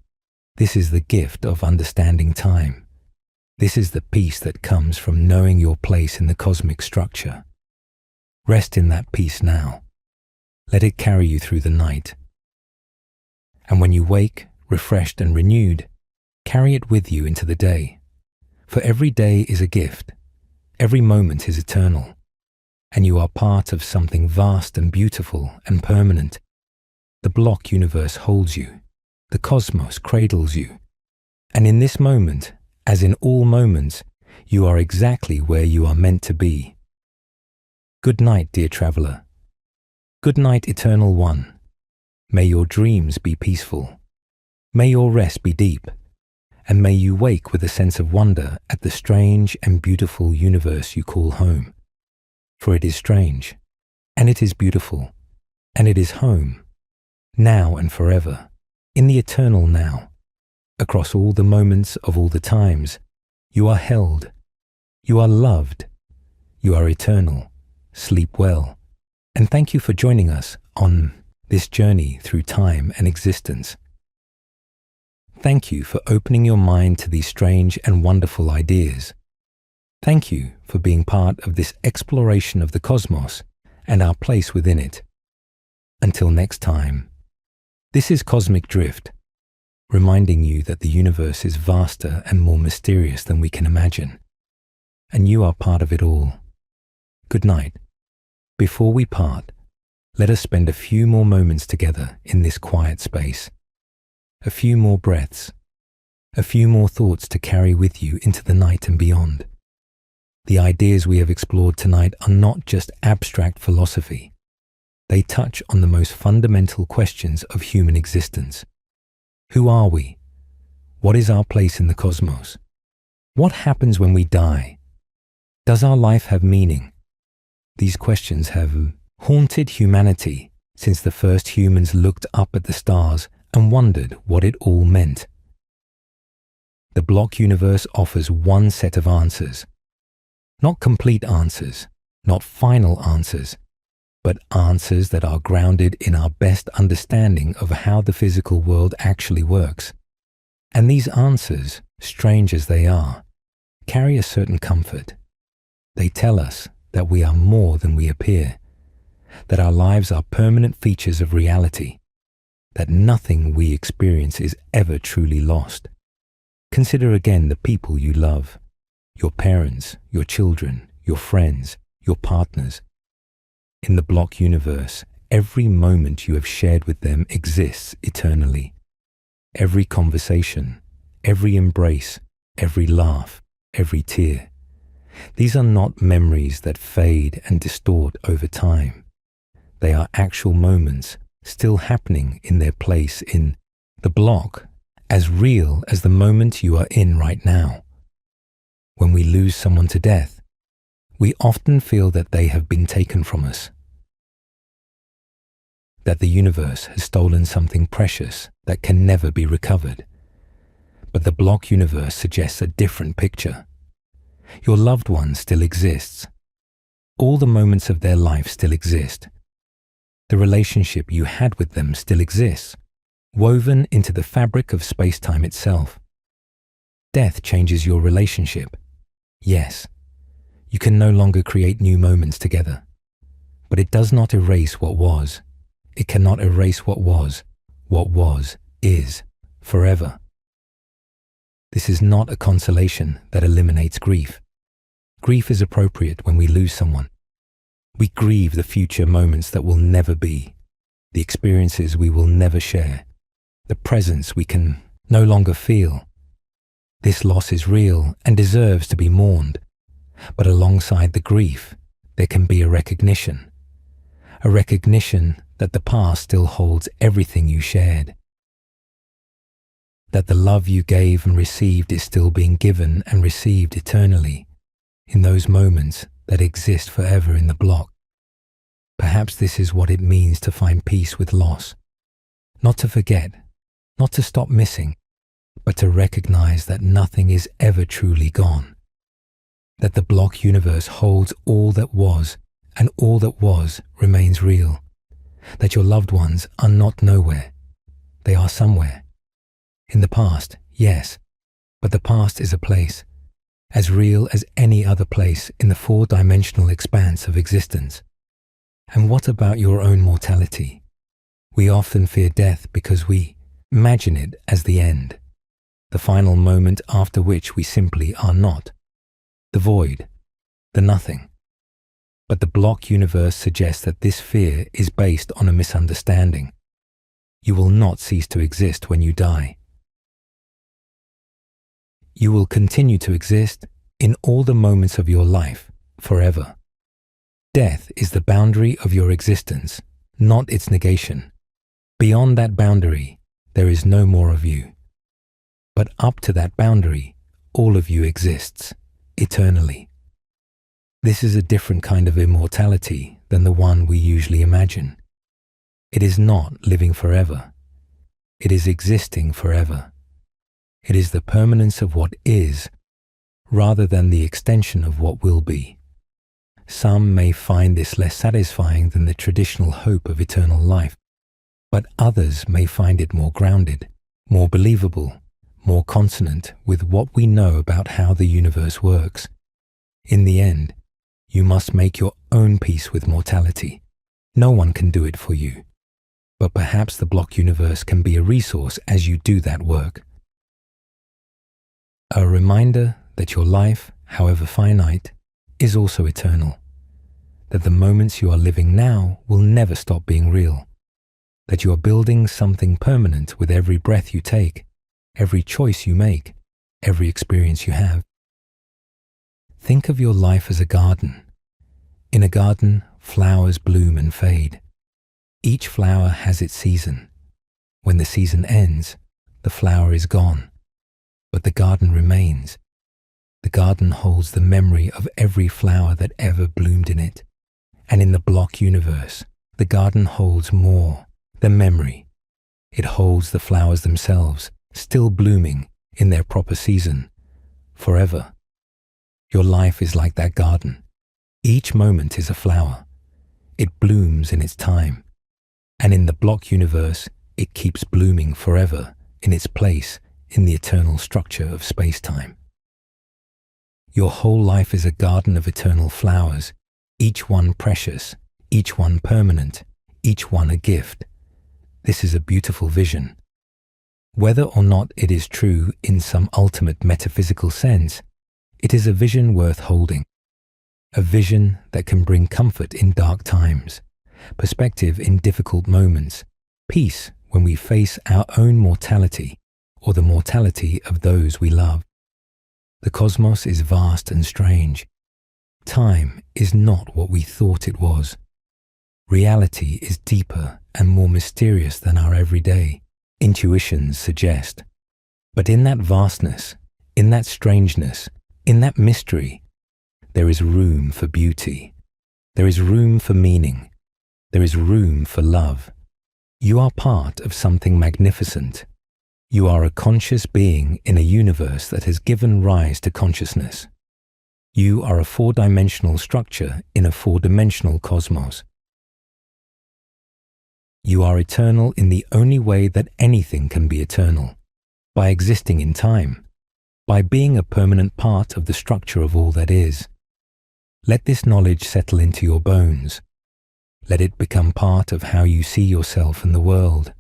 This is the gift of understanding time. This is the peace that comes from knowing your place in the cosmic structure. Rest in that peace now. Let it carry you through the night. And when you wake, refreshed and renewed, carry it with you into the day. For every day is a gift. Every moment is eternal. And you are part of something vast and beautiful and permanent. The block universe holds you. The cosmos cradles you. And in this moment, as in all moments, you are exactly where you are meant to be. Good night, dear traveler. Good night, Eternal One. May your dreams be peaceful. May your rest be deep. And may you wake with a sense of wonder at the strange and beautiful universe you call home. For it is strange, and it is beautiful, and it is home, now and forever, in the eternal now. Across all the moments of all the times, you are held, you are loved, you are eternal. Sleep well, and thank you for joining us on this journey through time and existence. Thank you for opening your mind to these strange and wonderful ideas. Thank you for being part of this exploration of the cosmos and our place within it. Until next time, this is Cosmic Drift, reminding you that the universe is vaster and more mysterious than we can imagine, and you are part of it all. Good night. Before we part, let us spend a few more moments together in this quiet space. A few more breaths, a few more thoughts to carry with you into the night and beyond. The ideas we have explored tonight are not just abstract philosophy. They touch on the most fundamental questions of human existence. Who are we? What is our place in the cosmos? What happens when we die? Does our life have meaning? these questions have haunted humanity since the first humans looked up at the stars and wondered what it all meant. The block universe offers one set of answers. Not complete answers, not final answers, but answers that are grounded in our best understanding of how the physical world actually works. And these answers, strange as they are, carry a certain comfort. They tell us that we are more than we appear, that our lives are permanent features of reality, that nothing we experience is ever truly lost. Consider again the people you love, your parents, your children, your friends, your partners. In the block universe, every moment you have shared with them exists eternally. Every conversation, every embrace, every laugh, every tear. These are not memories that fade and distort over time. They are actual moments still happening in their place in the block, as real as the moment you are in right now. When we lose someone to death, we often feel that they have been taken from us, that the universe has stolen something precious that can never be recovered. But the block universe suggests a different picture. Your loved one still exists. All the moments of their life still exist. The relationship you had with them still exists, woven into the fabric of space-time itself. Death changes your relationship. Yes, you can no longer create new moments together. But it does not erase what was. It cannot erase what was. What was, is, forever. This is not a consolation that eliminates grief. Grief is appropriate when we lose someone. We grieve the future moments that will never be, the experiences we will never share, the presence we can no longer feel. This loss is real and deserves to be mourned. But alongside the grief, there can be a recognition that the past still holds everything you shared, that the love you gave and received is still being given and received eternally in those moments that exist forever in the block. Perhaps this is what it means to find peace with loss, not to forget, not to stop missing, but to recognize that nothing is ever truly gone, that the block universe holds all that was, and all that was remains real, that your loved ones are not nowhere, they are somewhere. In the past, yes, but the past is a place, as real as any other place in the four-dimensional expanse of existence. And what about your own mortality? We often fear death because we imagine it as the end, the final moment after which we simply are not, the void, the nothing. But the block universe suggests that this fear is based on a misunderstanding. You will not cease to exist when you die. You will continue to exist in all the moments of your life, forever. Death is the boundary of your existence, not its negation. Beyond that boundary, there is no more of you. But up to that boundary, all of you exists, eternally. This is a different kind of immortality than the one we usually imagine. It is not living forever. It is existing forever. It is the permanence of what is, rather than the extension of what will be. Some may find this less satisfying than the traditional hope of eternal life, but others may find it more grounded, more believable, more consonant with what we know about how the universe works. In the end, you must make your own peace with mortality. No one can do it for you, but perhaps the block universe can be a resource as you do that work. A reminder that your life, however finite, is also eternal, that the moments you are living now will never stop being real, that you are building something permanent with every breath you take, every choice you make, every experience you have. Think of your life as a garden. In a garden, flowers bloom and fade. Each flower has its season. When the season ends, the flower is gone. But the garden remains. The garden holds the memory of every flower that ever bloomed in it. And in the block universe, the garden holds more than memory. It holds the flowers themselves, still blooming in their proper season, forever. Your life is like that garden. Each moment is a flower. It blooms in its time. And in the block universe, it keeps blooming forever in its place in the eternal structure of space-time. Your whole life is a garden of eternal flowers, each one precious, each one permanent, each one a gift. This is a beautiful vision. Whether or not it is true in some ultimate metaphysical sense, it is a vision worth holding. A vision that can bring comfort in dark times, perspective in difficult moments, peace when we face our own mortality or the mortality of those we love. The cosmos is vast and strange. Time is not what we thought it was. Reality is deeper and more mysterious than our everyday intuitions suggest. But in that vastness, in that strangeness, in that mystery, there is room for beauty. There is room for meaning. There is room for love. You are part of something magnificent. You are a conscious being in a universe that has given rise to consciousness. You are a four-dimensional structure in a four-dimensional cosmos. You are eternal in the only way that anything can be eternal, by existing in time, by being a permanent part of the structure of all that is. Let this knowledge settle into your bones. Let it become part of how you see yourself and the world,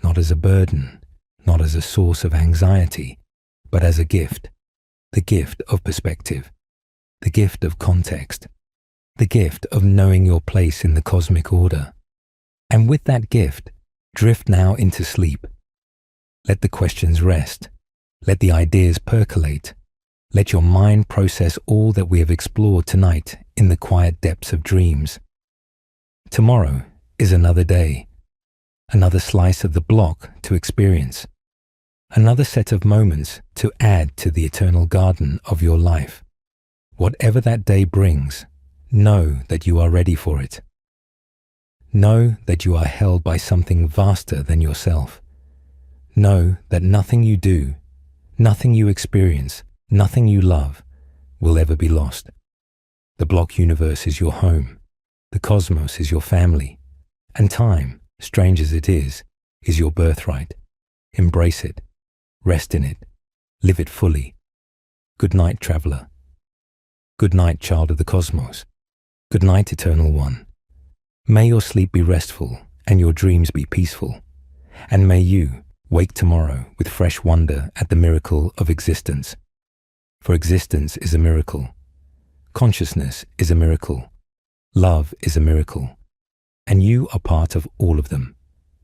not as a burden, not as a source of anxiety, but as a gift, the gift of perspective, the gift of context, the gift of knowing your place in the cosmic order. And with that gift, drift now into sleep. Let the questions rest. Let the ideas percolate. Let your mind process all that we have explored tonight in the quiet depths of dreams. Tomorrow is another day, another slice of the block to experience, another set of moments to add to the eternal garden of your life. Whatever that day brings, know that you are ready for it. Know that you are held by something vaster than yourself. Know that nothing you do, nothing you experience, nothing you love will ever be lost. The block universe is your home. The cosmos is your family. And time, strange as it is your birthright. Embrace it. Rest in it. Live it fully. Good night, traveler. Good night, child of the cosmos. Good night, eternal one. May your sleep be restful and your dreams be peaceful. And may you wake tomorrow with fresh wonder at the miracle of existence. For existence is a miracle. Consciousness is a miracle. Love is a miracle. And you are part of all of them,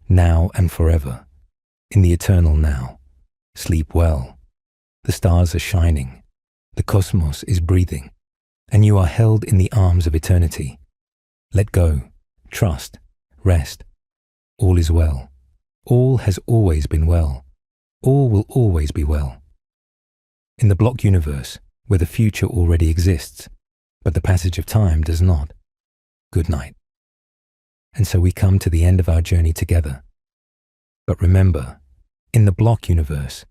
now and forever, in the eternal now. Sleep well. The stars are shining. The cosmos is breathing. And you are held in the arms of eternity. Let go. Trust. Rest. All is well. All has always been well. All will always be well. In the block universe, where the future already exists, but the passage of time does not. Good night. And so we come to the end of our journey together. But remember, in the block universe,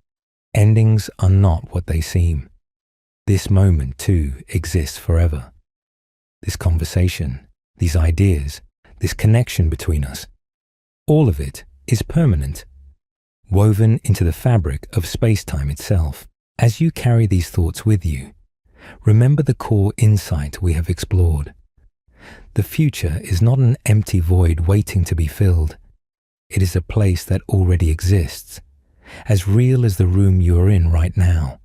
endings are not what they seem. This moment, too, exists forever. This conversation, these ideas, this connection between us, all of it is permanent, woven into the fabric of space-time itself. As you carry these thoughts with you, remember the core insight we have explored. The future is not an empty void waiting to be filled. It is a place that already exists, as real as the room you are in right now.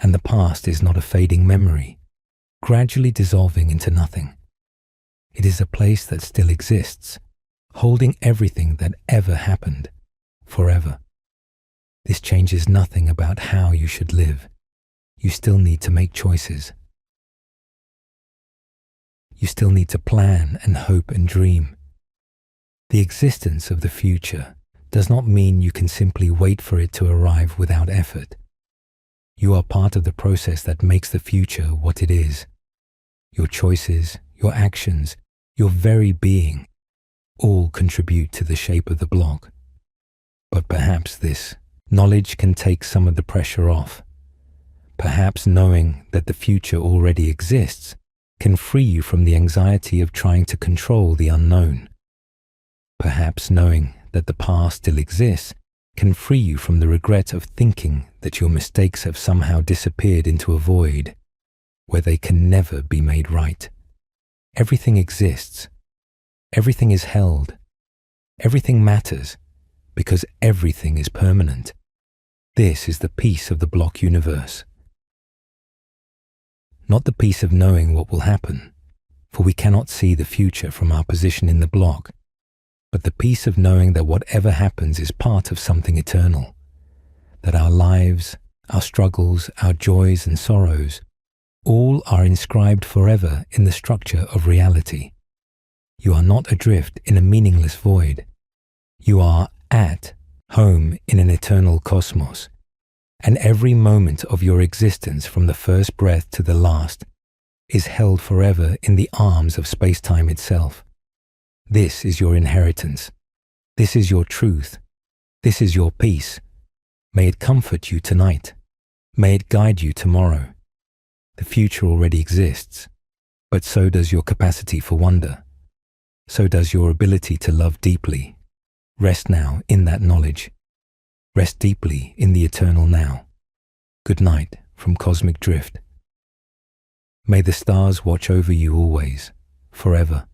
And the past is not a fading memory, gradually dissolving into nothing. It is a place that still exists, holding everything that ever happened, forever. This changes nothing about how you should live. You still need to make choices. You still need to plan and hope and dream. The existence of the future does not mean you can simply wait for it to arrive without effort. You are part of the process that makes the future what it is. Your choices, your actions, your very being, all contribute to the shape of the block. But perhaps this knowledge can take some of the pressure off. Perhaps knowing that the future already exists can free you from the anxiety of trying to control the unknown. Perhaps knowing that the past still exists can free you from the regret of thinking that your mistakes have somehow disappeared into a void where they can never be made right. Everything exists. Everything is held. Everything matters because everything is permanent. This is the peace of the block universe. Not the peace of knowing what will happen, for we cannot see the future from our position in the block, but the peace of knowing that whatever happens is part of something eternal, that our lives, our struggles, our joys and sorrows, all are inscribed forever in the structure of reality. You are not adrift in a meaningless void. You are at home in an eternal cosmos, and every moment of your existence from the first breath to the last is held forever in the arms of space-time itself. This is your inheritance. This is your truth. This is your peace. May it comfort you tonight. May it guide you tomorrow. The future already exists, but so does your capacity for wonder. So does your ability to love deeply. Rest now in that knowledge. Rest deeply in the eternal now. Good night from Cosmic Drift. May the stars watch over you always, forever.